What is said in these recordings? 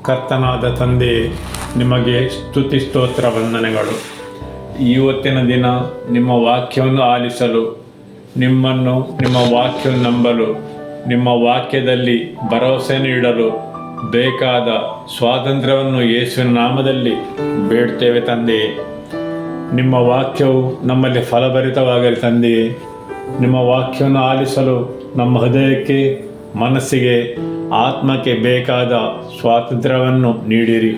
ಕರ್ತನಾದ ತಂದೆ, ನಿಮಗೆ ಸ್ತುತಿ ಸ್ತೋತ್ರ ವಂದನೆಗಳು. ಇವತ್ತಿನ ದಿನ ನಿಮ್ಮ ವಾಕ್ಯವನ್ನು ಆಲಿಸಲು, ನಿಮ್ಮನ್ನು ನಿಮ್ಮ ವಾಕ್ಯವನ್ನು ನಂಬಲು, ನಿಮ್ಮ ವಾಕ್ಯದಲ್ಲಿ ಭರವಸೆಯನ್ನು ಇಡಲು ಬೇಕಾದ ಸ್ವಾತಂತ್ರ್ಯವನ್ನು ಯೇಸುವಿನ ನಾಮದಲ್ಲಿ ಬೇಡ್ತೇವೆ ತಂದೆಯೇ. ನಿಮ್ಮ ವಾಕ್ಯವು ನಮ್ಮಲ್ಲಿ ಫಲಭರಿತವಾಗಲಿ ತಂದೆಯೇ. ನಿಮ್ಮ ವಾಕ್ಯವನ್ನು ಆಲಿಸಲು ನಮ್ಮ ಹೃದಯಕ್ಕೆ, ಮನಸ್ಸಿಗೆ, ಆತ್ಮಕ್ಕೆ ಬೇಕಾದ ಸ್ವಾತಂತ್ರ್ಯವನ್ನು ನೀಡಿರಿ.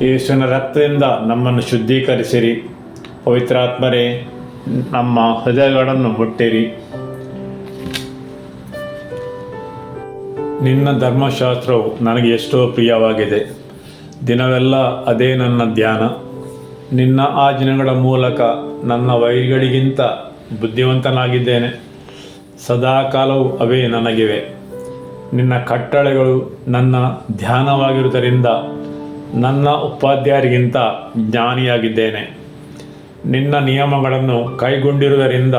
ಯೇಸುವಿನ ರಕ್ತದಿಂದ ನಮ್ಮನ್ನು ಶುದ್ಧೀಕರಿಸಿರಿ. ಪವಿತ್ರಾತ್ಮರೇ, ನಮ್ಮ ಹೃದಯಗಳನ್ನು ಮುಟ್ಟಿರಿ. ನಿನ್ನ ಧರ್ಮಶಾಸ್ತ್ರವು ನನಗೆ ಎಷ್ಟೋ ಪ್ರಿಯವಾಗಿದೆ. ದಿನವೆಲ್ಲ ಅದೇ ನನ್ನ ಧ್ಯಾನ. ನಿನ್ನ ಆಜ್ಞೆಗಳ ಮೂಲಕ ನನ್ನ ವೈರಿಗಳಿಗಿಂತ ಬುದ್ಧಿವಂತನಾಗಿದ್ದೇನೆ. ಸದಾಕಾಲವೂ ಅವೇ ನನಗಿವೆ. ನಿನ್ನ ಕಟ್ಟಳೆಗಳು ನನ್ನ ಧ್ಯಾನವಾಗಿರುವುದರಿಂದ ನನ್ನ ಉಪಾಧ್ಯಾಯರಿಗಿಂತ ಜ್ಞಾನಿಯಾಗಿದ್ದೇನೆ. ನಿನ್ನ ನಿಯಮಗಳನ್ನು ಕೈಗೊಂಡಿರುವುದರಿಂದ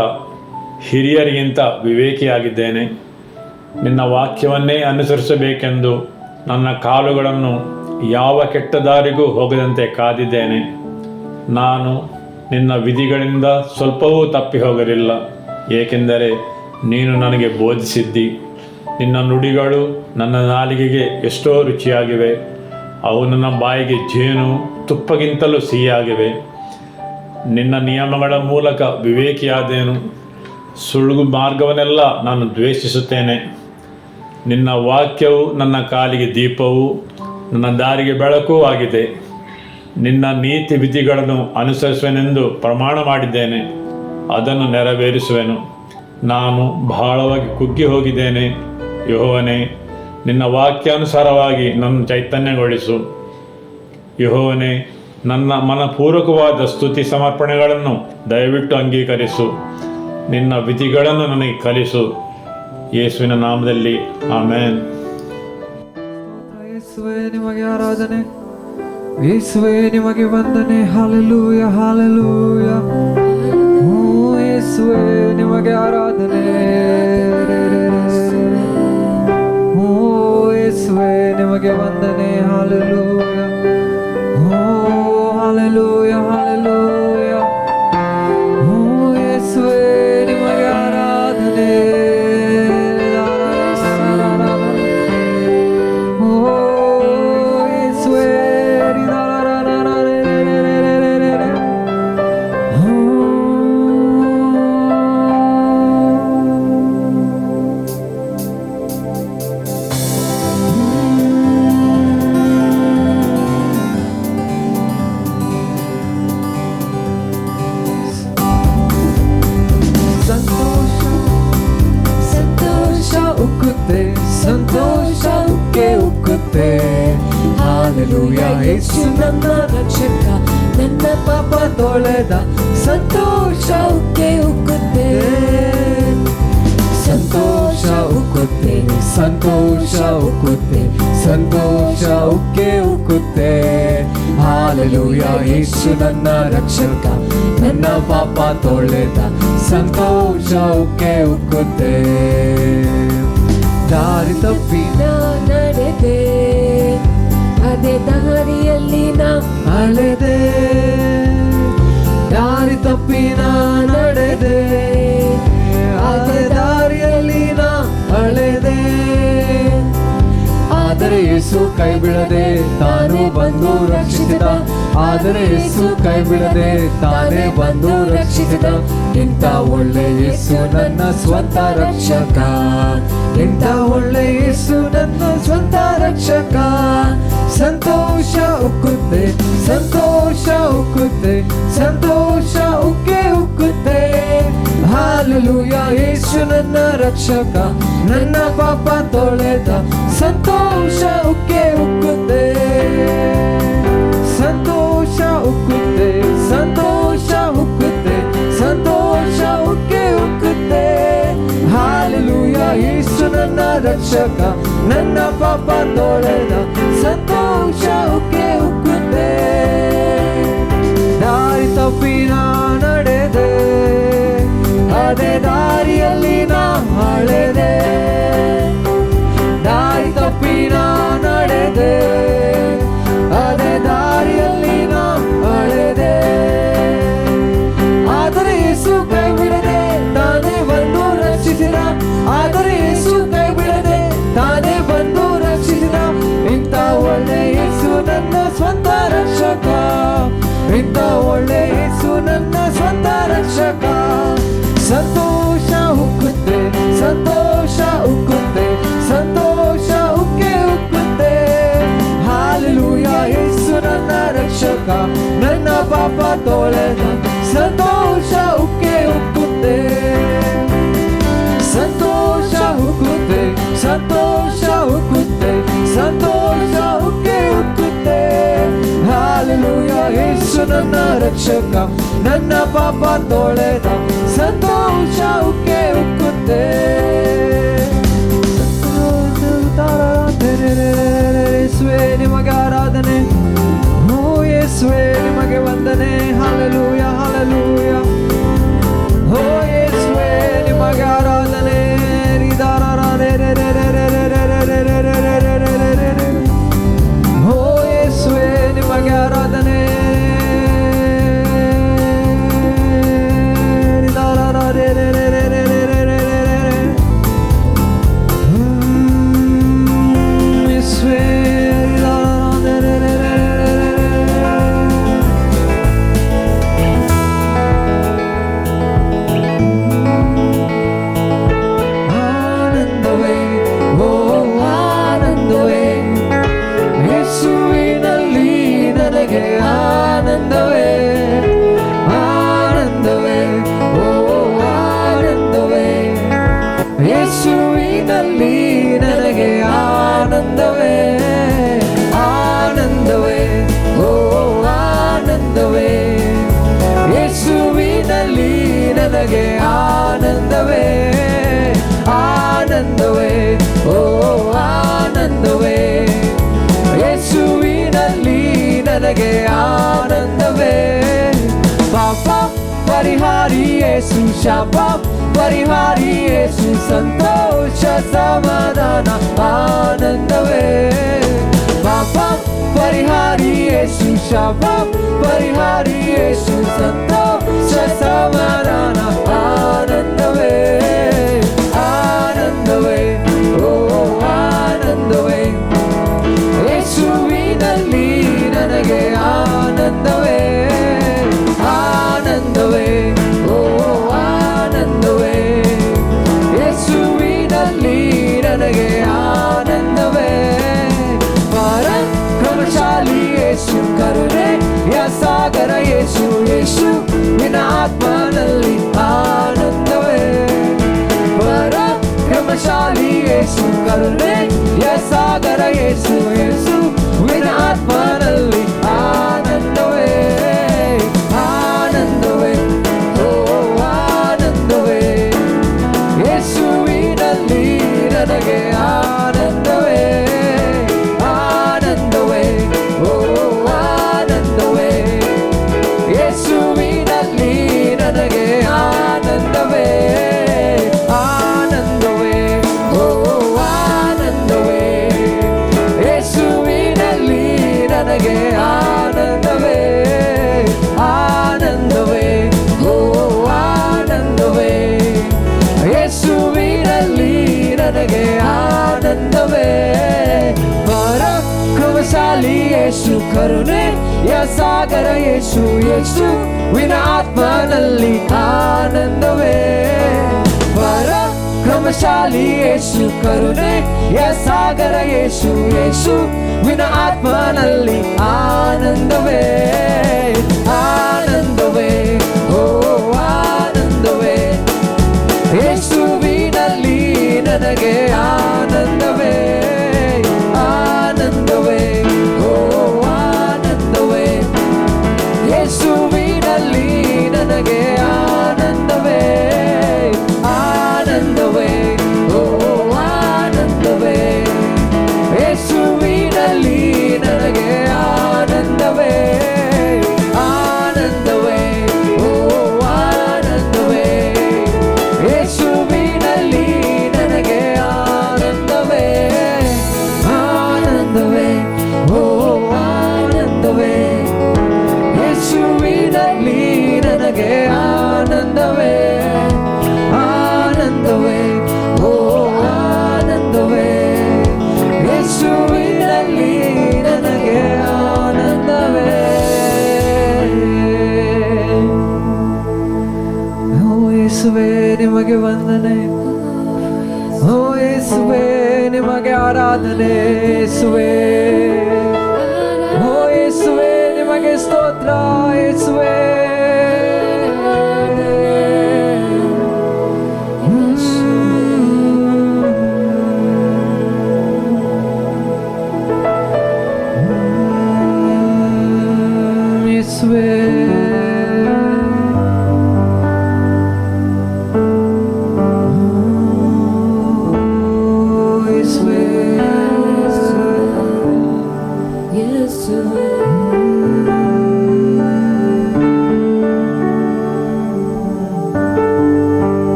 ಹಿರಿಯರಿಗಿಂತ ವಿವೇಕಿಯಾಗಿದ್ದೇನೆ. ನಿನ್ನ ವಾಕ್ಯವನ್ನೇ ಅನುಸರಿಸಬೇಕೆಂದು ನನ್ನ ಕಾಲುಗಳನ್ನು ಯಾವ ಕೆಟ್ಟ ದಾರಿಗೂ ಹೋಗದಂತೆ ಕಾದಿದ್ದೇನೆ. ನಾನು ನಿನ್ನ ವಿಧಿಗಳಿಂದ ಸ್ವಲ್ಪವೂ ತಪ್ಪಿ ಹೋಗಲಿಲ್ಲ, ಏಕೆಂದರೆ ನೀನು ನನಗೆ ಬೋಧಿಸಿದ್ದಿ. ನಿನ್ನ ನುಡಿಗಳು ನನ್ನ ನಾಲಿಗೆಗೆ ಎಷ್ಟೋ ರುಚಿಯಾಗಿವೆ. ಅವು ನನ್ನ ಬಾಯಿಗೆ ಜೇನು ತುಪ್ಪಗಿಂತಲೂ ಸಿಹಿಯಾಗಿವೆ. ನಿನ್ನ ನಿಯಮಗಳ ಮೂಲಕ ವಿವೇಕಿಯಾದೇನು. ಸುಳ್ಳು ಮಾರ್ಗವನ್ನೆಲ್ಲ ನಾನು ದ್ವೇಷಿಸುತ್ತೇನೆ. ನಿನ್ನ ವಾಕ್ಯವು ನನ್ನ ಕಾಲಿಗೆ ದೀಪವೂ ನನ್ನ ದಾರಿಗೆ ಬೆಳಕೂ ಆಗಿದೆ. ನಿನ್ನ ನೀತಿ ವಿಧಿಗಳನ್ನು ಅನುಸರಿಸುವೆನೆಂದು ಪ್ರಮಾಣ ಮಾಡಿದ್ದೇನೆ, ಅದನ್ನು ನೆರವೇರಿಸುವೆನು. ನಾನು ಬಹಳವಾಗಿ ಕುಗ್ಗಿ ಹೋಗಿದ್ದೇನೆ. ಯೆಹೋವನೇ, ನಿನ್ನ ವಾಕ್ಯಾನುಸಾರವಾಗಿ ನನ್ನ ಚೈತನ್ಯಗೊಳಿಸು. ಯೆಹೋವನೇ, ನನ್ನ ಮನಪೂರ್ವಕವಾದ ಸ್ತುತಿ ಸಮರ್ಪಣೆಗಳನ್ನು ದಯವಿಟ್ಟು ಅಂಗೀಕರಿಸು. ನಿನ್ನ ವಿಧಿಗಳನ್ನು ನನಗೆ ಕಲಿಸು. ಯೇಸುವಿನ ನಾಮದಲ್ಲಿ ಆಮೆನ್. ಯೇಸುವೇ, ನಿಮಗೆ ಆರಾಧನೆ. ಯೇಸುವೇ, ನಿಮಗೆ ವಂದನೆ. Hallelujah, hallelujah. ಓ ಯೇಸುವೇ, ನಿಮಗೆ ಆರಾಧನೆ. ಓ ಯೇಸುವೇ, ನಿಮಗೆ ವಂದನೆ. ಹಲ್ಲೆಲೂಯ. ಓ ಹಲ್ಲೆಲೂಯ, ಹಲ್ಲೆಲೂಯ. ಓ ಯೇಸುವೇ, ನಿಮಗೆ ಆರಾಧನೆ. ಸಂತೋಷ ಉಕ್ಕೆ ಉಕ್ಕುತ್ತೆ. ಹಾಲೆಲೂಯ. ಯೇಸು ನನ್ನ ರಕ್ಷಕ, ನನ್ನ ಪಾಪ ತೊಳೆದ. ಸಂತೋಷ ಉಕ್ಕೆ ಉಕ್ಕುತ್ತೆ. ಸಂತೋಷ ಉಕ್ಕುತ್ತೆ, ಸಂತೋಷ ಉಕ್ಕುತ್ತೆ, ಸಂತೋಷ ಉಕ್ಕೆ ಉಕ್ಕುತ್ತೆ. ಹಾಲೆಲೂಯ. ಯೇಸು ನನ್ನ ರಕ್ಷಕ, ನನ್ನ ಪಾಪ ತೊಳೆದ. ಸಂತೋಷ ಉಕ್ಕೆ ಉಕ್ಕುತ್ತೆ. ದಾರಿ ತಪ್ಪಿ ನಡೆದೆ, ಅದೇ ದಾರಿಯಲ್ಲಿ ನಾ ಅಲೆದೆ. ದಾರಿ ತಪ್ಪಿ ನಡೆದೆ, ಅದೇ ದಾರಿಯಲ್ಲಿ ನಾ ಅಲೆದೆ. ಆದರೆ ಯೇಸು ಕೈ ಬಿಡದೆ ತಾನು ಬಂದು ರಕ್ಷಿಸಿದ. ಆದರೆ ಯೇಸು ಕೈ ಬಿಡದೆ ತಾನೇ ಬಂದು ರಕ್ಷಿಸಿದ. ಇಂಥ ಒಳ್ಳೆ ಯೇಸು ನನ್ನ ಸ್ವಂತ ರಕ್ಷಕ. ಇಂಥ ಒಳ್ಳೆ ಯೇಸು ನನ್ನ ಸ್ವಂತ ರಕ್ಷಕ. ಸಂತೋಷ ಉಕ್ಕುತ್ತೆ, ಸಂತೋಷ ಉಕ್ಕುತ್ತೆ, ಸಂತೋಷ ಉಕ್ಕೆ ಉಕ್ಕುತ್ತೆ. ಹಾಲೆಲೂಯ. ಯೇಸು ನನ್ನ ರಕ್ಷಕ, ನನ್ನ ಪಾಪ ತೊಳೆದ. ಸಂತೋಷ ಉಕ್ಕೆ ಉಕ್ಕುತ್ತೆ, ಸಂತೋಷ ಉಕ್ಕುತ್ತೆ, ಸಂತೋಷ ಉಕ್ಕುತ್ತೆ, ಸಂತೋಷ ಉಕ್ಕೆ ಉಕ್ಕುತ್ತೆ. ಹಾಲೆಲೂಯ. ಯೇಸು ನನ್ನ ರಕ್ಷಕ, ನನ್ನ ಪಾಪ ತೊಳೆದ. ಸಂತೋಷ ಉಕ್ಕೆ ಉಕ್ಕುತ್ತೆ. ದಾರಿ ತಪ್ಪಿ ನಡೆದೆ, ಅದೇ ದಾರಿಯಲ್ಲಿ ನಾ ಅಲೆದೆ. ದಾರಿ ತಪ್ಪಿ ನಡೆದೆ, ಯೇಸು ನನ್ನ ರಕ್ಷಕ, ನನ್ನ ಪಾಪ ತೊಳೆದ, ಸಂತೋಷ ಉಕ್ಕೆ ಉಕ್ಕುತ್ತೆ. ಯೇಸುವೆ ನಿಮಗೆ ಆರಾಧನೆ, ಓ ಯೇಸುವೆ ನಿಮಗೆ ವಂದನೆ. Hallelujah hallelujah. ಓ ಯೇಸುವೆ ನಿಮಗೆ ಆರಾಧನೆ. ಓ ಯೇಸುವೆ ನಿಮಗೆ ಆರಾಧನೆ. ಯೇಸುವಿನಲ್ಲಿ ನನಗೆ ಆನಂದವೇ, ಆನಂದವೇ, ಓ ಆನಂದವೇ. ಯೇಸುವಿನಲ್ಲಿ ನನಗೆ ಆನಂದವೇ, ಆನಂದವೇ, ಓ ಆನಂದವೇ. ಯೇಸುವಿನಲ್ಲಿ ನನಗೆ ಆನಂದವೇ. ಪಾಪ ಪರಿಹಾರಿ ಯೇಸು, ಶಾಪ ಪರಿಹಾರಿ ಯೇಸು, ಸಂತೋಷ ಸಮಾಧಾನ ಆನಂದವೇ. ಪಾಪ ಪರಿಹಾರಿ ಯೇಸು, ಶಾಪ ಪರಿಹಾರಿ ಯೇಸು, ಸಂತೋಷ ಸಮಾಧಾನ ಆನಂದವೇ, ಆನಂದವೇ, ಓ ಆನಂದವೇ. ಯೇಸುವಿನಲ್ಲಿ ನನಗೆ ಆನಂದವೇ, ಆನಂದವೇ, ಓ ಆನಂದವೇ. ಯೇಸುವಿನಲ್ಲಿ ನನಗೆ ಆನಂದವೇ. ಪರಾಕ್ರಮಶಾಲಿ ಯೇಸು, ಕರುಣೆಯ ಸಾಗರ ಯೇಸು, ಯೇಸುವಿನ ಆತ್ಮನಲ್ಲಿ ಆನಂದವೇ. ಪರಾಕ್ರಮಶಾಲಿ ಯೇಸು, ಕರುಣೆಯ ಸಾಗರ ಯೇಸು, ಯೇಸುವಿನ ಆತ್ಮನಲ್ಲಿ ಆನಂದವೇ, ಆನಂದವೇ, ಓ ಆನಂದವೇ. ಯೇಸುವಿನಲ್ಲಿ ನನಗೆ ಆನಂದವೇ, ಆನಂದವೇ, ಓ ಆನಂದವೇ. ಯೇಸುವಿನಲ್ಲಿ ನನಗೆ ಆನಂದವೇ, ಆನಂದವೇ, ಓ ಆನಂದವೇ. ಯೇಸುವಿನಲ್ಲಿ ನನಗೆ ಆನಂದವೇ, ಆನಂದವೇ, ಓ ಆನಂದವೇ. ಯೇಸುವಿನಲ್ಲಿ ನನಗೆ ಆನಂದವೇ. ಪರಾಕ್ರಮಶಾಲಿ ಯೇಸು, ಕರುಣೆಯ ಸಾಗರ ಯೇಸು, ಯೇಸುವಿನ ಆತ್ಮನಲ್ಲಿ ಆನಂದವೇ. ಪರಾಕ್ರಮಶಾಲಿ ಯೇಸು, ಕರುಣೆಯ ಸಾಗರ ಯೇಸು, ಯೇಸುವಿನ ಆತ್ಮನಲ್ಲಿ ಆನಂದವೇ, ಆನಂದವೇ, ಓ ಆನಂದವೇ. ಯೇಸುವಿನಲ್ಲಿ ನನಗೆ ಆನಂದವೇ, ಆನಂದವೇ, ಓ ಆನಂದವೇ. ಯೇಸುವಿನಲ್ಲಿ ನನಗೆ ಆನಂದವೇ, ಆನಂದವೇ, ಓ ಆನಂದವೇ. ಯೇಸುವಿನಲ್ಲಿ ನನಗೆ ಆನಂದವೇ, ಆನಂದವೇ, ಓ ಆನಂದವೇ. ಯೇಸುವಿನಲ್ಲಿ ನನಗೆ ಆನಂದವೇ, ಆನಂದವೇ, ಓ ಆನಂದವೇ. ಯೇಸುವಿನಲ್ಲಿ ನನಗೆ ಆನಂದವೇ, ಆನಂದವೇ, ಓ ಆನಂದವೇ. ಯೇಸುವಿನಲ್ಲಿ ನನಗೆ ಆನಂದವೇ. ಓ ಯೇಸುವೇ ನಿಮಗೆ ವಂದನೆ, ಓ ಯೇಸುವೇ ನಿಮಗೆ ಆರಾಧನೆ. ಯೇಸುವೇ, ಓ ಯೇಸುವೇ ನಿಮಗೆ ಸ್ತೋತ್ರ. ಯೇಸುವೇ, ಯೇಸುವೇ,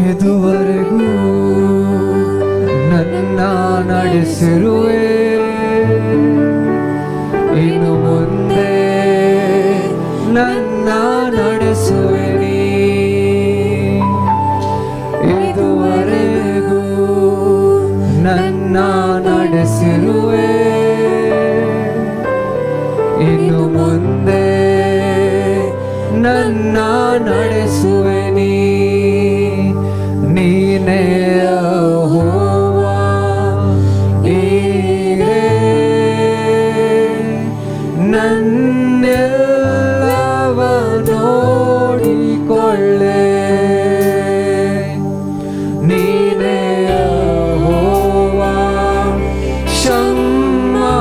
ಇದುವರೆಗೂ ನನ್ನ ನಡೆಸಿರುವೆ, ಇನ್ನು ಮುಂದೆ ನನ್ನ ನಡೆಸುವೆ ನೀ. ಇದುವರೆಗೂ ನನ್ನ ನಡೆಸಿರುವೆ, ಇನ್ನು ಮುಂದೆ ನನ್ನ ನಡೆಸುವೆ ನೀ. ನೀನೇ ಯೆಹೋವಾ ಈರೇ, ನನ್ನೆಲ್ಲವ ನೋಡಿಕೊಳ್ಳೆ. ನೀನೇ ಯೆಹೋವಾ ಶಮ್ಮಾ,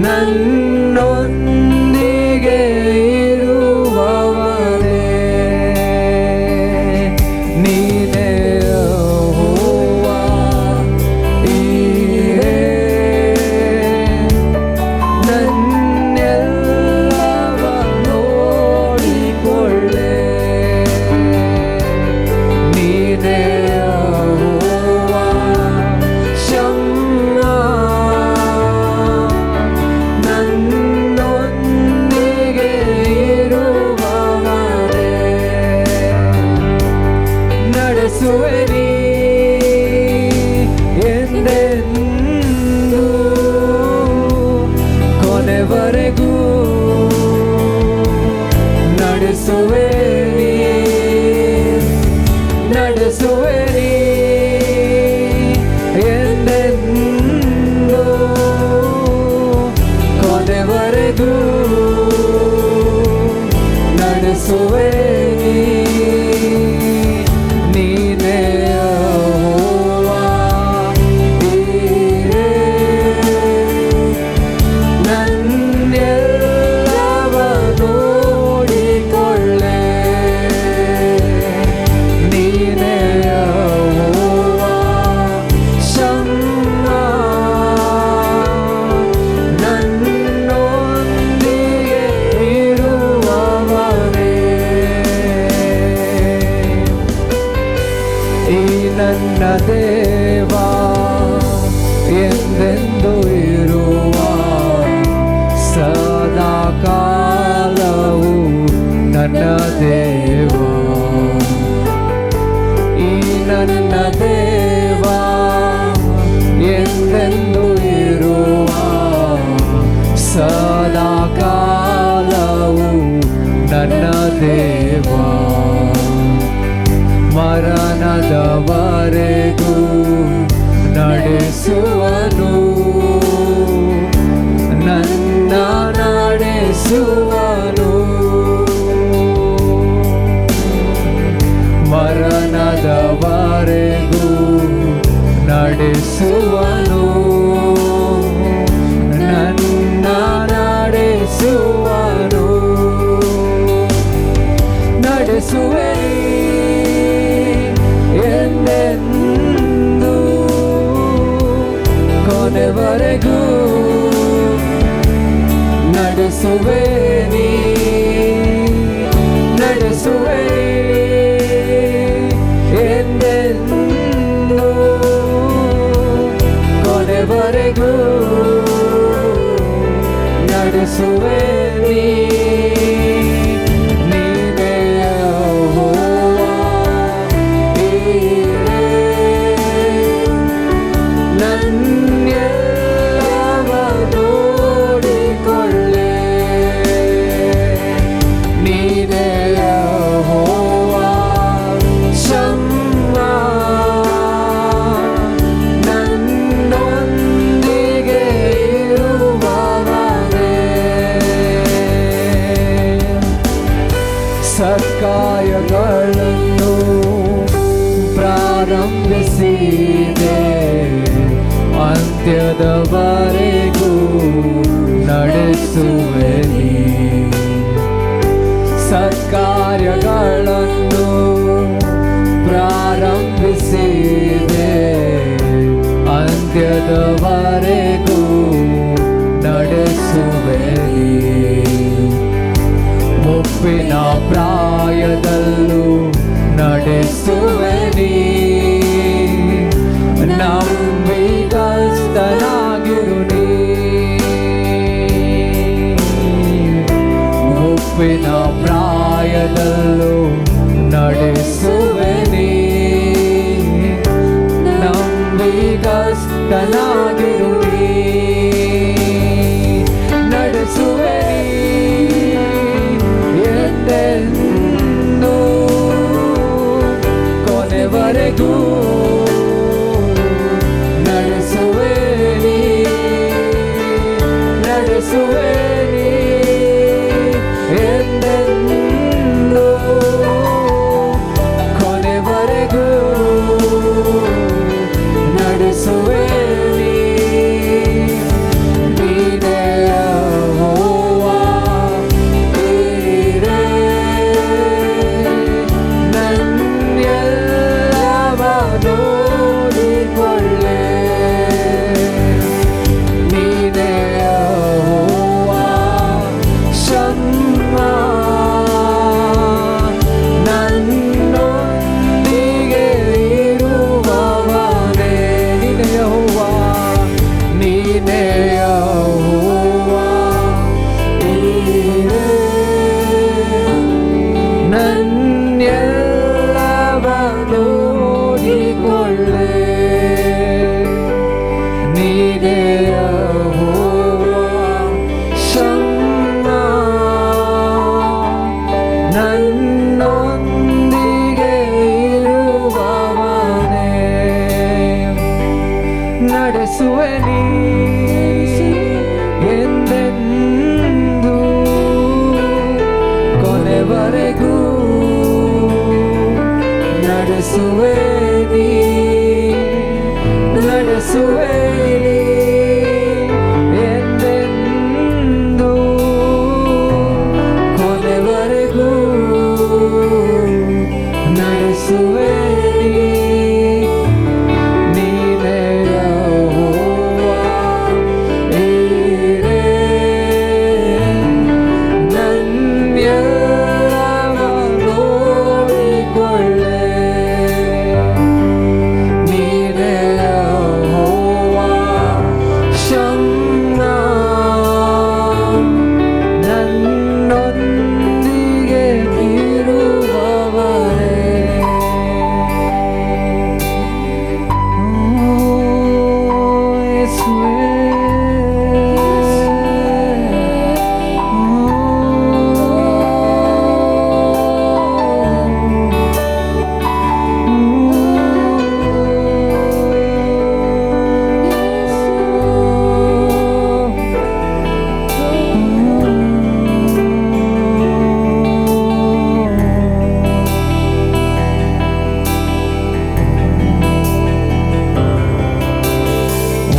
ನನ್ನೊಂದಿಗೆ ಇರುವವನೇ. ನೀನೇ ಯೆಹೋವಾ ಈರೇ, ನನ್ನೆಲ್ಲವ ನೋಡಿಕೊಳ್ಳೆ. ನೀನೇ ಯೆಹೋವಾ ಶಮ್ಮಾ, ನನ್ನೊಂದಿಗೆ ಇರುವವನೇ. ನಡೆಸುವೆ ನೀ ಎಂದೆಂದೂ, ಕೊನೆವರೆಗೂ ನಡೆಸುವೆ ನೀ, ನಡೆಸುವೆ ನೀ ಎಂದೆಂದೂ, ಕೊನೆವರೆಗೂ ನಡೆಸುವೆ ನೀ. ನೀನೇ ಯೆಹೋವಾ ಈರೇ, ನನ್ನೆಲ್ಲವ ನೋಡಿಕೊಳ್ಳೆ. ನೀನೇ ಯೆಹೋವಾ ಶಮ್ಮಾ, ನನ್ನೊಂದಿಗೆ ಇರುವವನೇ. ಈ ನನ್ನ ದೇವ ಎಂದೆಂದು ಇರುವ, ಸದಾ ಕಾಲವು ನನ್ನ ದೇವ. ಈ ನನ್ನ ದೇವ ಎಂದೆಂದು ಇರುವ, ಸದಾ ಕಾಲವು ನನ್ನ ದೇವ. ಮರಣದವರೆಗೂ ನಡೆಸುವನು, ನನ್ನ ನಡೆಸುವನು. ಮರಣದವರೆಗೂ ನಡೆಸುವನು, ನನ್ನ ನಡೆಸುವನು. ನಡೆಸುವೆ ಎಂದೆಂದೂ, ಕೊನೆವರೆಗೂ ನಡೆಸುವೆ ನೀ, ನಡೆಸುವೆ ಎಂದೆಂದೂ, ಕೊನೆವರೆಗೂ ನಡೆಸುವೆ ನೀ. ನೀನೇ ಯೆಹೋವಾ ಈರೇ, ನನ್ನೆಲ್ಲವ ನೋಡಿಕೊಳ್ಳೆ. ನೀನೇ ಯೆಹೋವಾ ಶಮ್ಮಾ, ನನ್ನೊಂದಿಗೆ ಇರುವವನೇ. ಸತ್ಕಾರ್ಯಗಳನ್ನು ಪ್ರಾರಂಭಿಸಿದೆ, ಅಂತ್ಯದವರೆಗೂ ನಡೆಸುವೆ ನೀ. ಸತ್ಕಾರ್ಯಗಳನ್ನು ಪ್ರಾರಂಭಿಸಿದೆ, ಅಂತ್ಯ ನಿತ್ಯದವರೆಗೂ ನಡೆಸುವೆ ಮುಪ್ಪಿನ ಪ್ರಾಯದಲ್ಲೂ ನಡೆಸುವೆ ನಂಬಿಗಸ್ತನಾಗಿರು ನೀ ಮುಪ್ಪಿನ ಪ್ರಾಯದಲ್ಲೂ ನಡೆಸುವೆ ನಂಬಿಗಸ್ತನಾಗಿರು ನೀ ನಡೆಸುವೆ ಎಂದೆಂದೂ ಕೊನೆವರೆಗೂ ನಡೆಸುವೆ ನಡೆಸುವೆ ಎಂದೆಂದೂ ಕೊನೆವರೆಗೂ ನಡೆಸುವೆ ನೀನೇ ಯೆಹೋವಾ ನೀನೇ ನನ್ನೆಲ್ಲವ ನೋಡಿಕೊಳ್ಳೆ ನೀನೇ ಯೆಹೋವಾ ಶಮ್ಮ ನನ್ನೊಂದಿಗೆ ಇರುವವನೇ ನೀನೇ ಯೆಹೋವಾ ನೀನೇ ಯೆಹೋವಾ ನೀನೇ ನನ್ನೆಲ್ಲವ ನೋಡಿಕೊಳ್ಳೆ ನೀನೇ ಯೆಹೋವಾ ಶಮ್ಮ ನನ್ನೊಂದಿಗೆ ಇರುವವನೇ ನಡೆಸುವೆ ನೀ ಎಂದೆಂದೂ ಕೊನೆವರೆಗೂ ನಡೆಸುವೆ ನೀ ನಡೆಸುವೆ ಎಂದೆಂದೂ ಕೊನೆವರೆಗೂ ನಡೆಸುವೆ ನೀನೇ ಯೆಹೋವಾ ನೀನೇ ನನ್ನೆಲ್ಲವ ನೋಡಿಕೊಳ್ಳೆ ನೀನೇ ಯೆಹೋವಾ ಶಮ್ಮ ನನ್ನೊಂದಿಗೆ ಇರುವವನೇ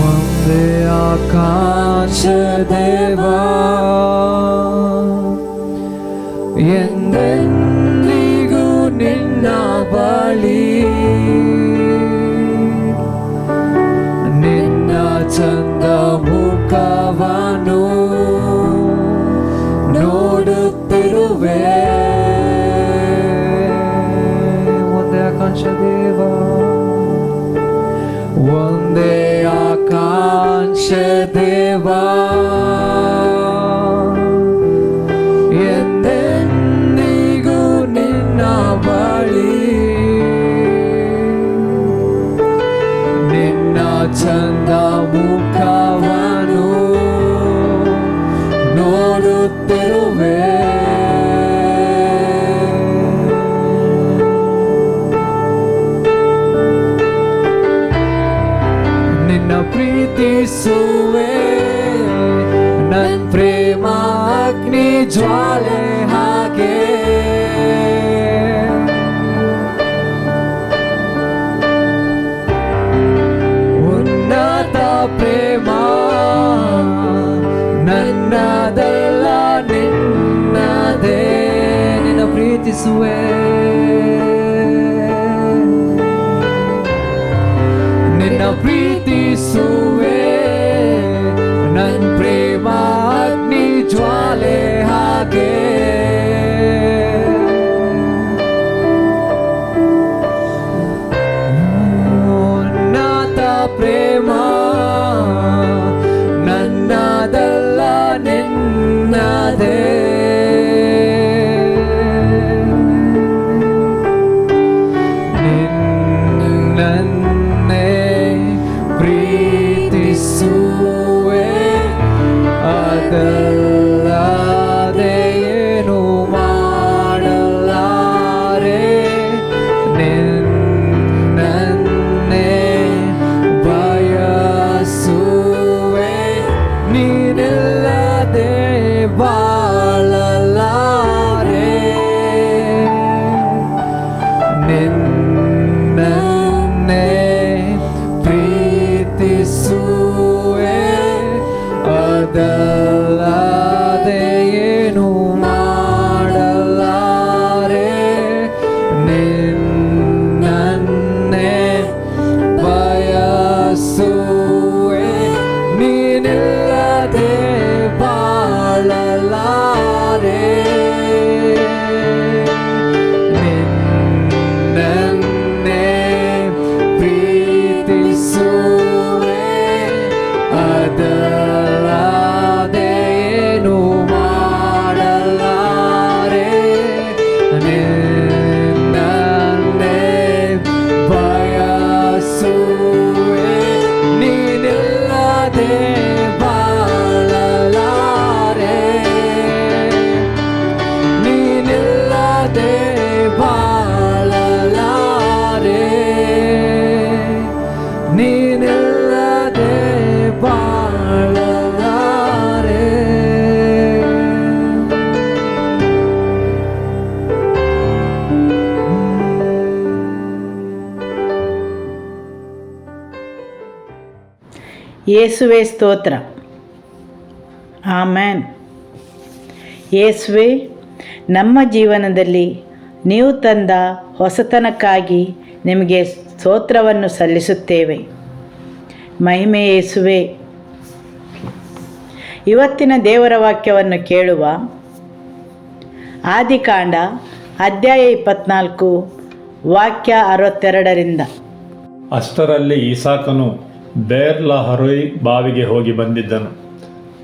ಒಂದೇ ಆಕಾಶ ದೇವಾ ಎಂದೆಂದಿಗೂ ನಿನ್ನ ಬಳಿ ನಿನ್ನ ಚಂದ ಮುಖವನ್ನು ನೋಡುತ್ತಿರುವೆ ಒಂದೇ ಆಕಾಶ ದೇವಾ ಒಂದೇ ಆಕಾಶ ದೇವಾ ಎಂದೆಂದಿಗೂ ನಿನ್ನ ಬಳಿ ನಿನ್ನ ಚಂದ ಮುಖವನ್ನು ನೋಡುತ್ತಿರುವೆ ನಿನ್ನ ಪ್ರೀತಿಸುವೆ ನನ್ ಪ್ರೇಮ ಅಗ್ನಿ ಜ್ವಾಲೆ ಹಾಗೆ ಉನ್ನತ ಪ್ರೇಮ ನನ್ನದಲ್ಲ ನಿನ್ನದೇ ನಿನ್ನ ಪ್ರೀತಿಸುವೆ ನಿನ್ನ ಪ್ರೀತಿಸುವೆ ಅದಲ್ಲದೆ ಏನು ಮಾಡಲಾರೆ ನಿನ್ನನ್ನೇ ಬಯಸುವೆ ನೀನಿಲ್ಲದೆ ಬಾಳಲಾರೆ ನಿನ್ನನ್ನೇ ಪ್ರೀತಿಸುವೆ ಅದಲ್ಲದೆ ಏನು ಮಾಡಲಾರೆ ನಿನ್ನನ್ನೇ ಬಯಸುವೆ ನೀನಿಲ್ಲದೆ ಬಾಳಲಾರೆ ನೀನಿಲ್ಲದೆ ಬಾಳಲಾರೆ ನೀನಿಲ್ಲದೆ ಬಾಳಲಾರೆ. ಯೇಸುವೆ ಸ್ತೋತ್ರ. ಆಮೆನ್. ಯೇಸುವೆ, ನಮ್ಮ ಜೀವನದಲ್ಲಿ ನೀವು ತಂದ ಹೊಸತನಕ್ಕಾಗಿ ನಿಮಗೆ ಸ್ತೋತ್ರವನ್ನು ಸಲ್ಲಿಸುತ್ತೇವೆ. ಮಹಿಮೆ ಯೇಸುವೆ. ಇವತ್ತಿನ ದೇವರ ವಾಕ್ಯವನ್ನು ಕೇಳುವ ಆದಿಕಾಂಡ ಅಧ್ಯಾಯ 24 ವಾಕ್ಯ 62ರಿಂದ. ಅಷ್ಟರಲ್ಲಿ ಇಸಾಕನು ಬೇರ್ಲಹರೋಯ್ ಬಾವಿಗೆ ಹೋಗಿ ಬಂದಿದ್ದನು.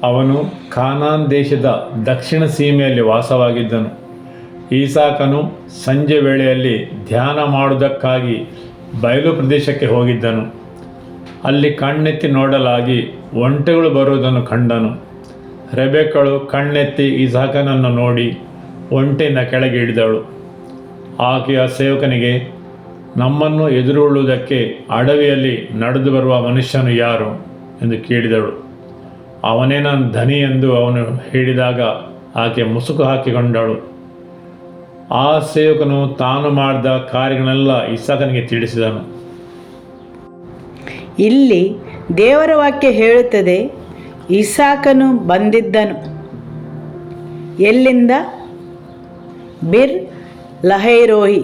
ಅವನು ಕಾನಾನ್ ದೇಶದ ದಕ್ಷಿಣ ಸೀಮೆಯಲ್ಲಿ ವಾಸವಾಗಿದ್ದನು. ಇಸಾಕನು ಸಂಜೆ ವೇಳೆಯಲ್ಲಿ ಧ್ಯಾನ ಮಾಡುವುದಕ್ಕಾಗಿ ಬಯಲು ಪ್ರದೇಶಕ್ಕೆ ಹೋಗಿದ್ದನು. ಅಲ್ಲಿ ಕಣ್ಣೆತ್ತಿ ನೋಡಲಾಗಿ ಒಂಟೆಗಳು ಬರುವುದನ್ನು ಕಂಡನು. ರೆಬೆಕ್ಕಳು ಕಣ್ಣೆತ್ತಿ ಇಸಾಕನನ್ನು ನೋಡಿ ಒಂಟೆಯಿಂದ ಕೆಳಗೆ ಇಳಿದಳು. ಆಕೆಯ ಸೇವಕನಿಗೆ, ನಮ್ಮನ್ನು ಎದುರುಗೊಳ್ಳುವುದಕ್ಕೆ ಅಡವಿಯಲ್ಲಿ ನಡೆದು ಬರುವ ಮನುಷ್ಯನು ಯಾರು ಎಂದು ಕೇಳಿದಳು. ಅವನೇ ನನ್ನ ಧನಿ ಎಂದು ಅವನು ಹೇಳಿದಾಗ ಆಕೆ ಮುಸುಕು ಹಾಕಿಕೊಂಡಳು. ಆ ಸೇವಕನು ತಾನು ಮಾಡಿದ ಕಾರ್ಯಗಳನ್ನೆಲ್ಲ ಇಸಾಕನಿಗೆ ತಿಳಿಸಿದನು. ಇಲ್ಲಿ ದೇವರ ವಾಕ್ಯ ಹೇಳುತ್ತದೆ, ಇಸಾಕನು ಬಂದಿದ್ದನು. ಎಲ್ಲಿಂದ? ಬಿರ್ ಲಹೈರೋಹಿ.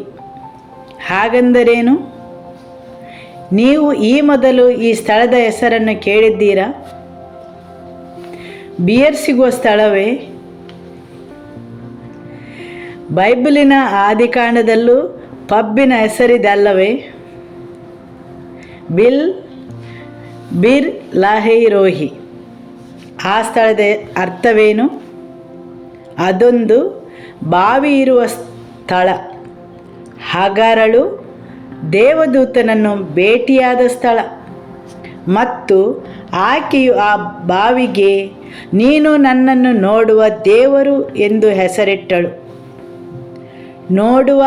ಹಾಗಂದರೇನು? ನೀವು ಈ ಮೊದಲು ಈ ಸ್ಥಳದ ಹೆಸರನ್ನು ಕೇಳಿದ್ದೀರಾ? ಬಿಯರ್ ಸಿಗುವ ಸ್ಥಳವೇ? ಬೈಬಲಿನ ಆದಿಕಾಂಡದಲ್ಲೂ ಪಬ್ಬಿನ ಹೆಸರಿದಲ್ಲವೇ? ಬಿರ್ ಲಹೈರೋಹಿ. ಆ ಸ್ಥಳದ ಅರ್ಥವೇನು? ಅದೊಂದು ಬಾವಿ ಇರುವ ಸ್ಥಳ. ಹಾಗಾರಳು ದೇವದೂತನನ್ನು ಭೇಟಿಯಾದ ಸ್ಥಳ. ಮತ್ತು ಆಕೆಯು ಆ ಬಾವಿಗೆ ನೀನು ನನ್ನನ್ನು ನೋಡುವ ದೇವರು ಎಂದು ಹೆಸರಿಟ್ಟಳು. ನೋಡುವ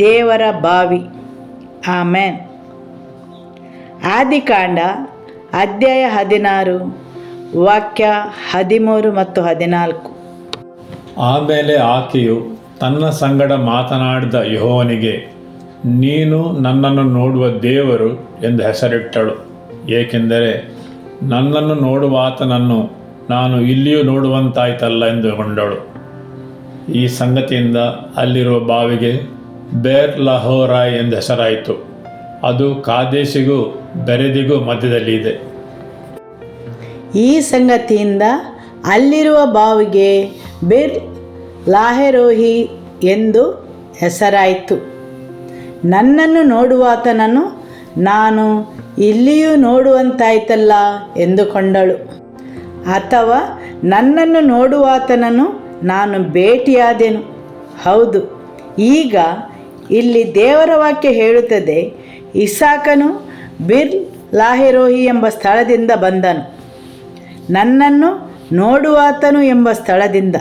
ದೇವರ ಬಾವಿ. ಆಮೆನ್. ಆದಿಕಾಂಡ ಅಧ್ಯಾಯ 16 ವಾಕ್ಯ 13 ಮತ್ತು 14. ಆಮೇಲೆ ಆಕೆಯು ತನ್ನ ಸಂಗಡ ಮಾತನಾಡಿದ ಯೆಹೋವನಿಗೆ, ನೀನು ನನ್ನನ್ನು ನೋಡುವ ದೇವರು ಎಂದು ಹೆಸರಿಟ್ಟಳು. ಏಕೆಂದರೆ ನನ್ನನ್ನು ನೋಡುವಾತನನ್ನು ನಾನು ಇಲ್ಲಿಯೂ ನೋಡುವಂತಾಯ್ತಲ್ಲ ಎಂದುಕೊಂಡಳು. ಈ ಸಂಗತಿಯಿಂದ ಅಲ್ಲಿರುವ ಬಾವಿಗೆ ಬೇರ್ ಲಹೋರಾಯ್ ಎಂದು ಹೆಸರಾಯಿತು. ಅದು ಕಾದೇಶಿಗೂ ಬೆರೆದಿಗೂ ಮಧ್ಯದಲ್ಲಿ ಇದೆ. ಈ ಸಂಗತಿಯಿಂದ ಅಲ್ಲಿರುವ ಬಾವಿಗೆ ಬಿರ್ ಲಾಹೆರೋಹಿ ಎಂದು ಹೆಸರಾಯಿತು. ನನ್ನನ್ನು ನೋಡುವಾತನನ್ನು ನಾನು ಇಲ್ಲಿಯೂ ನೋಡುವಂತಾಯ್ತಲ್ಲ ಎಂದುಕೊಂಡಳು. ಅಥವಾ ನನ್ನನ್ನು ನೋಡುವಾತನನ್ನು ನಾನು ಭೇಟಿಯಾದೆನು. ಹೌದು, ಈಗ ಇಲ್ಲಿ ದೇವರ ವಾಕ್ಯ ಹೇಳುತ್ತದೆ, ಇಸಾಕನು ಬಿರ್ ಲಾಹೆರೋಹಿ ಎಂಬ ಸ್ಥಳದಿಂದ ಬಂದನು. ನನ್ನನ್ನು ನೋಡುವಾತನು ಎಂಬ ಸ್ಥಳದಿಂದ.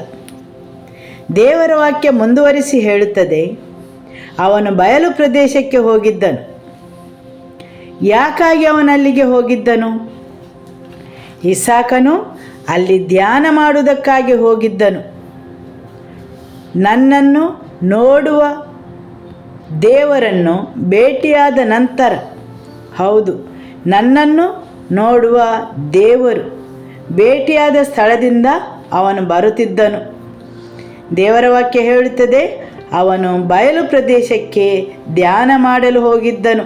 ದೇವರ ವಾಕ್ಯ ಮುಂದುವರಿಸಿ ಹೇಳುತ್ತದೆ, ಅವನು ಬಯಲು ಪ್ರದೇಶಕ್ಕೆ ಹೋಗಿದ್ದನು. ಯಾಕಾಗಿ ಅವನಲ್ಲಿಗೆ ಹೋಗಿದ್ದನು? ಇಸಾಕನು ಅಲ್ಲಿ ಧ್ಯಾನ ಮಾಡುವುದಕ್ಕಾಗಿ ಹೋಗಿದ್ದನು. ನನ್ನನ್ನು ನೋಡುವ ದೇವರನ್ನು ಭೇಟಿಯಾದ ನಂತರ, ಹೌದು, ನನ್ನನ್ನು ನೋಡುವ ದೇವರು ಭೇಟಿಯಾದ ಸ್ಥಳದಿಂದ ಅವನು ಬರುತ್ತಿದ್ದನು. ದೇವರ ವಾಕ್ಯ ಹೇಳುತ್ತದೆ, ಅವನು ಬಯಲು ಪ್ರದೇಶಕ್ಕೆ ಧ್ಯಾನ ಮಾಡಲು ಹೋಗಿದ್ದನು.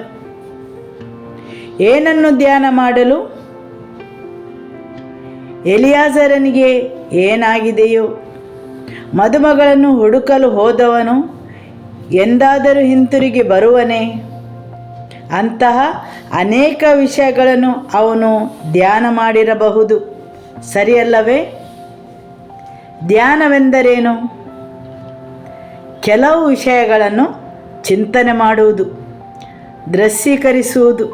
ಏನನ್ನು ಧ್ಯಾನ ಮಾಡಲು? ಎಲಿಯಾಜರನಿಗೆ ಏನಾಗಿದೆಯೋ? ಮದುಮಗಳನ್ನು ಹುಡುಕಲು ಹೋದವನು ಎಂದಾದರೂ ಹಿಂತಿರುಗಿ ಬರುವನೇ? ಅಂತಹ ಅನೇಕ ವಿಷಯಗಳನ್ನು ಅವನು ಧ್ಯಾನ ಮಾಡಿರಬಹುದು, ಸರಿಯಲ್ಲವೇ? ಧ್ಯಾನವೆಂದರೇನು? ಕೆಲವು ವಿಷಯಗಳನ್ನು ಚಿಂತನೆ ಮಾಡುವುದು, ದೃಶ್ಯೀಕರಿಸುವುದು,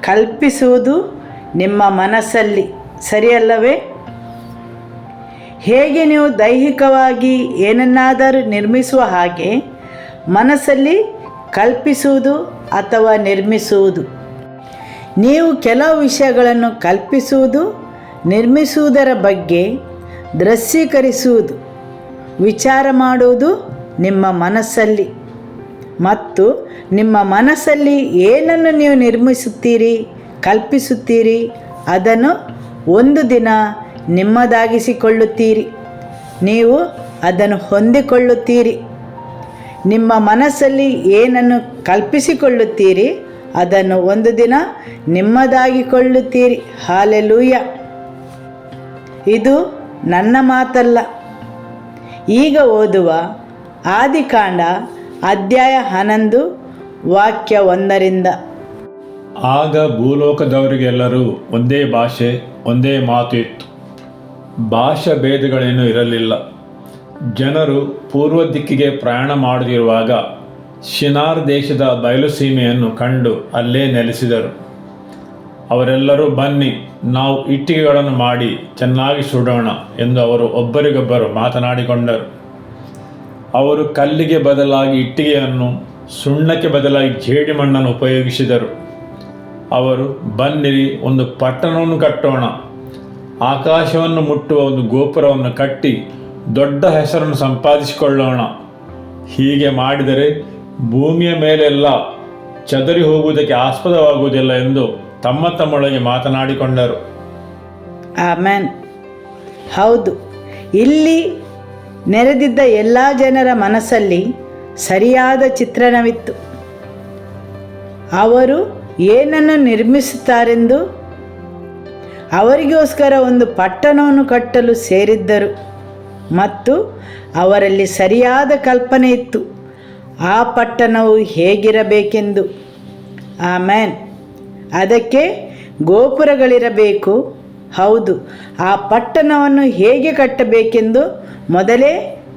ಕಲ್ಪಿಸುವುದು ನಿಮ್ಮ ಮನಸ್ಸಲ್ಲಿ, ಸರಿಯಲ್ಲವೇ? ಹೇಗೆ ನೀವು ದೈಹಿಕವಾಗಿ ಏನನ್ನಾದರೂ ನಿರ್ಮಿಸುವ ಹಾಗೆ ಮನಸ್ಸಲ್ಲಿ ಕಲ್ಪಿಸುವುದು ಅಥವಾ ನಿರ್ಮಿಸುವುದು. ನೀವು ಕೆಲವು ವಿಷಯಗಳನ್ನು ಕಲ್ಪಿಸುವುದು, ನಿರ್ಮಿಸುವುದರ ಬಗ್ಗೆ ದೃಶ್ಯೀಕರಿಸುವುದು, ವಿಚಾರ ಮಾಡುವುದು ನಿಮ್ಮ ಮನಸ್ಸಲ್ಲಿ. ಮತ್ತು ನಿಮ್ಮ ಮನಸ್ಸಲ್ಲಿ ಏನನ್ನು ನೀವು ನಿರ್ಮಿಸುತ್ತೀರಿ, ಕಲ್ಪಿಸುತ್ತೀರಿ, ಅದನ್ನು ಒಂದು ದಿನ ನಿಮ್ಮದಾಗಿಸಿಕೊಳ್ಳುತ್ತೀರಿ. ನೀವು ಅದನ್ನು ಹೊಂದಿಕೊಳ್ಳುತ್ತೀರಿ. ನಿಮ್ಮ ಮನಸ್ಸಲ್ಲಿ ಏನನ್ನು ಕಲ್ಪಿಸಿಕೊಳ್ಳುತ್ತೀರಿ, ಅದನ್ನು ಒಂದು ದಿನ ನಿಮ್ಮದಾಗಿಕೊಳ್ಳುತ್ತೀರಿ. ಹಾಲೆಲೂಯ! ಇದು ನನ್ನ ಮಾತಲ್ಲ. ಈಗ ಓದುವ ಆದಿಕಾಂಡ ಅಧ್ಯಾಯ 11 ವಾಕ್ಯ 1. ಆಗ ಭೂಲೋಕದವರಿಗೆಲ್ಲರೂ ಒಂದೇ ಭಾಷೆ, ಒಂದೇ ಮಾತು ಇತ್ತು. ಭಾಷಾ ಭೇದಗಳೇನೂ ಇರಲಿಲ್ಲ. ಜನರು ಪೂರ್ವ ದಿಕ್ಕಿಗೆ ಪ್ರಯಾಣ ಮಾಡುತ್ತಿರುವಾಗ ಶಿನಾರ್ ದೇಶದ ಬಯಲು ಸೀಮೆಯನ್ನು ಕಂಡು ಅಲ್ಲೇ ನೆಲೆಸಿದರು. ಅವರೆಲ್ಲರೂ, ಬನ್ನಿ, ನಾವು ಇಟ್ಟಿಗೆಗಳನ್ನು ಮಾಡಿ ಚೆನ್ನಾಗಿ ಸುಡೋಣ ಎಂದು ಅವರು ಒಬ್ಬರಿಗೊಬ್ಬರು ಮಾತನಾಡಿಕೊಂಡರು. ಅವರು ಕಲ್ಲಿಗೆ ಬದಲಾಗಿ ಇಟ್ಟಿಗೆಯನ್ನು, ಸುಣ್ಣಕ್ಕೆ ಬದಲಾಗಿ ಜೇಡಿಮಣ್ಣನ್ನು ಉಪಯೋಗಿಸಿದರು. ಅವರು, ಬನ್ನಿರಿ, ಒಂದು ಪಟ್ಟಣವನ್ನು ಕಟ್ಟೋಣ, ಆಕಾಶವನ್ನು ಮುಟ್ಟುವ ಒಂದು ಗೋಪುರವನ್ನು ಕಟ್ಟಿ ದೊಡ್ಡ ಹೆಸರನ್ನು ಸಂಪಾದಿಸಿಕೊಳ್ಳೋಣ. ಹೀಗೆ ಮಾಡಿದರೆ ಭೂಮಿಯ ಮೇಲೆಲ್ಲ ಚದರಿ ಹೋಗುವುದಕ್ಕೆ ಆಸ್ಪದವಾಗುವುದಿಲ್ಲ ಎಂದು ತಮ್ಮೊಳಗೆ ಮಾತನಾಡಿಕೊಂಡರು. ಆಮೆನ್. ಹೌದು, ಇಲ್ಲಿ ನೆರೆದಿದ್ದ ಎಲ್ಲ ಜನರ ಮನಸ್ಸಲ್ಲಿ ಸರಿಯಾದ ಚಿತ್ರಣವಿತ್ತು. ಅವರು ಏನನ್ನು ನಿರ್ಮಿಸುತ್ತಾರೆಂದು, ಅವರಿಗೋಸ್ಕರ ಒಂದು ಪಟ್ಟಣವನ್ನು ಕಟ್ಟಲು ಸೇರಿದ್ದರು ಮತ್ತು ಅವರಲ್ಲಿ ಸರಿಯಾದ ಕಲ್ಪನೆ ಇತ್ತು, ಆ ಪಟ್ಟಣವು ಹೇಗಿರಬೇಕೆಂದು. ಆಮೆನ್. ಅದಕ್ಕೆ ಗೋಪುರಗಳಿರಬೇಕು. ಹೌದು, ಆ ಪಟ್ಟಣವನ್ನು ಹೇಗೆ ಕಟ್ಟಬೇಕೆಂದು ಮೊದಲೇ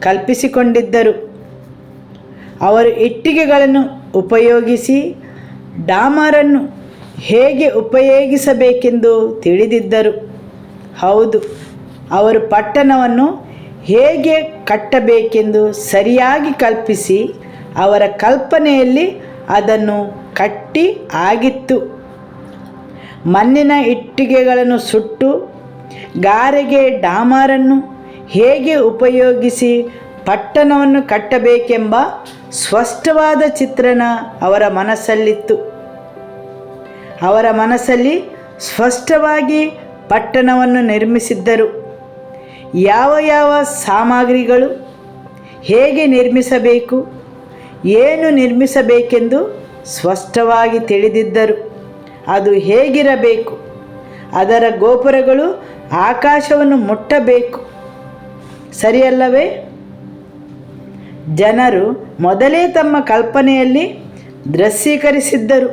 ಕಲ್ಪಿಸಿಕೊಂಡಿದ್ದರು. ಅವರು ಇಟ್ಟಿಗೆಗಳನ್ನು ಉಪಯೋಗಿಸಿ ಡಾಮರನ್ನು ಹೇಗೆ ಉಪಯೋಗಿಸಬೇಕೆಂದು ತಿಳಿದಿದ್ದರು. ಹೌದು, ಅವರು ಪಟ್ಟಣವನ್ನು ಹೇಗೆ ಕಟ್ಟಬೇಕೆಂದು ಸರಿಯಾಗಿ ಕಲ್ಪಿಸಿ ಅವರ ಕಲ್ಪನೆಯಲ್ಲಿ ಅದನ್ನು ಕಟ್ಟಿ ಆಗಿತ್ತು. ಮಣ್ಣಿನ ಇಟ್ಟಿಗೆಗಳನ್ನು ಸುಟ್ಟು ಗಾರೆಗೆ ಡಾಮರನ್ನು ಹೇಗೆ ಉಪಯೋಗಿಸಿ ಪಟ್ಟಣವನ್ನು ಕಟ್ಟಬೇಕೆಂಬ ಸ್ಪಷ್ಟವಾದ ಚಿತ್ರಣ ಅವರ ಮನಸ್ಸಲ್ಲಿತ್ತು. ಅವರ ಮನಸ್ಸಲ್ಲಿ ಸ್ಪಷ್ಟವಾಗಿ ಪಟ್ಟಣವನ್ನು ನಿರ್ಮಿಸಿದ್ದರು. ಯಾವ ಯಾವ ಸಾಮಗ್ರಿಗಳು, ಹೇಗೆ ನಿರ್ಮಿಸಬೇಕು, ಏನು ನಿರ್ಮಿಸಬೇಕೆಂದು ಸ್ಪಷ್ಟವಾಗಿ ತಿಳಿದಿದ್ದರು. ಅದು ಹೇಗಿರಬೇಕು, ಅದರ ಗೋಪುರಗಳು ಆಕಾಶವನ್ನು ಮುಟ್ಟಬೇಕು, ಸರಿಯಲ್ಲವೇ? ಜನರು ಮೊದಲೇ ತಮ್ಮ ಕಲ್ಪನೆಯಲ್ಲಿ ದೃಶ್ಯೀಕರಿಸಿದ್ದರು,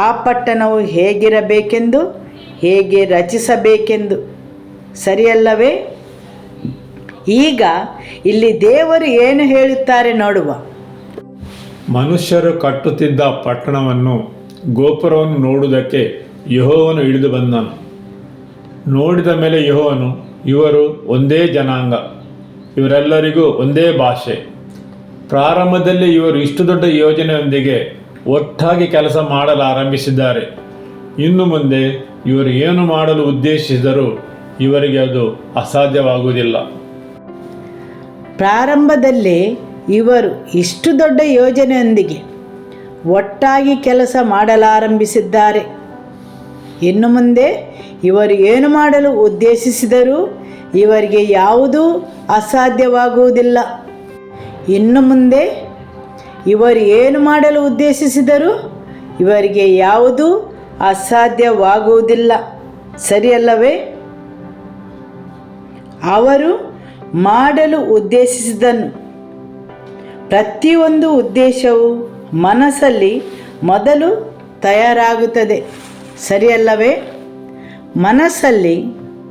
ಆ ಪಟ್ಟಣವು ಹೇಗಿರಬೇಕೆಂದು, ಹೇಗೆ ರಚಿಸಬೇಕೆಂದು, ಸರಿಯಲ್ಲವೇ? ಈಗ ಇಲ್ಲಿ ದೇವರು ಏನು ಹೇಳುತ್ತಾರೆ ನೋಡುವ. ಮನುಷ್ಯರು ಕಟ್ಟುತ್ತಿದ್ದ ಪಟ್ಟಣವನ್ನು, ಗೋಪುರವನ್ನು ನೋಡುವುದಕ್ಕೆ ಯೆಹೋವನು ಇಳಿದು ಬಂದನು. ನೋಡಿದ ಮೇಲೆ ಯೆಹೋವನು, ಇವರು ಒಂದೇ ಜನಾಂಗ, ಇವರೆಲ್ಲರಿಗೂ ಒಂದೇ ಭಾಷೆ. ಪ್ರಾರಂಭದಲ್ಲಿ ಇವರು ಇಷ್ಟು ದೊಡ್ಡ ಯೋಜನೆಯೊಂದಿಗೆ ಒಟ್ಟಾಗಿ ಕೆಲಸ ಮಾಡಲು ಆರಂಭಿಸಿದ್ದಾರೆ. ಇನ್ನು ಮುಂದೆ ಇವರು ಏನು ಮಾಡಲು ಉದ್ದೇಶಿಸಿದರೂ ಇವರಿಗೆ ಅದು ಅಸಾಧ್ಯವಾಗುವುದಿಲ್ಲ. ಪ್ರಾರಂಭದಲ್ಲೇ ಇವರು ಇಷ್ಟು ದೊಡ್ಡ ಯೋಜನೆಯೊಂದಿಗೆ ಒಟ್ಟಾಗಿ ಕೆಲಸ ಮಾಡಲಾರಂಭಿಸಿದ್ದಾರೆ. ಇನ್ನು ಮುಂದೆ ಇವರು ಏನು ಮಾಡಲು ಉದ್ದೇಶಿಸಿದರೂ ಇವರಿಗೆ ಯಾವುದೂ ಅಸಾಧ್ಯವಾಗುವುದಿಲ್ಲ. ಇನ್ನು ಮುಂದೆ ಇವರು ಏನು ಮಾಡಲು ಉದ್ದೇಶಿಸಿದರೂ ಇವರಿಗೆ ಯಾವುದೂ ಅಸಾಧ್ಯವಾಗುವುದಿಲ್ಲ. ಸರಿಯಲ್ಲವೇ? ಅವರು ಮಾಡಲು ಉದ್ದೇಶಿಸಿದನು. ಪ್ರತಿಯೊಂದು ಉದ್ದೇಶವು ಮನಸ್ಸಲ್ಲಿ ಮೊದಲು ತಯಾರಾಗುತ್ತದೆ. ಸರಿಯಲ್ಲವೇ? ಮನಸ್ಸಲ್ಲಿ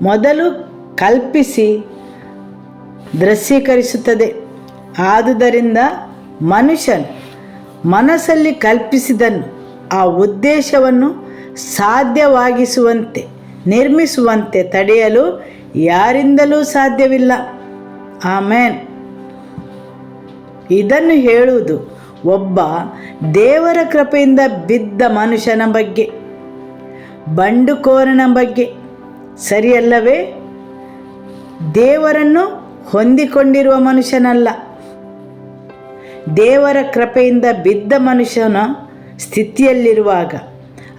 ಮೊದಲು ಕಲ್ಪಿಸಿ ದೃಶ್ಯೀಕರಿಸುತ್ತದೆ. ಆದುದರಿಂದ ಮನುಷ್ಯನು ಮನಸ್ಸಲ್ಲಿ ಕಲ್ಪಿಸಿದನು ಆ ಉದ್ದೇಶವನ್ನು ಸಾಧ್ಯವಾಗಿಸುವಂತೆ ನಿರ್ಮಿಸುವಂತೆ ತಡೆಯಲು ಯಾರಿಂದಲೂ ಸಾಧ್ಯವಿಲ್ಲ. ಆಮೇನ್. ಇದನ್ನು ಹೇಳುವುದು ಒಬ್ಬ ದೇವರ ಕೃಪೆಯಿಂದ ಬಿದ್ದ ಮನುಷ್ಯನ ಬಗ್ಗೆ, ಬಂಡುಕೋರನ ಬಗ್ಗೆ. ಸರಿಯಲ್ಲವೇ? ದೇವರನ್ನು ಹೊಂದಿಕೊಂಡಿರುವ ಮನುಷ್ಯನಲ್ಲ. ದೇವರ ಕೃಪೆಯಿಂದ ಬಿದ್ದ ಮನುಷ್ಯನ ಸ್ಥಿತಿಯಲ್ಲಿರುವಾಗ,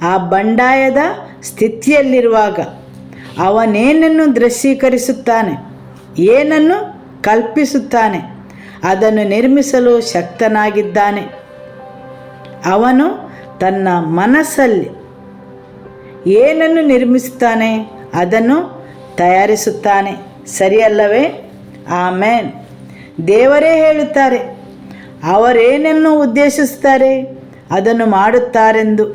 ಆ ಬಂಡಾಯದ ಸ್ಥಿತಿಯಲ್ಲಿರುವಾಗ ಅವನೇನನ್ನು ದೃಶ್ಯೀಕರಿಸುತ್ತಾನೆ, ಏನನ್ನು ಕಲ್ಪಿಸುತ್ತಾನೆ, ಅದನ್ನು ನಿರ್ಮಿಸಲು ಶಕ್ತನಾಗಿದ್ದಾನೆ. ಅವನು ತನ್ನ ಮನಸ್ಸಲ್ಲಿ ಏನನ್ನು ನಿರ್ಮಿಸುತ್ತಾನೆ ಅದನ್ನು ತಯಾರಿಸುತ್ತಾನೆ. ಸರಿಯಲ್ಲವೇ? ಆಮೇನ್. ದೇವರೇ ಹೇಳುತ್ತಾರೆ, ಅವರೇನನ್ನು ಉದ್ದೇಶಿಸುತ್ತಾರೆ ಅದನ್ನು ಮಾಡುತ್ತಾರೆಂದು.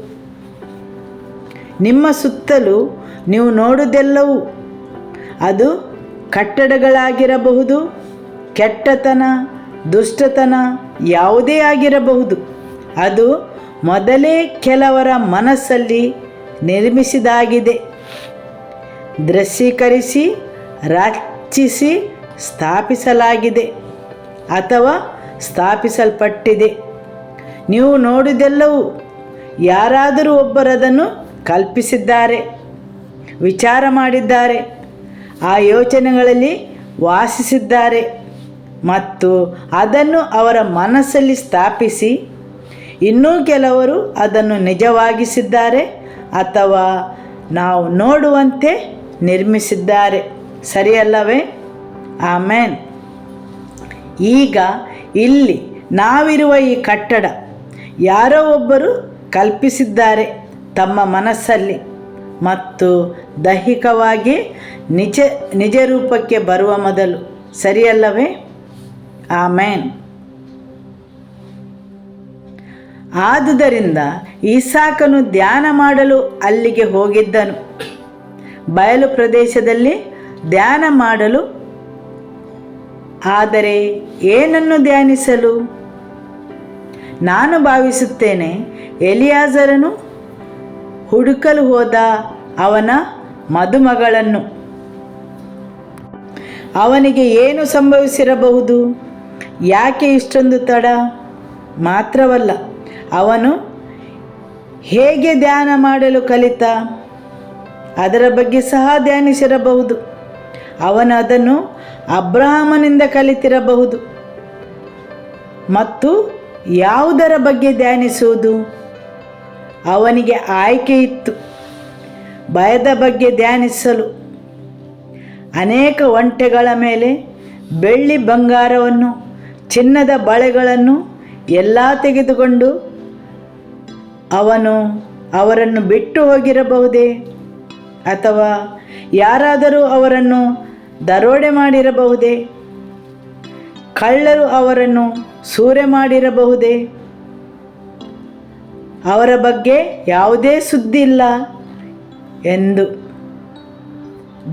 ನಿಮ್ಮ ಸುತ್ತಲೂ ನೀವು ನೋಡುವುದೆಲ್ಲವೂ ಅದು ಕಟ್ಟಡಗಳಾಗಿರಬಹುದು, ಕೆಟ್ಟತನ, ದುಷ್ಟತನ ಯಾವುದೇ ಆಗಿರಬಹುದು, ಅದು ಮೊದಲೇ ಕೆಲವರ ಮನಸ್ಸಲ್ಲಿ ನಿರ್ಮಿಸಿದಾಗಿದೆ, ದೃಶ್ಯೀಕರಿಸಿ ರಚಿಸಿ ಸ್ಥಾಪಿಸಲಾಗಿದೆ ಅಥವಾ ಸ್ಥಾಪಿಸಲ್ಪಟ್ಟಿದೆ. ನೀವು ನೋಡುವುದೆಲ್ಲವೂ ಯಾರಾದರೂ ಒಬ್ಬರದನ್ನು ಕಲ್ಪಿಸಿದ್ದಾರೆ, ವಿಚಾರ ಮಾಡಿದ್ದಾರೆ, ಆ ಯೋಚನೆಗಳಲ್ಲಿ ವಾಸಿಸಿದ್ದಾರೆ ಮತ್ತು ಅದನ್ನು ಅವರ ಮನಸ್ಸಲ್ಲಿ ಸ್ಥಾಪಿಸಿ ಇನ್ನೂ ಕೆಲವರು ಅದನ್ನು ನಿಜವಾಗಿಸಿದ್ದಾರೆ ಅಥವಾ ನಾವು ನೋಡುವಂತೆ ನಿರ್ಮಿಸಿದ್ದಾರೆ. ಸರಿಯಲ್ಲವೇ? ಆಮೇನ್. ಈಗ ಇಲ್ಲಿ ನಾವಿರುವ ಈ ಕಟ್ಟಡ ಯಾರೋ ಒಬ್ಬರು ಕಲ್ಪಿಸಿದ್ದಾರೆ ತಮ್ಮ ಮನಸ್ಸಲ್ಲಿ ಮತ್ತು ದೈಹಿಕವಾಗಿ ನಿಜ ರೂಪಕ್ಕೆ ಬರುವ ಮೊದಲು. ಸರಿಯಲ್ಲವೇ? ಆಮೇನ್. ಆದುದರಿಂದ ಇಸಾಕನು ಧ್ಯಾನ ಮಾಡಲು ಅಲ್ಲಿಗೆ ಹೋಗಿದ್ದನು. ಬಯಲು ಪ್ರದೇಶದಲ್ಲಿ ಧ್ಯಾನ ಮಾಡಲು. ಆದರೆ ಏನನ್ನು ಧ್ಯಾನಿಸಲು? ನಾನು ಭಾವಿಸುತ್ತೇನೆ ಎಲಿಯಾಜರನು ಹುಡುಕಲು ಹೋದ ಅವನ ಮದುಮಗಳನ್ನು. ಅವನಿಗೆ ಏನು ಸಂಭವಿಸಿರಬಹುದು? ಯಾಕೆ ಇಷ್ಟೊಂದು ತಡ? ಮಾತ್ರವಲ್ಲ, ಅವನು ಹೇಗೆ ಧ್ಯಾನ ಮಾಡಲು ಕಲಿತ ಅದರ ಬಗ್ಗೆ ಸಹ ಧ್ಯಾನಿಸಿರಬಹುದು. ಅವನು ಅದನ್ನು ಅಬ್ರಹಾಮನಿಂದ ಕಲಿತಿರಬಹುದು. ಮತ್ತು ಯಾವುದರ ಬಗ್ಗೆ ಧ್ಯಾನಿಸುವುದು? ಅವನಿಗೆ ಆಯ್ಕೆ ಇತ್ತು. ಭಯದ ಬಗ್ಗೆ ಧ್ಯಾನಿಸಲು ಅನೇಕ ಒಂಟೆಗಳ ಮೇಲೆ ಬೆಳ್ಳಿ ಬಂಗಾರವನ್ನು, ಚಿನ್ನದ ಬಳೆಗಳನ್ನು ಎಲ್ಲ ತೆಗೆದುಕೊಂಡು ಅವನು ಅವರನ್ನು ಬಿಟ್ಟು ಹೋಗಿರಬಹುದೇ? ಅಥವಾ ಯಾರಾದರೂ ಅವರನ್ನು ದರೋಡೆ ಮಾಡಿರಬಹುದೇ? ಕಳ್ಳರು ಅವರನ್ನು ಸೂರೆ ಮಾಡಿರಬಹುದೇ? ಅವರ ಬಗ್ಗೆ ಯಾವುದೇ ಸುದ್ದಿ ಇಲ್ಲ ಎಂದು.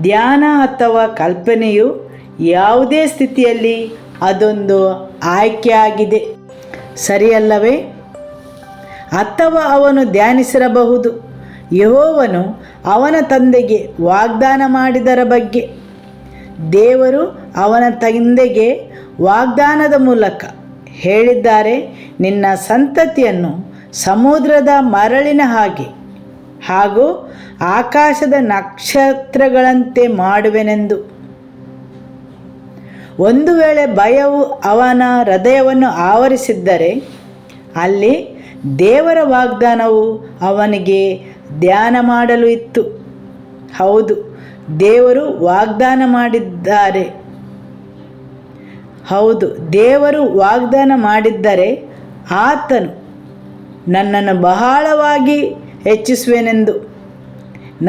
ಧ್ಯಾನ ಅಥವಾ ಕಲ್ಪನೆಯು ಯಾವುದೇ ಸ್ಥಿತಿಯಲ್ಲಿ ಅದೊಂದು ಆಯ್ಕೆಯಾಗಿದೆ. ಸರಿಯಲ್ಲವೇ? ಅಥವಾ ಅವನು ಧ್ಯಾನಿಸಿರಬಹುದು ಯೆಹೋವನು ಅವನ ತಂದೆಗೆ ವಾಗ್ದಾನ ಮಾಡಿದರ ಬಗ್ಗೆ. ದೇವರು ಅವನ ತಂದೆಗೆ ವಾಗ್ದಾನದ ಮೂಲಕ ಹೇಳಿದ್ದಾರೆ, ನಿನ್ನ ಸಂತತಿಯನ್ನು ಸಮುದ್ರದ ಮರಳಿನ ಹಾಗೆ ಹಾಗೂ ಆಕಾಶದ ನಕ್ಷತ್ರಗಳಂತೆ ಮಾಡುವೆನೆಂದು. ಒಂದು ವೇಳೆ ಭಯವು ಅವನ ಹೃದಯವನ್ನು ಆವರಿಸಿದ್ದರೆ ಅಲ್ಲಿ ದೇವರ ವಾಗ್ದಾನವು ಅವನಿಗೆ ಧ್ಯಾನ ಮಾಡಲು ಇತ್ತು. ಹೌದು, ದೇವರು ವಾಗ್ದಾನ ಮಾಡಿದ್ದಾರೆ. ಹೌದು, ದೇವರು ವಾಗ್ದಾನ ಮಾಡಿದ್ದರೆ ಆತನು ನನ್ನನ್ನು ಬಹಳವಾಗಿ ಹೆಚ್ಚಿಸುವೆನೆಂದು,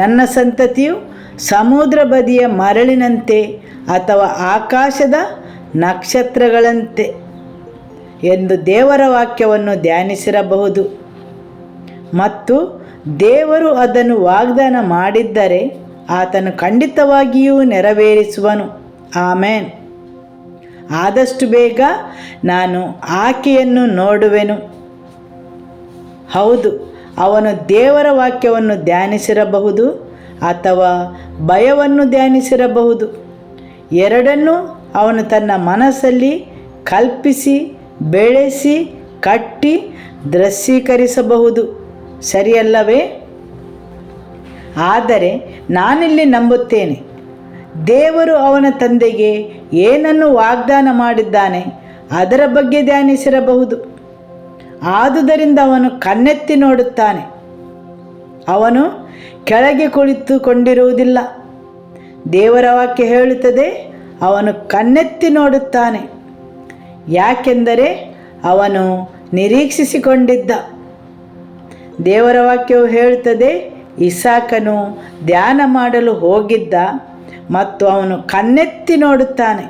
ನನ್ನ ಸಂತತಿಯು ಸಮುದ್ರ ಬದಿಯ ಮರಳಿನಂತೆ ಅಥವಾ ಆಕಾಶದ ನಕ್ಷತ್ರಗಳಂತೆ ಎಂದು ದೇವರ ವಾಕ್ಯವನ್ನು ಧ್ಯಾನಿಸಿರಬಹುದು. ಮತ್ತು ದೇವರು ಅದನ್ನು ವಾಗ್ದಾನ ಮಾಡಿದ್ದರೆ ಆತನು ಖಂಡಿತವಾಗಿಯೂ ನೆರವೇರಿಸುವನು. ಆಮೇನ್. ಆದಷ್ಟು ಬೇಗ ನಾನು ಆಕೆಯನ್ನು ನೋಡುವೆನು. ಹೌದು, ಅವನು ದೇವರ ವಾಕ್ಯವನ್ನು ಧ್ಯಾನಿಸಿರಬಹುದು ಅಥವಾ ಭಯವನ್ನು ಧ್ಯಾನಿಸಿರಬಹುದು. ಎರಡನ್ನೂ ಅವನು ತನ್ನ ಮನಸ್ಸಲ್ಲಿ ಕಲ್ಪಿಸಿ, ಬೆಳೆಸಿ, ಕಟ್ಟಿ ದೃಶ್ಯೀಕರಿಸಬಹುದು. ಸರಿಯಲ್ಲವೇ? ಆದರೆ ನಾನಿಲ್ಲಿ ನಂಬುತ್ತೇನೆ, ದೇವರು ಅವನ ತಂದೆಗೆ ಏನನ್ನು ವಾಗ್ದಾನ ಮಾಡಿದ್ದಾನೆ ಅದರ ಬಗ್ಗೆ ಧ್ಯಾನಿಸಿರಬಹುದು. ಆದುದರಿಂದ ಅವನು ಕಣ್ಣೆತ್ತಿ ನೋಡುತ್ತಾನೆ. ಅವನು ಕೆಳಗೆ ಕುಳಿತುಕೊಂಡಿರುವುದಿಲ್ಲ. ದೇವರ ವಾಕ್ಯ ಹೇಳುತ್ತದೆ, ಅವನು ಕಣ್ಣೆತ್ತಿ ನೋಡುತ್ತಾನೆ. ಯಾಕೆಂದರೆ ಅವನು ನಿರೀಕ್ಷಿಸಿಕೊಂಡಿದ್ದ. ದೇವರ ವಾಕ್ಯವು ಹೇಳುತ್ತದೆ, ಇಸಾಕನು ಧ್ಯಾನ ಮಾಡಲು ಹೋಗಿದ್ದ ಮತ್ತು ಅವನು ಕಣ್ಣೆತ್ತಿ ನೋಡುತ್ತಾನೆ.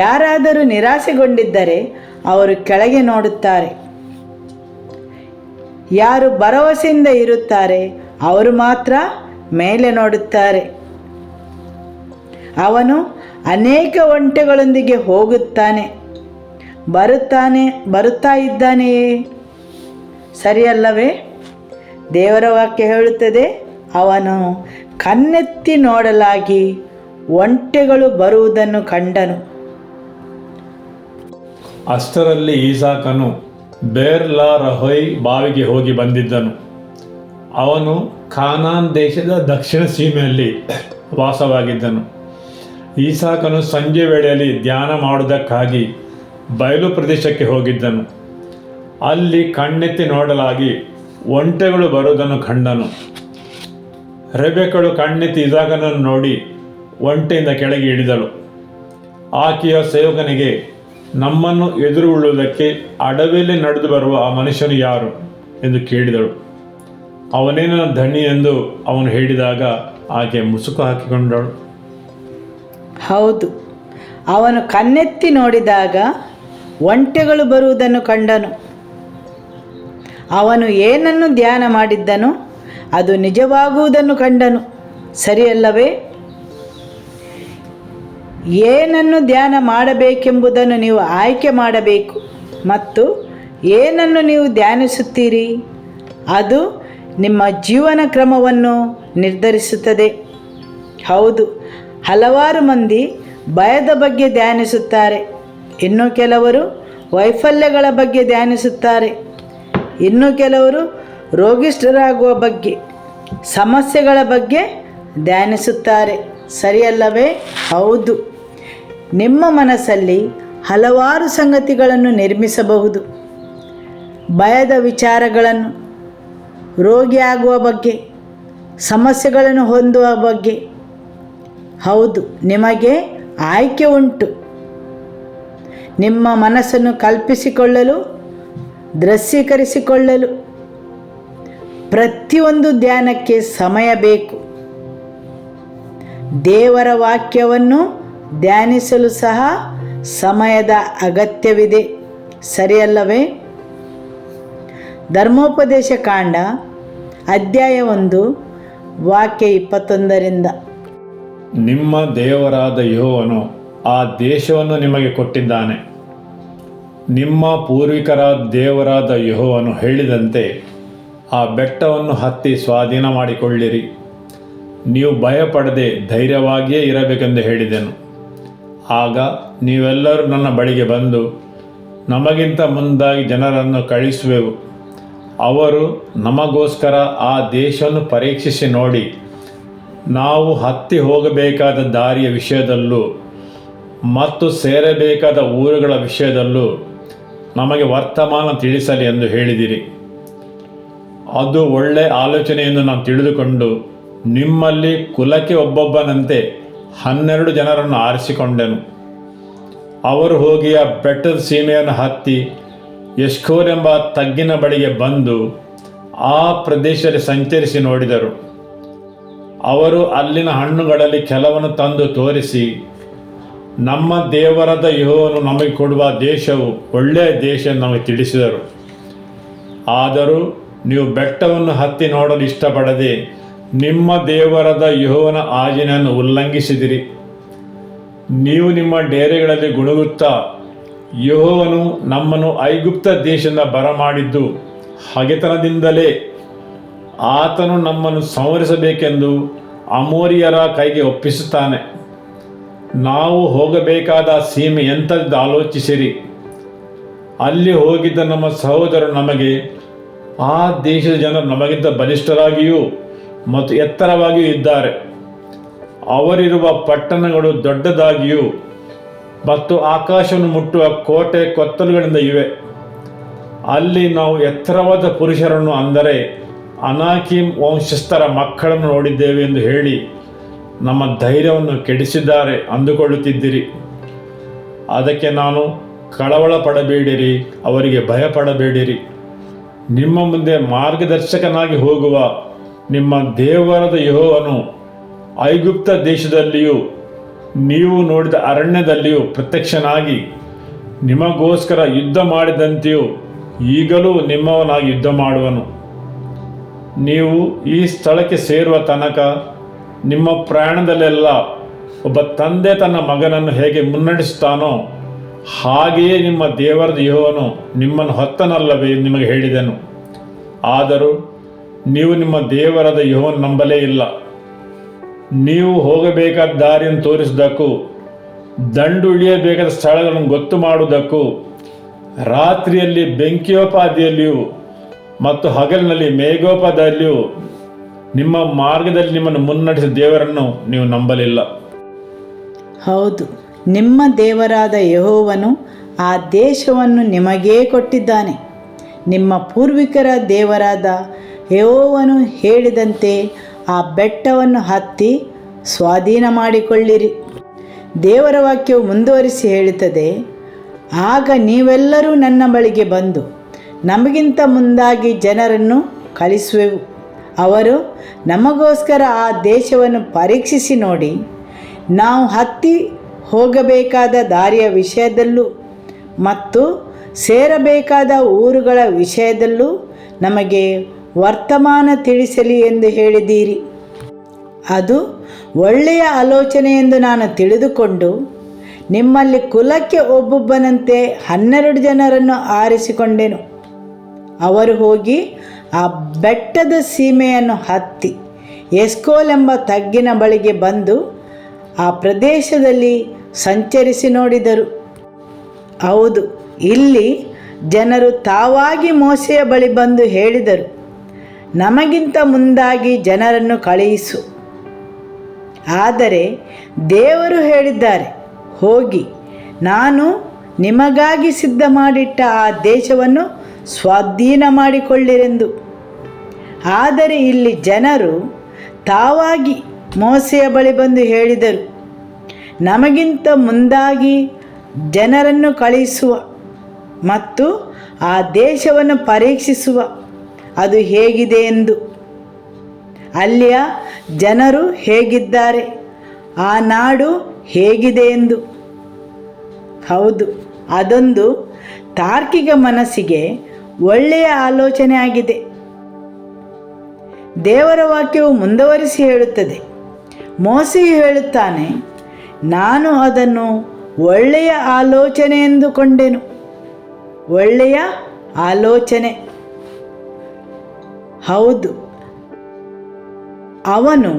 ಯಾರಾದರೂ ನಿರಾಸೆಗೊಂಡಿದ್ದರೆ ಅವರು ಕೆಳಗೆ ನೋಡುತ್ತಾರೆ. ಯಾರು ಭರವಸೆಯಿಂದ ಇರುತ್ತಾರೆ ಅವರು ಮಾತ್ರ ಮೇಲೆ ನೋಡುತ್ತಾರೆ. ಅವನು ಅನೇಕ ಒಂಟೆಗಳೊಂದಿಗೆ ಹೋಗುತ್ತಾನೆ, ಬರುತ್ತಾ ಇದ್ದಾನೆಯೇ? ಸರಿಯಲ್ಲವೇ? ದೇವರ ವಾಕ್ಯ ಹೇಳುತ್ತದೆ, ಅವನು ಕಣ್ಣೆತ್ತಿ ನೋಡಲಾಗಿ ಒಂಟೆಗಳು ಬರುವುದನ್ನು ಕಂಡನು. ಅಷ್ಟರಲ್ಲಿ ಈಸಾಕನು ಬೇರ್ಲಾರಹೊಯ್ ಬಾವಿಗೆ ಹೋಗಿ ಬಂದಿದ್ದನು. ಅವನು ಕಾನಾನ್ ದೇಶದ ದಕ್ಷಿಣ ಸೀಮೆಯಲ್ಲಿ ವಾಸವಾಗಿದ್ದನು. ಈಸಾಕನು ಸಂಜೆ ವೇಳೆಯಲ್ಲಿ ಧ್ಯಾನ ಮಾಡುವುದಕ್ಕಾಗಿ ಬಯಲು ಪ್ರದೇಶಕ್ಕೆ ಹೋಗಿದ್ದನು. ಅಲ್ಲಿ ಕಣ್ಣೆತ್ತಿ ನೋಡಲಾಗಿ ಒಂಟೆಗಳು ಬರುವುದನ್ನು ಕಂಡನು. ರೆಬೆಕ್ಕಳು ಕಣ್ಣೆತ್ತಿ ಇಸಾಕನನ್ನು ನೋಡಿ ಒಂಟೆಯಿಂದ ಕೆಳಗೆ ಇಳಿದಳು. ಆಕೆಯ ಸೇವಕನಿಗೆ, ನಮ್ಮನ್ನು ಎದುರುಗೊಳ್ಳುವುದಕ್ಕೆ ಅಡವಿಯಲ್ಲಿ ನಡೆದು ಬರುವ ಆ ಮನುಷ್ಯನು ಯಾರು ಎಂದು ಕೇಳಿದಳು. ಅವನೇ ನನ್ನ ಧಣಿ ಎಂದು ಅವನು ಹೇಳಿದಾಗ ಆಕೆ ಮುಸುಕು ಹಾಕಿಕೊಂಡಳು. ಹೌದು, ಅವನು ಕಣ್ಣೆತ್ತಿ ನೋಡಿದಾಗ ಒಂಟೆಗಳು ಬರುವುದನ್ನು ಕಂಡನು. ಅವನು ಏನನ್ನು ಧ್ಯಾನ ಮಾಡಿದ್ದನೋ ಅದು ನಿಜವಾಗುವುದನ್ನು ಕಂಡನು. ಸರಿಯಲ್ಲವೇ? ಏನನ್ನು ಧ್ಯಾನ ಮಾಡಬೇಕೆಂಬುದನ್ನು ನೀವು ಆಯ್ಕೆ ಮಾಡಬೇಕು ಮತ್ತು ಏನನ್ನು ನೀವು ಧ್ಯಾನಿಸುತ್ತೀರಿ ಅದು ನಿಮ್ಮ ಜೀವನ ಕ್ರಮವನ್ನು ನಿರ್ಧರಿಸುತ್ತದೆ. ಹೌದು, ಹಲವಾರು ಮಂದಿ ಭಯದ ಬಗ್ಗೆ ಧ್ಯಾನಿಸುತ್ತಾರೆ, ಇನ್ನು ಕೆಲವರು ವೈಫಲ್ಯಗಳ ಬಗ್ಗೆ ಧ್ಯಾನಿಸುತ್ತಾರೆ, ಇನ್ನು ಕೆಲವರು ರೋಗಿಷ್ಠರಾಗುವ ಬಗ್ಗೆ, ಸಮಸ್ಯೆಗಳ ಬಗ್ಗೆ ಧ್ಯಾನಿಸುತ್ತಾರೆ. ಸರಿಯಲ್ಲವೇ? ಹೌದು, ನಿಮ್ಮ ಮನಸ್ಸಲ್ಲಿ ಹಲವಾರು ಸಂಗತಿಗಳನ್ನು ನಿರ್ಮಿಸಬಹುದು. ಭಯದ ವಿಚಾರಗಳನ್ನು, ರೋಗಿಯಾಗುವ ಬಗ್ಗೆ, ಸಮಸ್ಯೆಗಳನ್ನು ಹೊಂದುವ ಬಗ್ಗೆ. ಹೌದು, ನಿಮಗೆ ಆಯ್ಕೆ ಉಂಟು. ನಿಮ್ಮ ಮನಸ್ಸನ್ನು ಕಲ್ಪಿಸಿಕೊಳ್ಳಲು, ದೃಶ್ಯೀಕರಿಸಿಕೊಳ್ಳಲು ಪ್ರತಿಯೊಂದು ಧ್ಯಾನಕ್ಕೆ ಸಮಯ ಬೇಕು. ದೇವರ ವಾಕ್ಯವನ್ನು ಧ್ಯಾನಿಸಲು ಸಹ ಸಮಯದ ಅಗತ್ಯವಿದೆ. ಸರಿಯಲ್ಲವೇ? ಧರ್ಮೋಪದೇಶ ಕಾಂಡ ಅಧ್ಯಾಯ 1 ವಾಕ್ಯ 21. ನಿಮ್ಮ ದೇವರಾದ ಯೆಹೋವನು ಆ ದೇಶವನ್ನು ನಿಮಗೆ ಕೊಟ್ಟಿದ್ದಾನೆ. ನಿಮ್ಮ ಪೂರ್ವಿಕರಾದ ದೇವರಾದ ಯೆಹೋವನು ಹೇಳಿದಂತೆ ಆ ಬೆಟ್ಟವನ್ನು ಹತ್ತಿ ಸ್ವಾಧೀನ ಮಾಡಿಕೊಳ್ಳಿರಿ. ನೀವು ಭಯಪಡದೆ ಧೈರ್ಯವಾಗಿಯೇ ಇರಬೇಕೆಂದು ಹೇಳಿದೆನು. ಆಗ ನೀವೆಲ್ಲರೂ ನನ್ನ ಬಳಿಗೆ ಬಂದು, ನಮಗಿಂತ ಮುಂದಾಗಿ ಜನರನ್ನು ಕಳಿಸುವೆವು, ಅವರು ನಮಗೋಸ್ಕರ ಆ ದೇಶವನ್ನು ಪರೀಕ್ಷಿಸಿ ನೋಡಿ, ನಾವು ಹತ್ತಿ ಹೋಗಬೇಕಾದ ದಾರಿಯ ವಿಷಯದಲ್ಲೂ ಮತ್ತು ಸೇರಬೇಕಾದ ಊರುಗಳ ವಿಷಯದಲ್ಲೂ ನಮಗೆ ವರ್ತಮಾನ ತಿಳಿಸಲಿ ಎಂದು ಹೇಳಿದಿರಿ. ಅದು ಒಳ್ಳೆ ಆಲೋಚನೆ ಎಂದು ನಾನು ತಿಳಿದುಕೊಂಡು ನಿಮ್ಮಲ್ಲಿ ಕುಲಕ್ಕೆ ಒಬ್ಬೊಬ್ಬನಂತೆ 12 ಜನರನ್ನು ಆರಿಸಿಕೊಂಡೆನು. ಅವರು ಹೋಗಿ ಆ ಬೆಟ್ಟದ ಸೀಮೆಯನ್ನು ಹತ್ತಿ ಎಷ್ಕೋಲ್ ಎಂಬ ತಗ್ಗಿನ ಬಳಿಗೆ ಬಂದು ಆ ಪ್ರದೇಶದಲ್ಲಿ ಸಂಚರಿಸಿ ನೋಡಿದರು. ಅವರು ಅಲ್ಲಿನ ಹಣ್ಣುಗಳಲ್ಲಿ ಕೆಲವನ್ನು ತಂದು ತೋರಿಸಿ, ನಮ್ಮ ದೇವರಾದ ಯೆಹೋವನು ನಮಗೆ ಕೊಡುವ ದೇಶವು ಒಳ್ಳೆಯ ದೇಶ ಎಂದು ನಮಗೆ ತಿಳಿಸಿದರು. ಆದರೂ ನೀವು ಬೆಟ್ಟವನ್ನು ಹತ್ತಿ ನೋಡಲು ಇಷ್ಟಪಡದೆ ನಿಮ್ಮ ದೇವರಾದ ಯೆಹೋವನ ಆಜ್ಞೆಯನ್ನು ಉಲ್ಲಂಘಿಸಿದಿರಿ. ನೀವು ನಿಮ್ಮ ಡೇರೆಗಳಲ್ಲಿ ಗುಣಗುತ್ತಾ, ಯೆಹೋವನು ನಮ್ಮನ್ನು ಐಗುಪ್ತ ದೇಶದಿಂದ ಬರಮಾಡಿದ್ದು ಹಗೆತನದಿಂದಲೇ, ಆತನು ನಮ್ಮನ್ನು ಸಂಹರಿಸಬೇಕೆಂದು ಅಮೋರಿಯರ ಕೈಗೆ ಒಪ್ಪಿಸುತ್ತಾನೆ. ನಾವು ಹೋಗಬೇಕಾದ ಸೀಮೆ ಎಂಥದ್ದು ಆಲೋಚಿಸಿರಿ. ಅಲ್ಲಿ ಹೋಗಿದ್ದ ನಮ್ಮ ಸಹೋದರರು ನಮಗೆ, ಆ ದೇಶದ ಜನರು ನಮಗಿಂತ ಬಲಿಷ್ಠರಾಗಿಯೂ ಮತ್ತು ಎತ್ತರವಾಗಿಯೂ ಇದ್ದಾರೆ. ಅವರಿರುವ ಪಟ್ಟಣಗಳು ದೊಡ್ಡದಾಗಿಯೂ ಮತ್ತು ಆಕಾಶವನ್ನು ಮುಟ್ಟುವ ಕೋಟೆ ಕೊತ್ತಲುಗಳಿಂದ ಇವೆ. ಅಲ್ಲಿ ನಾವು ಎತ್ತರವಾದ ಪುರುಷರನ್ನು, ಅಂದರೆ ಅನಾಕೀಮ್ ವಂಶಸ್ಥರ ಮಕ್ಕಳನ್ನು ನೋಡಿದ್ದೇವೆ ಎಂದು ಹೇಳಿ ನಮ್ಮ ಧೈರ್ಯವನ್ನು ಕೆಡಿಸಿದ್ದಾರೆ ಅಂದುಕೊಳ್ಳುತ್ತಿದ್ದಿರಿ. ಅದಕ್ಕೆ ನಾನು, ಕಳವಳ ಪಡಬೇಡಿರಿ, ಅವರಿಗೆ ಭಯಪಡಬೇಡಿರಿ. ನಿಮ್ಮ ಮುಂದೆ ಮಾರ್ಗದರ್ಶಕನಾಗಿ ಹೋಗುವ ನಿಮ್ಮ ದೇವರಾದ ಯೆಹೋವನು ಐಗುಪ್ತ ದೇಶದಲ್ಲಿಯೂ ನೀವು ನೋಡಿದ ಅರಣ್ಯದಲ್ಲಿಯೂ ಪ್ರತ್ಯಕ್ಷನಾಗಿ ನಿಮಗೋಸ್ಕರ ಯುದ್ಧ ಮಾಡಿದಂತೆಯೂ ಈಗಲೂ ನಿಮ್ಮವನಾಗಿ ಯುದ್ಧ ಮಾಡುವನು. ನೀವು ಈ ಸ್ಥಳಕ್ಕೆ ಸೇರುವ ತನಕ ನಿಮ್ಮ ಪ್ರಯಾಣದಲ್ಲೆಲ್ಲ ಒಬ್ಬ ತಂದೆ ತನ್ನ ಮಗನನ್ನು ಹೇಗೆ ಮುನ್ನಡೆಸುತ್ತಾನೋ ಹಾಗೆಯೇ ನಿಮ್ಮ ದೇವರಾದ ಯೆಹೋವನು ನಿಮ್ಮನ್ನು ಹೊತ್ತನಲ್ಲವೇ ನಿಮಗೆ ಹೇಳಿದೆನು. ಆದರೂ ನೀವು ನಿಮ್ಮ ದೇವರಾದ ಯೆಹೋವನ ನಂಬಲೇ ಇಲ್ಲ. ನೀವು ಹೋಗಬೇಕಾದ ದಾರಿಯನ್ನು ತೋರಿಸುವುದಕ್ಕೂ ದಂಡು ಇಳಿಯಬೇಕಾದ ಸ್ಥಳಗಳನ್ನು ಗೊತ್ತು ಮಾಡುವುದಕ್ಕೂ ರಾತ್ರಿಯಲ್ಲಿ ಬೆಂಕಿಯೋಪಾದಿಯಲ್ಲಿಯೂ ಮತ್ತು ಹಗಲಿನಲ್ಲಿ ಮೇಘೋಪಾದಿಯಲ್ಲಿಯೂ ನಿಮ್ಮ ಮಾರ್ಗದಲ್ಲಿ ನಿಮ್ಮನ್ನು ಮುನ್ನಡೆಸಿದ ದೇವರನ್ನು ನೀವು ನಂಬಲಿಲ್ಲ. ಹೌದು, ನಿಮ್ಮ ದೇವರಾದ ಯೆಹೋವನು ಆ ದೇಶವನ್ನು ನಿಮಗೇ ಕೊಟ್ಟಿದ್ದಾನೆ. ನಿಮ್ಮ ಪೂರ್ವಿಕರ ದೇವರಾದ ಯೆಹೋವನು ಹೇಳಿದಂತೆ ಆ ಬೆಟ್ಟವನ್ನು ಹತ್ತಿ ಸ್ವಾಧೀನ ಮಾಡಿಕೊಳ್ಳಿರಿ. ದೇವರ ವಾಕ್ಯವು ಮುಂದುವರಿಸಿ ಹೇಳುತ್ತದೆ, ಆಗ ನೀವೆಲ್ಲರೂ ನನ್ನ ಬಳಿಗೆ ಬಂದು ನಮಗಿಂತ ಮುಂದಾಗಿ ಜನರನ್ನು ಕಳಿಸುವೆವು. ಅವರು ನಮಗೋಸ್ಕರ ಆ ದೇಶವನ್ನು ಪರೀಕ್ಷಿಸಿ ನೋಡಿ, ನಾವು ಹತ್ತಿ ಹೋಗಬೇಕಾದ ದಾರಿಯ ವಿಷಯದಲ್ಲೂ ಮತ್ತು ಸೇರಬೇಕಾದ ಊರುಗಳ ವಿಷಯದಲ್ಲೂ ನಮಗೆ ವರ್ತಮಾನ ತಿಳಿಸಲಿ ಎಂದು ಹೇಳಿದ್ದೀರಿ. ಅದು ಒಳ್ಳೆಯ ಆಲೋಚನೆ ಎಂದು ನಾನು ತಿಳಿದುಕೊಂಡು ನಿಮ್ಮಲ್ಲಿ ಕುಲಕ್ಕೆ ಒಬ್ಬೊಬ್ಬನಂತೆ 12 ಜನರನ್ನು ಆರಿಸಿಕೊಂಡೆನು. ಅವರು ಹೋಗಿ ಆ ಬೆಟ್ಟದ ಸೀಮೆಯನ್ನು ಹತ್ತಿ ಎಸ್ಕೋಲ್ ಎಂಬ ತಗ್ಗಿನ ಬಳಿಗೆ ಬಂದು ಆ ಪ್ರದೇಶದಲ್ಲಿ ಸಂಚರಿಸಿ ನೋಡಿದರು. ಹೌದು, ಇಲ್ಲಿ ಜನರು ತಾವಾಗಿ ಮೋಶೆಯ ಬಳಿ ಬಂದು ಹೇಳಿದರು, ನಮಗಿಂತ ಮುಂದಾಗಿ ಜನರನ್ನು ಕಳುಹಿಸು. ಆದರೆ ದೇವರು ಹೇಳಿದ್ದಾರೆ, ಹೋಗಿ ನಾನು ನಿಮಗಾಗಿ ಸಿದ್ಧ ಮಾಡಿಟ್ಟ ಆ ದೇಶವನ್ನು ಸ್ವಾಧೀನ ಮಾಡಿಕೊಳ್ಳಿರೆಂದು. ಆದರೆ ಇಲ್ಲಿ ಜನರು ತಾವಾಗಿ ಮೋಶೆಯ ಬಳಿ ಬಂದು ಹೇಳಿದರು, ನಮಗಿಂತ ಮುಂದಾಗಿ ಜನರನ್ನು ಕಳುಹಿಸುವ ಮತ್ತು ಆ ದೇಶವನ್ನು ಪರೀಕ್ಷಿಸುವ, ಅದು ಹೇಗಿದೆ ಎಂದು, ಅಲ್ಲಿಯ ಜನರು ಹೇಗಿದ್ದಾರೆ, ಆ ನಾಡು ಹೇಗಿದೆ ಎಂದು. ಹೌದು, ಅದೊಂದು ತಾರ್ಕಿಕ ಮನಸ್ಸಿಗೆ ಒಳ್ಳೆಯ ಆಲೋಚನೆ ಆಗಿದೆ. ದೇವರ ವಾಕ್ಯವು ಮುಂದುವರಿಸಿ ಹೇಳುತ್ತದೆ, ಮೋಶೆಯು ಹೇಳುತ್ತಾನೆ, ನಾನು ಅದನ್ನು ಒಳ್ಳೆಯ ಆಲೋಚನೆ ಎಂದುಕೊಂಡೆನು. ಒಳ್ಳೆಯ ಆಲೋಚನೆ. ಹೌದು, ಅವನು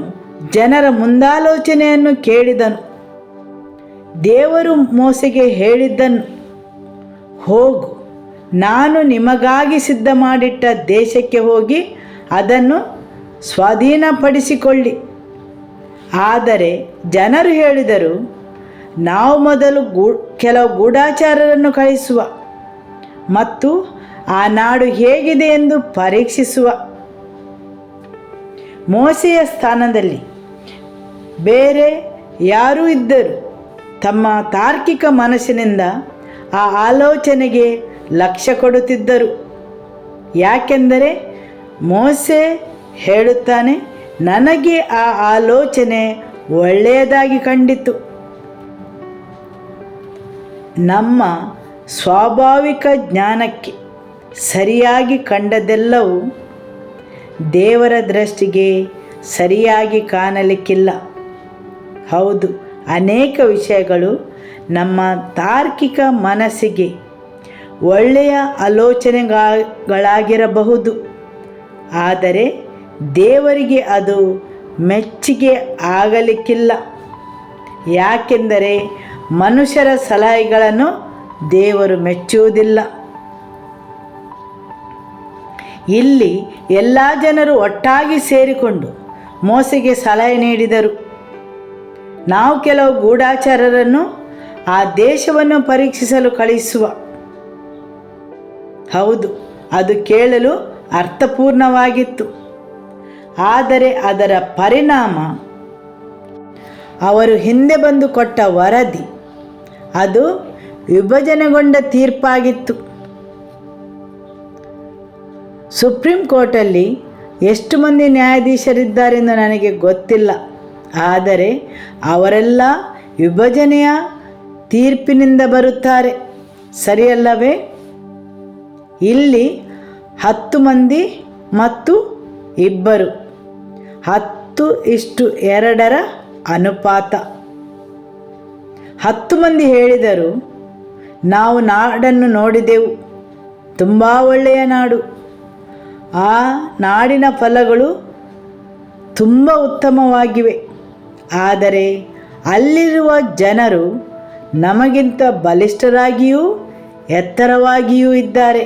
ಜನರ ಮುಂದಾಲೋಚನೆಯನ್ನು ಕೇಳಿದನು. ದೇವರು ಮೋಶೆಗೆ ಹೇಳಿದ್ದನು, ಹೋಗು, ನಾನು ನಿಮಗಾಗಿ ಸಿದ್ಧ ಮಾಡಿಟ್ಟ ದೇಶಕ್ಕೆ ಹೋಗಿ ಅದನ್ನು ಸ್ವಾಧೀನಪಡಿಸಿಕೊಳ್ಳಿ. ಆದರೆ ಜನರು ಹೇಳಿದರು, ನಾವು ಮೊದಲು ಕೆಲವು ಗೂಢಚಾರರನ್ನು ಕಳಿಸುವ ಮತ್ತು ಆ ನಾಡು ಹೇಗಿದೆ ಎಂದು ಪರೀಕ್ಷಿಸುವ ಮೋಸೆಯ ಸ್ಥಾನದಲ್ಲಿ ಬೇರೆ ಯಾರೂ ಇದ್ದರೂ ತಮ್ಮ ತಾರ್ಕಿಕ ಮನಸ್ಸಿನಿಂದ ಆ ಆಲೋಚನೆಗೆ ಲಕ್ಷ್ಯ ಕೊಡುತ್ತಿದ್ದರು. ಯಾಕೆಂದರೆ ಮೋಸೆ ಹೇಳುತ್ತಾನೆ, ನನಗೆ ಆ ಆಲೋಚನೆ ಒಳ್ಳೆಯದಾಗಿ ಕಂಡಿತು. ನಮ್ಮ ಸ್ವಾಭಾವಿಕ ಜ್ಞಾನಕ್ಕೆ ಸರಿಯಾಗಿ ಕಂಡದೆಲ್ಲವೂ ದೇವರ ದೃಷ್ಟಿಗೆ ಸರಿಯಾಗಿ ಕಾಣಲಿಕ್ಕಿಲ್ಲ. ಹೌದು, ಅನೇಕ ವಿಷಯಗಳು ನಮ್ಮ ತಾರ್ಕಿಕ ಮನಸ್ಸಿಗೆ ಒಳ್ಳೆಯ ಆಲೋಚನೆಗಳಾಗಿರಬಹುದು, ಆದರೆ ದೇವರಿಗೆ ಅದು ಮೆಚ್ಚುಗೆ ಆಗಲಿಕ್ಕಿಲ್ಲ. ಯಾಕೆಂದರೆ ಮನುಷ್ಯರ ಸಲಹೆಗಳನ್ನು ದೇವರು ಮೆಚ್ಚುವುದಿಲ್ಲ. ಇಲ್ಲಿ ಎಲ್ಲ ಜನರು ಒಟ್ಟಾಗಿ ಸೇರಿಕೊಂಡು ಮೋಸೆಗೆ ಸಲಹೆ ನೀಡಿದರು. ನಾವು ಕೆಲವು ಗೂಢಚಾರರನ್ನು ಆ ದೇಶವನ್ನು ಪರೀಕ್ಷಿಸಲು ಕಳಿಸುವ. ಹೌದು, ಅದು ಕೇಳಲು ಅರ್ಥಪೂರ್ಣವಾಗಿತ್ತು. ಆದರೆ ಅದರ ಪರಿಣಾಮ, ಅವರು ಹಿಂದೆ ಬಂದು ಕೊಟ್ಟ ವರದಿ, ಅದು ವಿಭಜನೆಗೊಂಡ ತೀರ್ಪಾಗಿತ್ತು. ಸುಪ್ರೀಂ ಕೋರ್ಟಲ್ಲಿ ಎಷ್ಟು ಮಂದಿ ನ್ಯಾಯಾಧೀಶರಿದ್ದಾರೆಂದು ನನಗೆ ಗೊತ್ತಿಲ್ಲ, ಆದರೆ ಅವರೆಲ್ಲ ವಿಭಜನೆಯ ತೀರ್ಪಿನಿಂದ ಬರುತ್ತಾರೆ, ಸರಿಯಲ್ಲವೇ? ಇಲ್ಲಿ 10 ಮಂದಿ ಮತ್ತು 2, 10:2 ಅನುಪಾತ. 10 ಮಂದಿ ಹೇಳಿದರು, ನಾವು ನಾಡನ್ನು ನೋಡಿದೆವು, ತುಂಬ ಒಳ್ಳೆಯ ನಾಡು, ಆ ನಾಡಿನ ಫಲಗಳು ತುಂಬ ಉತ್ತಮವಾಗಿವೆ, ಆದರೆ ಅಲ್ಲಿರುವ ಜನರು ನಮಗಿಂತ ಬಲಿಷ್ಠರಾಗಿಯೂ ಎತ್ತರವಾಗಿಯೂ ಇದ್ದಾರೆ.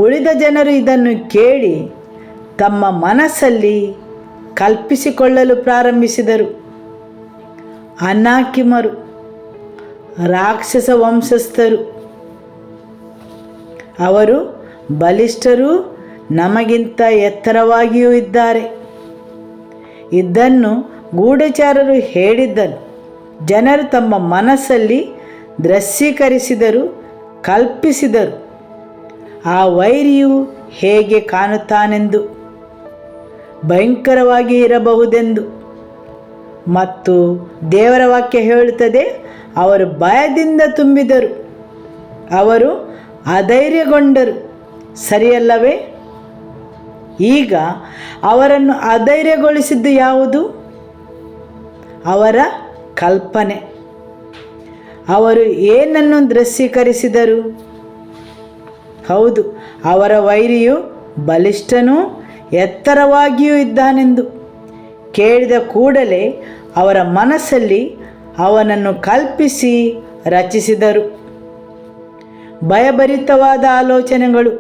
ಉಳಿದ ಜನರು ಇದನ್ನು ಕೇಳಿ ತಮ್ಮ ಮನಸ್ಸಲ್ಲಿ ಕಲ್ಪಿಸಿಕೊಳ್ಳಲು ಪ್ರಾರಂಭಿಸಿದರು. ಅನಾಕಿಮರು ರಾಕ್ಷಸ ವಂಶಸ್ಥರು, ಅವರು ಬಲಿಷ್ಠರು, ನಮಗಿಂತ ಎತ್ತರವಾಗಿಯೂ ಇದ್ದಾರೆ. ಇದನ್ನು ಗೂಢಚಾರರು ಹೇಳಿದ್ದನು ಜನರು ತಮ್ಮ ಮನಸ್ಸಲ್ಲಿ ದೃಶ್ಯೀಕರಿಸಿದರು, ಕಲ್ಪಿಸಿದರು. ಆ ವೈರಿಯು ಹೇಗೆ ಕಾಣುತ್ತಾನೆಂದು, ಭಯಂಕರವಾಗಿ ಇರಬಹುದೆಂದು. ಮತ್ತು ದೇವರ ವಾಕ್ಯ ಹೇಳುತ್ತದೆ, ಅವರು ಭಯದಿಂದ ತುಂಬಿದರು, ಅವರು ಅಧೈರ್ಯಗೊಂಡರು, ಸರಿಯಲ್ಲವೇ? ಈಗ ಅವರನ್ನು ಅಧೈರ್ಯಗೊಳಿಸಿದ್ದು ಯಾವುದು? ಅವರ ಕಲ್ಪನೆ. ಅವರು ಏನನ್ನು ದೃಶ್ಯೀಕರಿಸಿದರು? ಹೌದು, ಅವರ ವೈರಿಯು ಬಲಿಷ್ಠನೂ ಎತ್ತರವಾಗಿಯೂ ಇದ್ದಾನೆಂದು. ಕೇಳಿದ ಕೂಡಲೇ ಅವರ ಮನಸ್ಸಲ್ಲಿ ಅವನನ್ನು ಕಲ್ಪಿಸಿ ರಚಿಸಿದರು. ಭಯಭರಿತವಾದ ಆಲೋಚನೆಗಳು.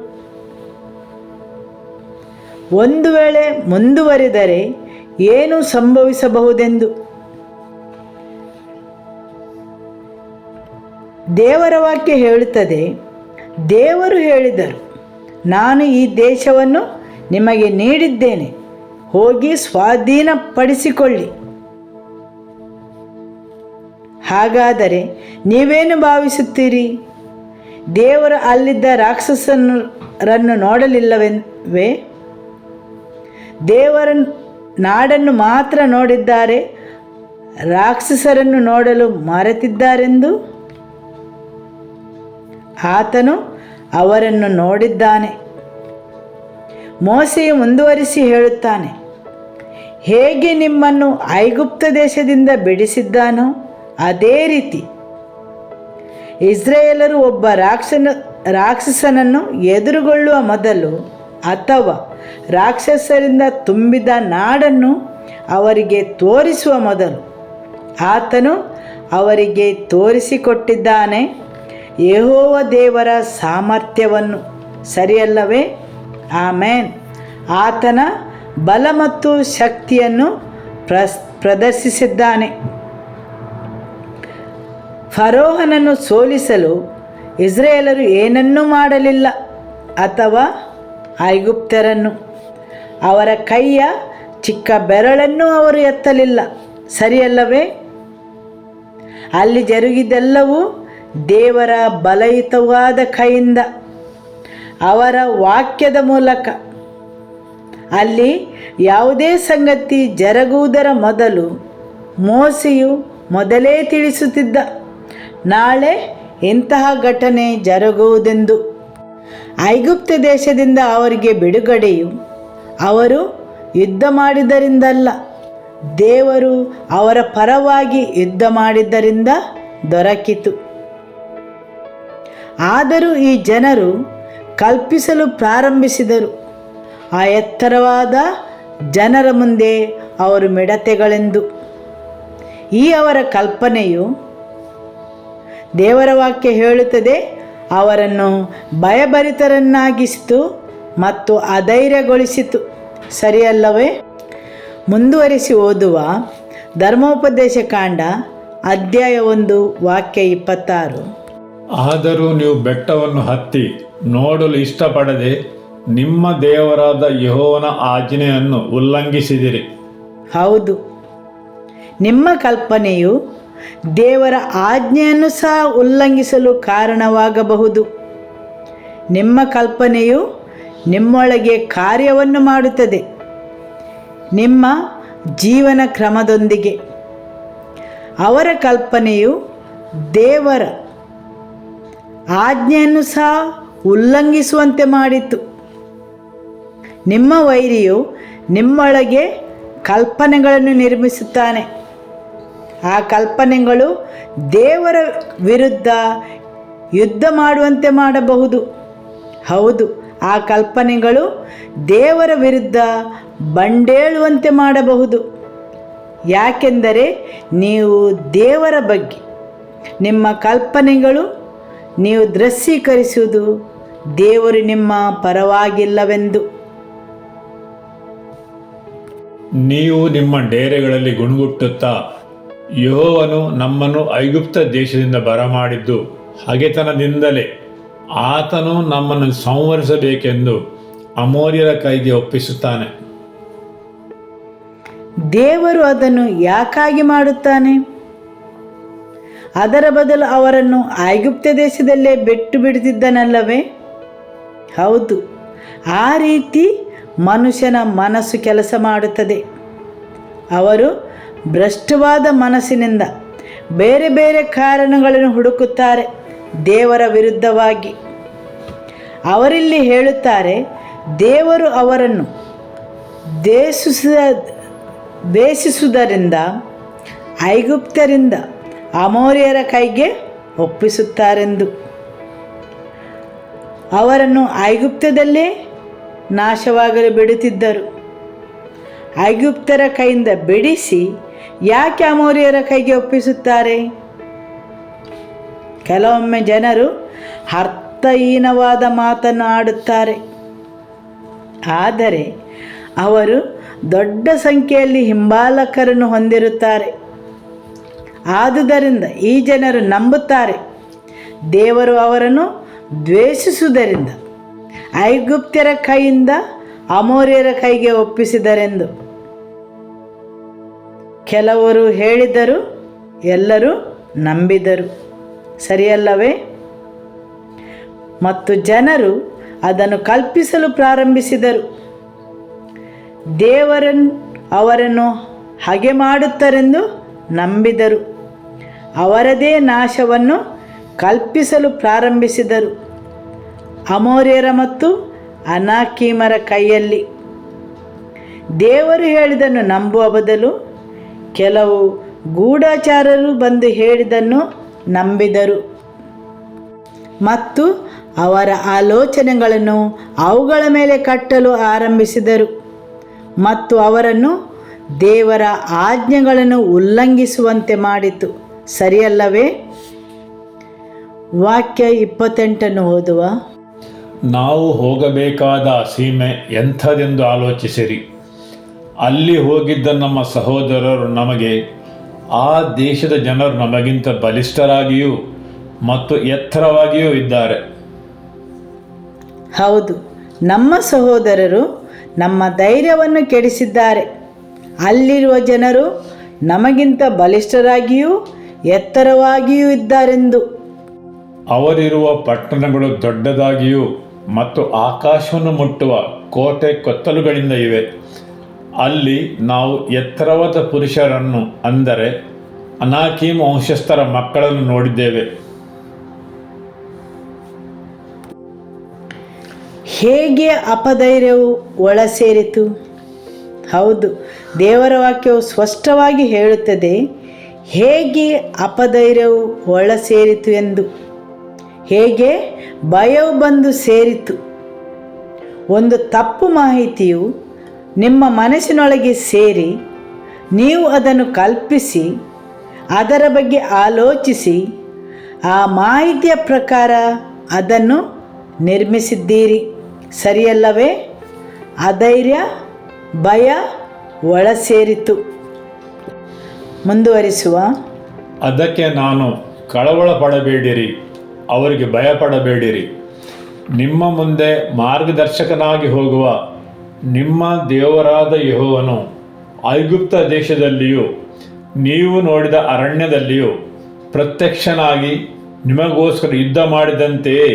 ಒಂದು ವೇಳೆ ಮುಂದುವರಿದರೆ ಏನು ಸಂಭವಿಸಬಹುದೆಂದು. ದೇವರ ವಾಕ್ಯ ಹೇಳುತ್ತದೆ, ದೇವರು ಹೇಳಿದರು, ನಾನು ಈ ದೇಶವನ್ನು ನಿಮಗೆ ನೀಡಿದ್ದೇನೆ, ಹೋಗಿ ಸ್ವಾಧೀನಪಡಿಸಿಕೊಳ್ಳಿ. ಹಾಗಾದರೆ ನೀವೇನು ಭಾವಿಸುತ್ತೀರಿ? ದೇವರು ಅಲ್ಲಿದ್ದ ರಾಕ್ಷಸರನ್ನು ನೋಡಲಿಲ್ಲವೇ? ದೇವರ ನಾಡನ್ನು ಮಾತ್ರ ನೋಡಿದ್ದಾರೆ, ರಾಕ್ಷಸರನ್ನು ನೋಡಲು ಮರೆತಿದ್ದಾರೆಂದು? ಆತನು ಅವರನ್ನು ನೋಡಿದ್ದಾನೆ. ಮೋಸೆಯು ಮುಂದುವರಿಸಿ ಹೇಳುತ್ತಾನೆ, ಹೇಗೆ ನಿಮ್ಮನ್ನು ಐಗುಪ್ತ ದೇಶದಿಂದ ಬಿಡಿಸಿದ್ದಾನೋ ಅದೇ ರೀತಿ ಇಸ್ರಾಯೇಲರು ಒಬ್ಬ ರಾಕ್ಷಸನನ್ನು ಎದುರುಗೊಳ್ಳುವ ಮೊದಲು ಅಥವಾ ರಾಕ್ಷಸರಿಂದ ತುಂಬಿದ ನಾಡನ್ನು ಅವರಿಗೆ ತೋರಿಸುವ ಮೊದಲು ಆತನು ಅವರಿಗೆ ತೋರಿಸಿಕೊಟ್ಟಿದ್ದಾನೆ ಯೆಹೋವ ದೇವರ ಸಾಮರ್ಥ್ಯವನ್ನು, ಸರಿಯಲ್ಲವೇ? ಆಮೇನ್. ಆತನ ಬಲ ಮತ್ತು ಶಕ್ತಿಯನ್ನು ಪ್ರದರ್ಶಿಸಿದ್ದಾನೆ. ಫರೋಹನನ್ನು ಸೋಲಿಸಲು ಇಸ್ರಾಯೇಲರು ಏನನ್ನೂ ಮಾಡಲಿಲ್ಲ, ಅಥವಾ ಐಗುಪ್ತರನ್ನು. ಅವರ ಕೈಯ ಚಿಕ್ಕ ಬೆರಳನ್ನು ಅವರು ಎತ್ತಲಿಲ್ಲ, ಸರಿಯಲ್ಲವೇ? ಅಲ್ಲಿ ಜರುಗಿದೆಲ್ಲವೂ ದೇವರ ಬಲಯುತವಾದ ಕೈಯಿಂದ, ಅವರ ವಾಕ್ಯದ ಮೂಲಕ. ಅಲ್ಲಿ ಯಾವುದೇ ಸಂಗತಿ ಜರುಗುವುದರ ಮೊದಲು ಮೋಶೆಯು ಮೊದಲೇ ತಿಳಿಸುತ್ತಿದ್ದ, ನಾಳೆ ಇಂತಹ ಘಟನೆ ಜರುಗುವುದೆಂದು. ಐಗುಪ್ತ ದೇಶದಿಂದ ಅವರಿಗೆ ಬಿಡುಗಡೆಯು ಅವರು ಯುದ್ಧ ಮಾಡಿದ್ದರಿಂದಲ್ಲ, ದೇವರು ಅವರ ಪರವಾಗಿ ಯುದ್ಧ ಮಾಡಿದ್ದರಿಂದ ದೊರಕಿತು. ಆದರೂ ಈ ಜನರು ಕಲ್ಪಿಸಲು ಪ್ರಾರಂಭಿಸಿದರು. ಆ ಎತ್ತರವಾದ ಜನರ ಮುಂದೆ ಅವರು ಮಿಡತೆಗಳೆಂದು. ಈ ಅವರ ಕಲ್ಪನೆಯು, ದೇವರ ವಾಕ್ಯ ಹೇಳುತ್ತದೆ, ಅವರನ್ನು ಭಯಭರಿತರನ್ನಾಗಿಸಿತು ಮತ್ತು ಅಧೈರ್ಯಗೊಳಿಸಿತು, ಸರಿಯಲ್ಲವೇ? ಮುಂದುವರಿಸಿ ಓದುವ ಧರ್ಮೋಪದೇಶ ಕಾಂಡ ಅಧ್ಯಾಯ 1 ವಾಕ್ಯ 26. ಆದರೂ ನೀವು ಬೆಟ್ಟವನ್ನು ಹತ್ತಿ ನೋಡಲು ಇಷ್ಟಪಡದೆ ನಿಮ್ಮ ದೇವರಾದ ಯೆಹೋವನ ಆಜ್ಞೆಯನ್ನು ಉಲ್ಲಂಘಿಸಿದಿರಿ. ಹೌದು, ನಿಮ್ಮ ಕಲ್ಪನೆಯು ದೇವರ ಆಜ್ಞೆಯನ್ನು ಸಹ ಉಲ್ಲಂಘಿಸಲು ಕಾರಣವಾಗಬಹುದು. ನಿಮ್ಮ ಕಲ್ಪನೆಯು ನಿಮ್ಮೊಳಗೆ ಕಾರ್ಯವನ್ನು ಮಾಡುತ್ತದೆ, ನಿಮ್ಮ ಜೀವನ ಕ್ರಮದೊಂದಿಗೆ. ಅವರ ಕಲ್ಪನೆಯು ದೇವರ ಆಜ್ಞೆಯನ್ನು ಸಹ ಉಲ್ಲಂಘಿಸುವಂತೆ ಮಾಡಿತು. ನಿಮ್ಮ ವೈರಿಯು ನಿಮ್ಮೊಳಗೆ ಕಲ್ಪನೆಗಳನ್ನು ನಿರ್ಮಿಸುತ್ತಾನೆ. ಆ ಕಲ್ಪನೆಗಳು ದೇವರ ವಿರುದ್ಧ ಯುದ್ಧ ಮಾಡುವಂತೆ ಮಾಡಬಹುದು. ಹೌದು, ಆ ಕಲ್ಪನೆಗಳು ದೇವರ ವಿರುದ್ಧ ಬಂಡೇಳುವಂತೆ ಮಾಡಬಹುದು. ಯಾಕೆಂದರೆ ನೀವು ದೇವರ ಬಗ್ಗೆ ನಿಮ್ಮ ಕಲ್ಪನೆಗಳು ನೀವು ದೃಶ್ಯೀಕರಿಸುವುದು ದೇವರು ನಿಮ್ಮ ಪರವಾಗಿಲ್ಲವೆಂದು. ನೀವು ನಿಮ್ಮ ಡೇರೆಗಳಲ್ಲಿ ಗುಣಗುಟ್ಟುತ್ತಾ, ಯೆಹೋವನು ನಮ್ಮನ್ನು ಐಗುಪ್ತ ದೇಶದಿಂದ ಬರಮಾಡಿದ್ದು ಹಗೆತನದಿಂದಲೇ, ಆತನು ನಮ್ಮನ್ನು ಸಂಹರಿಸಬೇಕೆಂದು ಅಮೋರಿಯರ ಕೈಗೆ ಒಪ್ಪಿಸುತ್ತಾನೆ. ದೇವರು ಅದನ್ನು ಯಾಕಾಗಿ ಮಾಡುತ್ತಾನೆ? ಅದರ ಬದಲು ಅವರನ್ನು ಐಗುಪ್ತ ದೇಶದಲ್ಲೇ ಬಿಟ್ಟು ಬಿಡುತ್ತಿದ್ದನಲ್ಲವೇ? ಹೌದು, ಆ ರೀತಿ ಮನುಷ್ಯನ ಮನಸ್ಸು ಕೆಲಸ ಮಾಡುತ್ತದೆ. ಅವರು ಭ್ರಷ್ಟವಾದ ಮನಸ್ಸಿನಿಂದ ಬೇರೆ ಬೇರೆ ಕಾರಣಗಳನ್ನು ಹುಡುಕುತ್ತಾರೆ ದೇವರ ವಿರುದ್ಧವಾಗಿ. ಅವರಿಲ್ಲಿ ಹೇಳುತ್ತಾರೆ, ದೇವರು ಅವರನ್ನು ದ್ವೇಷಿಸುವುದರಿಂದ ಐಗುಪ್ತರಿಂದ ಅಮೋರಿಯರ ಕೈಗೆ ಒಪ್ಪಿಸುತ್ತಾರೆಂದು. ಅವರನ್ನು ಐಗುಪ್ತದಲ್ಲೇ ನಾಶವಾಗಲು ಬಿಡುತ್ತಿದ್ದರು. ಐಗುಪ್ತರ ಕೈಯಿಂದ ಬಿಡಿಸಿ ಯಾಕೆ ಅಮೋರಿಯರ ಕೈಗೆ ಒಪ್ಪಿಸುತ್ತಾರೆ? ಕೆಲವೊಮ್ಮೆ ಜನರು ಅರ್ಥಹೀನವಾದ ಮಾತನ್ನು ಆಡುತ್ತಾರೆ, ಆದರೆ ಅವರು ದೊಡ್ಡ ಸಂಖ್ಯೆಯಲ್ಲಿ ಹಿಂಬಾಲಕರನ್ನು ಹೊಂದಿರುತ್ತಾರೆ. ಆದುದರಿಂದ ಈ ಜನರು ನಂಬುತ್ತಾರೆ, ದೇವರು ಅವರನ್ನು ದ್ವೇಷಿಸುವುದರಿಂದ ಐಗುಪ್ತ್ಯರ ಕೈಯಿಂದ ಅಮೋರಿಯರ ಕೈಗೆ ಒಪ್ಪಿಸಿದರೆಂದು. ಕೆಲವರು ಹೇಳಿದರು, ಎಲ್ಲರೂ ನಂಬಿದರು, ಸರಿಯಲ್ಲವೇ? ಮತ್ತು ಜನರು ಅದನ್ನು ಕಲ್ಪಿಸಲು ಪ್ರಾರಂಭಿಸಿದರು. ಅವರನ್ನು ಹಾಗೆ ಮಾಡುತ್ತಾರೆಂದು ನಂಬಿದರು. ಅವರದೇ ನಾಶವನ್ನು ಕಲ್ಪಿಸಲು ಪ್ರಾರಂಭಿಸಿದರು, ಅಮೋರಿಯರ ಮತ್ತು ಅನಾಕೀಮರ ಕೈಯಲ್ಲಿ. ದೇವರು ಹೇಳಿದ್ದನ್ನು ನಂಬುವ ಬದಲು ಕೆಲವು ಗೂಢಚಾರರು ಬಂದು ಹೇಳಿದ್ದನ್ನು ನಂಬಿದರು ಮತ್ತು ಅವರ ಆಲೋಚನೆಗಳನ್ನು ಅವುಗಳ ಮೇಲೆ ಕಟ್ಟಲು ಆರಂಭಿಸಿದರು ಮತ್ತು ಅವರನ್ನು ದೇವರ ಆಜ್ಞೆಗಳನ್ನು ಉಲ್ಲಂಘಿಸುವಂತೆ ಮಾಡಿತು, ಸರಿಯಲ್ಲವೇ? ವಾಕ್ಯ 28 ಓದುವ. ನಾವು ಹೋಗಬೇಕಾದ ಸೀಮೆ ಎಂಥದೆಂದು ಆಲೋಚಿಸಿರಿ. ಅಲ್ಲಿ ಹೋಗಿದ್ದ ನಮ್ಮ ಸಹೋದರರು ನಮಗೆ, ಆ ದೇಶದ ಜನರು ನಮಗಿಂತ ಬಲಿಷ್ಠರಾಗಿಯೂ ಮತ್ತು ಎತ್ತರವಾಗಿಯೂ ಇದ್ದಾರೆ. ಹೌದು, ನಮ್ಮ ಸಹೋದರರು ನಮ್ಮ ಧೈರ್ಯವನ್ನು ಕೆಡಿಸಿದ್ದಾರೆ. ಅಲ್ಲಿರುವ ಜನರು ನಮಗಿಂತ ಬಲಿಷ್ಠರಾಗಿಯೂ ಎತ್ತರವಾಗಿಯೂ ಇದ್ದಾರೆಂದು. ಅವರಿರುವ ಪಟ್ಟಣಗಳು ದೊಡ್ಡದಾಗಿಯೂ ಮತ್ತು ಆಕಾಶವನ್ನು ಮುಟ್ಟುವ ಕೋಟೆ ಕೊತ್ತಲುಗಳಿಂದ ಇವೆ. ಅಲ್ಲಿ ನಾವು ಎತ್ತರವಾದ ಪುರುಷರನ್ನು, ಅಂದರೆ ಅನಾಕೀಮ್ ವಂಶಸ್ಥರ ಮಕ್ಕಳನ್ನು ನೋಡಿದ್ದೇವೆ. ಹೇಗೆ ಅಪಧೈರ್ಯವು ಒಳ ಸೇರಿತು? ಹೌದು, ದೇವರ ವಾಕ್ಯವು ಸ್ಪಷ್ಟವಾಗಿ ಹೇಳುತ್ತದೆ ಹೇಗೆ ಅಪಧೈರ್ಯವು ಒಳ ಸೇರಿತು ಎಂದು. ಹೇಗೆ ಭಯವು ಬಂದು ಸೇರಿತು. ಒಂದು ತಪ್ಪು ಮಾಹಿತಿಯು ನಿಮ್ಮ ಮನಸ್ಸಿನೊಳಗೆ ಸೇರಿ ನೀವು ಅದನ್ನು ಕಲ್ಪಿಸಿ ಅದರ ಬಗ್ಗೆ ಆಲೋಚಿಸಿ ಆ ಮಾಹಿತಿಯ ಪ್ರಕಾರ ಅದನ್ನು ನಿರ್ಮಿಸಿದ್ದೀರಿ, ಸರಿಯಲ್ಲವೇ? ಅಧೈರ್ಯ, ಭಯ ಒಳ ಸೇರಿತು. ಮುಂದುವರಿಸುವ. ಅದಕ್ಕೆ ನಾನು, ಕಳವಳ ಪಡಬೇಡಿರಿ, ಅವರಿಗೆ ಭಯಪಡಬೇಡಿರಿ. ನಿಮ್ಮ ಮುಂದೆ ಮಾರ್ಗದರ್ಶಕನಾಗಿ ಹೋಗುವ ನಿಮ್ಮ ದೇವರಾದ ಯೆಹೋವನು ಐಗುಪ್ತ ದೇಶದಲ್ಲಿಯೂ ನೀವು ನೋಡಿದ ಅರಣ್ಯದಲ್ಲಿಯೂ ಪ್ರತ್ಯಕ್ಷನಾಗಿ ನಿಮಗೋಸ್ಕರ ಯುದ್ಧ ಮಾಡಿದಂತೆಯೇ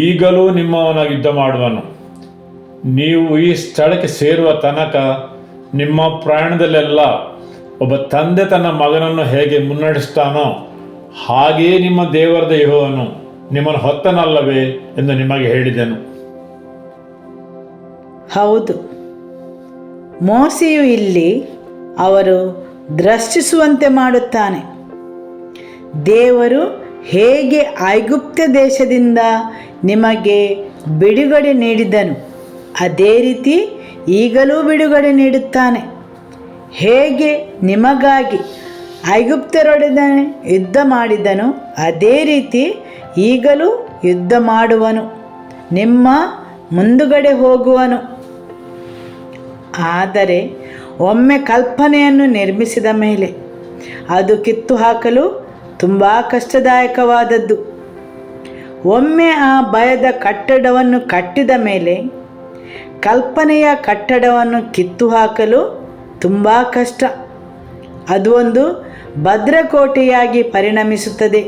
ಈಗಲೂ ನಿಮ್ಮವನಾಗಿ ಯುದ್ಧ ಮಾಡುವನು. ನೀವು ಈ ಸ್ಥಳಕ್ಕೆ ಸೇರುವ ತನಕ ನಿಮ್ಮ ಪ್ರಯಾಣದಲ್ಲೆಲ್ಲ ಒಬ್ಬ ತಂದೆ ತನ್ನ ಮಗನನ್ನು ಹೇಗೆ ಮುನ್ನಡೆಸ್ತಾನೋ ಹಾಗೆಯೇ ನಿಮ್ಮ ದೇವರಾದ ಯೆಹೋವನು ನಿಮ್ಮನ್ನು ಹೊತ್ತನಲ್ಲವೇ ಎಂದು ನಿಮಗೆ ಹೇಳಿದೆನು. ಹೌದು, ಮೋಸೆಯು ಇಲ್ಲಿ ಅವರು ದೃಷ್ಟಿಸುವಂತೆ ಮಾಡುತ್ತಾನೆ. ದೇವರು ಹೇಗೆ ಐಗುಪ್ತ ದೇಶದಿಂದ ನಿಮಗೆ ಬಿಡುಗಡೆ ನೀಡಿದನು ಅದೇ ರೀತಿ ಈಗಲೂ ಬಿಡುಗಡೆ ನೀಡುತ್ತಾನೆ. ಹೇಗೆ ನಿಮಗಾಗಿ ಐಗುಪ್ತರೊಡನೆ ಯುದ್ಧ ಮಾಡಿದನು ಅದೇ ರೀತಿ ಈಗಲೂ ಯುದ್ಧ ಮಾಡುವನು, ನಿಮ್ಮ ಮುಂದುಗಡೆ ಹೋಗುವನು. ಆದರೆ ಒಮ್ಮೆ ಕಲ್ಪನೆಯನ್ನು ನಿರ್ಮಿಸಿದ ಮೇಲೆ ಅದು ಕಿತ್ತು ಹಾಕಲು ತುಂಬ ಕಷ್ಟದಾಯಕವಾದದ್ದು. ಒಮ್ಮೆ ಆ ಭಯದ ಕಟ್ಟಡವನ್ನು ಕಟ್ಟಿದ ಮೇಲೆ ಕಲ್ಪನೆಯ ಕಟ್ಟಡವನ್ನು ಕಿತ್ತು ಹಾಕಲು ತುಂಬ ಕಷ್ಟ. ಅದು ಒಂದು ಭದ್ರಕೋಟೆಯಾಗಿ ಪರಿಣಮಿಸುತ್ತದೆ.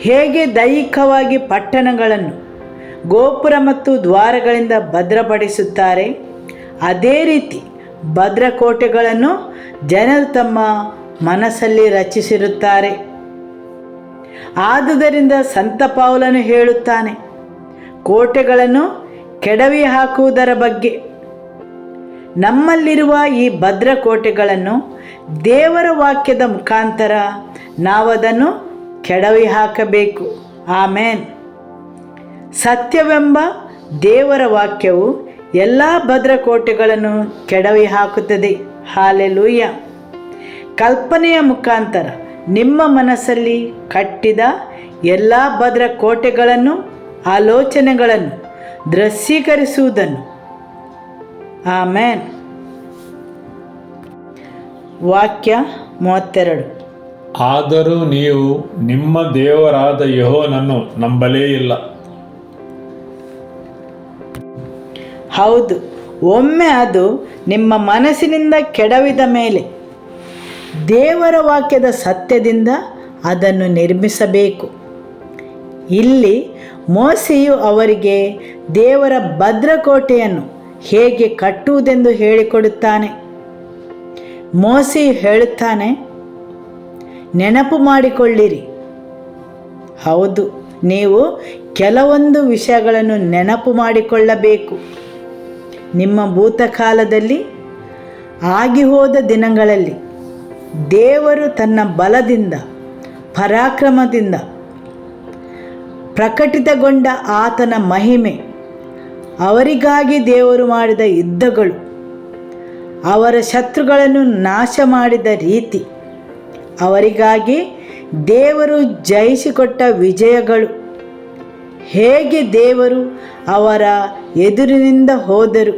ಹೇಗೆ ದೈಹಿಕವಾಗಿ ಪಟ್ಟಣಗಳನ್ನು ಗೋಪುರ ಮತ್ತು ದ್ವಾರಗಳಿಂದ ಭದ್ರಪಡಿಸುತ್ತಾರೆ ಅದೇ ರೀತಿ ಭದ್ರಕೋಟೆಗಳನ್ನು ಜನರು ತಮ್ಮ ಮನಸ್ಸಲ್ಲಿ ರಚಿಸಿರುತ್ತಾರೆ. ಆದುದರಿಂದ ಸಂತ ಪೌಲನು ಹೇಳುತ್ತಾನೆ, ಕೋಟೆಗಳನ್ನು ಕೆಡವಿ ಹಾಕುವುದರ ಬಗ್ಗೆ. ನಮ್ಮಲ್ಲಿರುವ ಈ ಭದ್ರಕೋಟೆಗಳನ್ನು ದೇವರ ವಾಕ್ಯದ ಮುಖಾಂತರ ನಾವದನ್ನು ಕೆಡವಿ ಹಾಕಬೇಕು. ಆಮೇನ್. ಸತ್ಯವೆಂಬ ದೇವರ ವಾಕ್ಯವು ಎಲ್ಲ ಭದ್ರಕೋಟೆಗಳನ್ನು ಕೆಡವಿ ಹಾಕುತ್ತದೆ. ಹಾಲೆಲೂಯ. ಕಲ್ಪನೆಯ ಮುಖಾಂತರ ನಿಮ್ಮ ಮನಸ್ಸಲ್ಲಿ ಕಟ್ಟಿದ ಎಲ್ಲ ಭದ್ರಕೋಟೆಗಳನ್ನು, ಆಲೋಚನೆಗಳನ್ನು ದೃಶ್ಯೀಕರಿಸುವುದನ್ನು. ಆಮೇನ್. ವಾಕ್ಯ 32. ಆದರೂ ನೀವು ನಿಮ್ಮ ದೇವರಾದ ಯೆಹೋವನನ್ನು ನಂಬಲೇ ಇಲ್ಲ. ಹೌದು, ಒಮ್ಮೆ ಅದು ನಿಮ್ಮ ಮನಸ್ಸಿನಿಂದ ಕೆಡವಿದ ಮೇಲೆ ದೇವರ ವಾಕ್ಯದ ಸತ್ಯದಿಂದ ಅದನ್ನು ನಿರ್ಮಿಸಬೇಕು. ಇಲ್ಲಿ ಮೋಸೆಯು ಅವರಿಗೆ ದೇವರ ಭದ್ರಕೋಟೆಯನ್ನು ಹೇಗೆ ಕಟ್ಟುವುದೆಂದು ಹೇಳಿಕೊಡುತ್ತಾನೆ. ಮೋಸೆಯು ಹೇಳುತ್ತಾನೆ, ನೆನಪು ಮಾಡಿಕೊಳ್ಳಿರಿ. ಹೌದು, ನೀವು ಕೆಲವೊಂದು ವಿಷಯಗಳನ್ನು ನೆನಪು ಮಾಡಿಕೊಳ್ಳಬೇಕು. ನಿಮ್ಮ ಭೂತಕಾಲದಲ್ಲಿ ಆಗಿ ಹೋದ ದಿನಗಳಲ್ಲಿ ದೇವರು ತನ್ನ ಬಲದಿಂದ, ಪರಾಕ್ರಮದಿಂದ ಪ್ರಕಟಿತಗೊಂಡ ಆತನ ಮಹಿಮೆ, ಅವರಿಗಾಗಿ ದೇವರು ಮಾಡಿದ ಯುದ್ಧಗಳು, ಅವರ ಶತ್ರುಗಳನ್ನು ನಾಶ ಮಾಡಿದ ರೀತಿ, ಅವರಿಗಾಗಿ ದೇವರು ಜಯಿಸಿಕೊಟ್ಟ ವಿಜಯಗಳು, ಹೇಗೆ ದೇವರು ಅವರ ಎದುರಿನಿಂದ ಹೋದರು,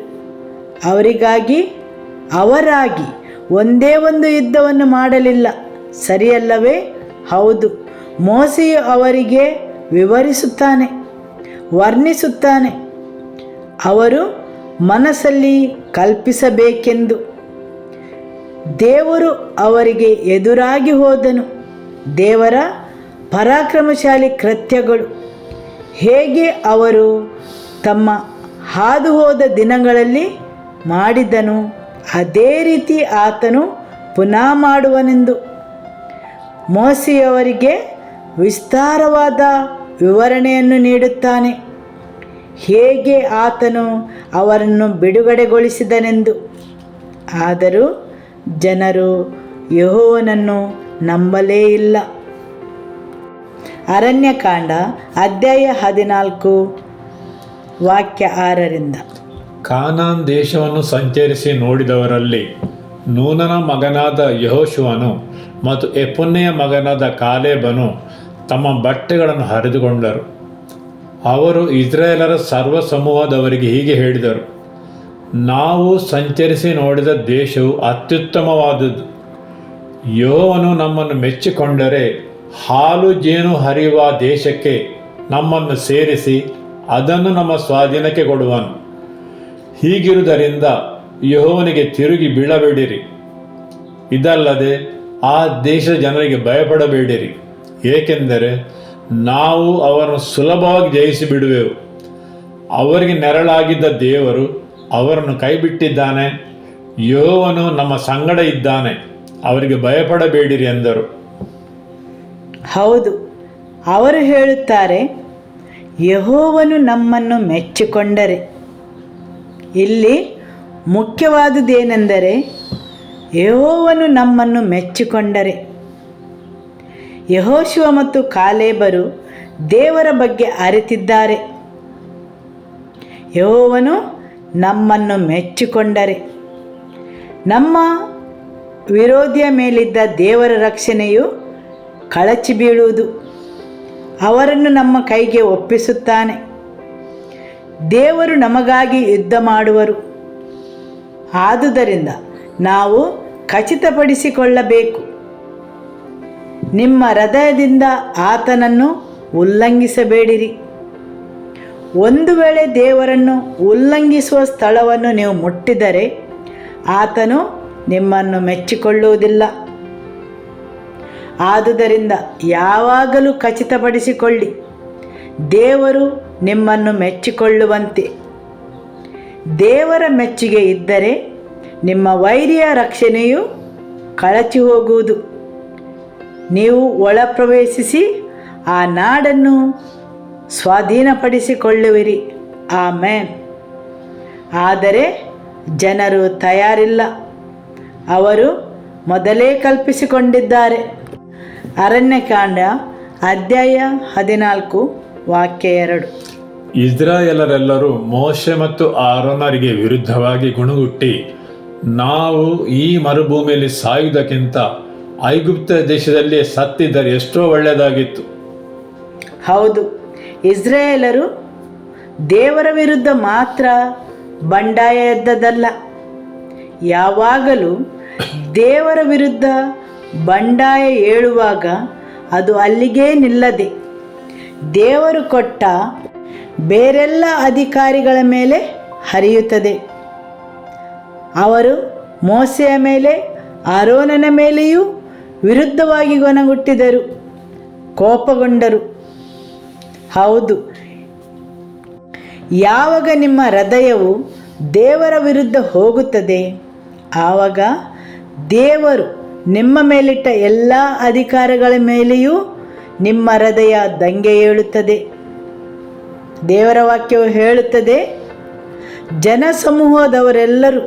ಅವರಾಗಿ ಒಂದೇ ಒಂದು ಯುದ್ಧವನ್ನು ಮಾಡಲಿಲ್ಲ, ಸರಿಯಲ್ಲವೇ? ಹೌದು, ಮೋಸೆಯು ಅವರಿಗೆ ವಿವರಿಸುತ್ತಾನೆ, ವರ್ಣಿಸುತ್ತಾನೆ. ಅವರು ಮನಸ್ಸಲ್ಲಿ ಕಲ್ಪಿಸಬೇಕೆಂದು. ದೇವರು ಅವರಿಗೆ ಎದುರಾಗಿ ಹೋದನು. ದೇವರ ಪರಾಕ್ರಮಶಾಲಿ ಕೃತ್ಯಗಳು ಹೇಗೆ ಅವರು ತಮ್ಮ ಹಾದು ಹೋದ ದಿನಗಳಲ್ಲಿ ಮಾಡಿದನು, ಅದೇ ರೀತಿ ಆತನು ಪುನಃ ಮಾಡುವನೆಂದು ಮೋಶೆಯವರಿಗೆ ವಿಸ್ತಾರವಾದ ವಿವರಣೆಯನ್ನು ನೀಡುತ್ತಾನೆ. ಹೇಗೆ ಆತನು ಅವರನ್ನು ಬಿಡುಗಡೆಗೊಳಿಸಿದನೆಂದು. ಆದರೂ ಜನರು ಯೆಹೋವನನ್ನು ನಂಬಲೇ ಇಲ್ಲ. ಅರಣ್ಯಕಾಂಡ ಅಧ್ಯಾಯ 14 ವಾಕ್ಯ 6. ಕಾನಾನ್ ದೇಶವನ್ನು ಸಂಚರಿಸಿ ನೋಡಿದವರಲ್ಲಿ ನೂನನ ಮಗನಾದ ಯೆಹೋಶುವನು ಮತ್ತು ಯೆಫುನ್ನೆಯ ಮಗನಾದ ಕಾಲೇಬನು ತಮ್ಮ ಬಟ್ಟೆಗಳನ್ನು ಹರಿದುಕೊಂಡರು. ಅವರು ಇಸ್ರಾಯೇಲರ ಸರ್ವ ಸಮೂಹದವರಿಗೆ ಹೀಗೆ ಹೇಳಿದರು, ನಾವು ಸಂಚರಿಸಿ ನೋಡಿದ ದೇಶವು ಅತ್ಯುತ್ತಮವಾದುದು. ಯೆಹೋವನು ನಮ್ಮನ್ನು ಮೆಚ್ಚಿಕೊಂಡರೆ ಹಾಲು ಜೇನು ಹರಿಯುವ ದೇಶಕ್ಕೆ ನಮ್ಮನ್ನು ಸೇರಿಸಿ ಅದನ್ನು ನಮ್ಮ ಸ್ವಾಧೀನಕ್ಕೆ ಕೊಡುವನು. ಹೀಗಿರುವುದರಿಂದ ಯೆಹೋವನಿಗೆ ತಿರುಗಿ ಬೀಳಬೇಡಿರಿ. ಇದಲ್ಲದೆ ಆ ದೇಶದ ಜನರಿಗೆ ಭಯಪಡಬೇಡಿರಿ, ಏಕೆಂದರೆ ನಾವು ಅವರನ್ನು ಸುಲಭವಾಗಿ ಜಯಿಸಿ ಬಿಡುವೆವು. ಅವರಿಗೆ ನೆರಳಾಗಿದ್ದ ದೇವರು ಅವರನ್ನು ಕೈಬಿಟ್ಟಿದ್ದಾನೆ. ಯೆಹೋವನು ನಮ್ಮ ಸಂಗಡ ಇದ್ದಾನೆ, ಅವರಿಗೆ ಭಯಪಡಬೇಡಿರಿ ಎಂದರು. ಹೌದು, ಅವರು ಹೇಳುತ್ತಾರೆ, ಯೆಹೋವನು ನಮ್ಮನ್ನು ಮೆಚ್ಚಿಕೊಂಡರೆ. ಇಲ್ಲಿ ಮುಖ್ಯವಾದುದೇನೆಂದರೆ ಯೆಹೋವನು ನಮ್ಮನ್ನು ಮೆಚ್ಚಿಕೊಂಡರೆ. ಯೆಹೋಶುವ ಮತ್ತು ಕಾಲೇಬರು ದೇವರ ಬಗ್ಗೆ ಅರಿತಿದ್ದಾರೆ. ಯೆಹೋವನು ನಮ್ಮನ್ನು ಮೆಚ್ಚಿಕೊಂಡರೆ ನಮ್ಮ ವಿರೋಧಿಯ ಮೇಲಿದ್ದ ದೇವರ ರಕ್ಷಣೆಯು ಕಳಚಿ ಬೀಳುವುದು. ಅವರನ್ನು ನಮ್ಮ ಕೈಗೆ ಒಪ್ಪಿಸುತ್ತಾನೆ. ದೇವರು ನಮಗಾಗಿ ಯುದ್ಧ ಮಾಡುವರು. ಆದುದರಿಂದ ನಾವು ಖಚಿತಪಡಿಸಿಕೊಳ್ಳಬೇಕು, ನಿಮ್ಮ ಹೃದಯದಿಂದ ಆತನನ್ನು ಉಲ್ಲಂಘಿಸಬೇಡಿರಿ. ಒಂದು ವೇಳೆ ದೇವರನ್ನು ಉಲ್ಲಂಘಿಸುವ ಸ್ಥಳವನ್ನು ನೀವು ಮುಟ್ಟಿದರೆ ಆತನು ನಿಮ್ಮನ್ನು ಮೆಚ್ಚಿಕೊಳ್ಳುವುದಿಲ್ಲ. ಆದುದರಿಂದ ಯಾವಾಗಲೂ ಖಚಿತಪಡಿಸಿಕೊಳ್ಳಿ, ದೇವರು ನಿಮ್ಮನ್ನು ಮೆಚ್ಚಿಕೊಳ್ಳುವಂತೆ. ದೇವರ ಮೆಚ್ಚುಗೆ ಇದ್ದರೆ ನಿಮ್ಮ ವೈರಿಯ ರಕ್ಷಣೆಯು ಕಳಚಿ ಹೋಗುವುದು. ನೀವು ಒಳ ಪ್ರವೇಶಿಸಿ ಆ ನಾಡನ್ನು ಸ್ವಾಧೀನಪಡಿಸಿಕೊಳ್ಳುವಿರಿ. ಆಮೆನ್. ಆದರೆ ಜನರು ತಯಾರಿಲ್ಲ, ಅವರು ಮೊದಲೇ ಕಲ್ಪಿಸಿಕೊಂಡಿದ್ದಾರೆ. ಅರಣ್ಯಕಾಂಡ ಅಧ್ಯಾಯ 14 ವಾಕ್ಯ 2. ಇಸ್ರಾಯೇಲರೆಲ್ಲರೂ ಮೋಶೆ ಮತ್ತು ಆರೋನರಿಗೆ ವಿರುದ್ಧವಾಗಿ ಗುಣಗುಟ್ಟಿ, ನಾವು ಈ ಮರುಭೂಮಿಯಲ್ಲಿ ಸಾಯುವುದಕ್ಕಿಂತ ಐಗುಪ್ತ ದೇಶದಲ್ಲಿ ಸತ್ತಿದ್ದರೆ ಎಷ್ಟೋ ಒಳ್ಳೆಯದಾಗಿತ್ತು. ಹೌದು, ಇಸ್ರಾಯೇಲರು ದೇವರ ವಿರುದ್ಧ ಮಾತ್ರ ಬಂಡಾಯ ಎದ್ದದಲ್ಲ, ಯಾವಾಗಲೂ ದೇವರ ವಿರುದ್ಧ ಬಂಡಾಯ ಏಳುವಾಗ ಅದು ಅಲ್ಲಿಗೇ ನಿಲ್ಲದೆ ದೇವರು ಕೊಟ್ಟ ಬೇರೆಲ್ಲ ಅಧಿಕಾರಿಗಳ ಮೇಲೆ ಹರಿಯುತ್ತದೆ. ಅವರು ಮೋಶೆಯ ಮೇಲೆ ಆರೋನನ ಮೇಲೆಯೂ ವಿರುದ್ಧವಾಗಿ ಗೊಣಗುಟ್ಟಿದರು, ಕೋಪಗೊಂಡರು. ಹೌದು, ಯಾವಾಗ ನಿಮ್ಮ ಹೃದಯವು ದೇವರ ವಿರುದ್ಧ ಹೋಗುತ್ತದೆ ಆವಾಗ ದೇವರು ನಿಮ್ಮ ಮೇಲಿಟ್ಟ ಎಲ್ಲ ಅಧಿಕಾರಗಳ ಮೇಲೆಯೂ ನಿಮ್ಮ ಹೃದಯ ದಂಗೆ ಏಳುತ್ತದೆ. ದೇವರ ವಾಕ್ಯವು ಹೇಳುತ್ತದೆ, ಜನಸಮೂಹದವರೆಲ್ಲರೂ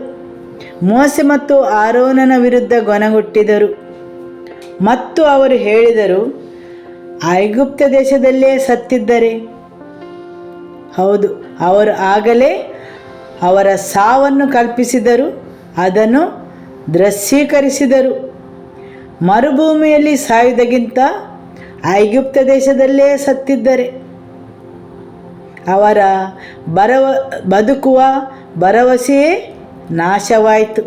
ಮೋಶೆ ಮತ್ತು ಆರೋನನ ವಿರುದ್ಧ ಗೊಣಗುಟ್ಟಿದರು ಮತ್ತು ಅವರು ಹೇಳಿದರು, ಐಗುಪ್ತ ದೇಶದಲ್ಲೇ ಸತ್ತಿದ್ದರೆ. ಹೌದು, ಅವರು ಆಗಲೇ ಅವರ ಸಾವನ್ನು ಕಲ್ಪಿಸಿದರು, ಅದನ್ನು ದೃಶ್ಯೀಕರಿಸಿದರು. ಮರುಭೂಮಿಯಲ್ಲಿ ಸಾಯುವುದಕ್ಕಿಂತ ಐಗುಪ್ತ ದೇಶದಲ್ಲೇ ಸತ್ತಿದ್ದರೆ ಅವರ ಬದುಕುವ ಭರವಸೆಯೇ ನಾಶವಾಯಿತು.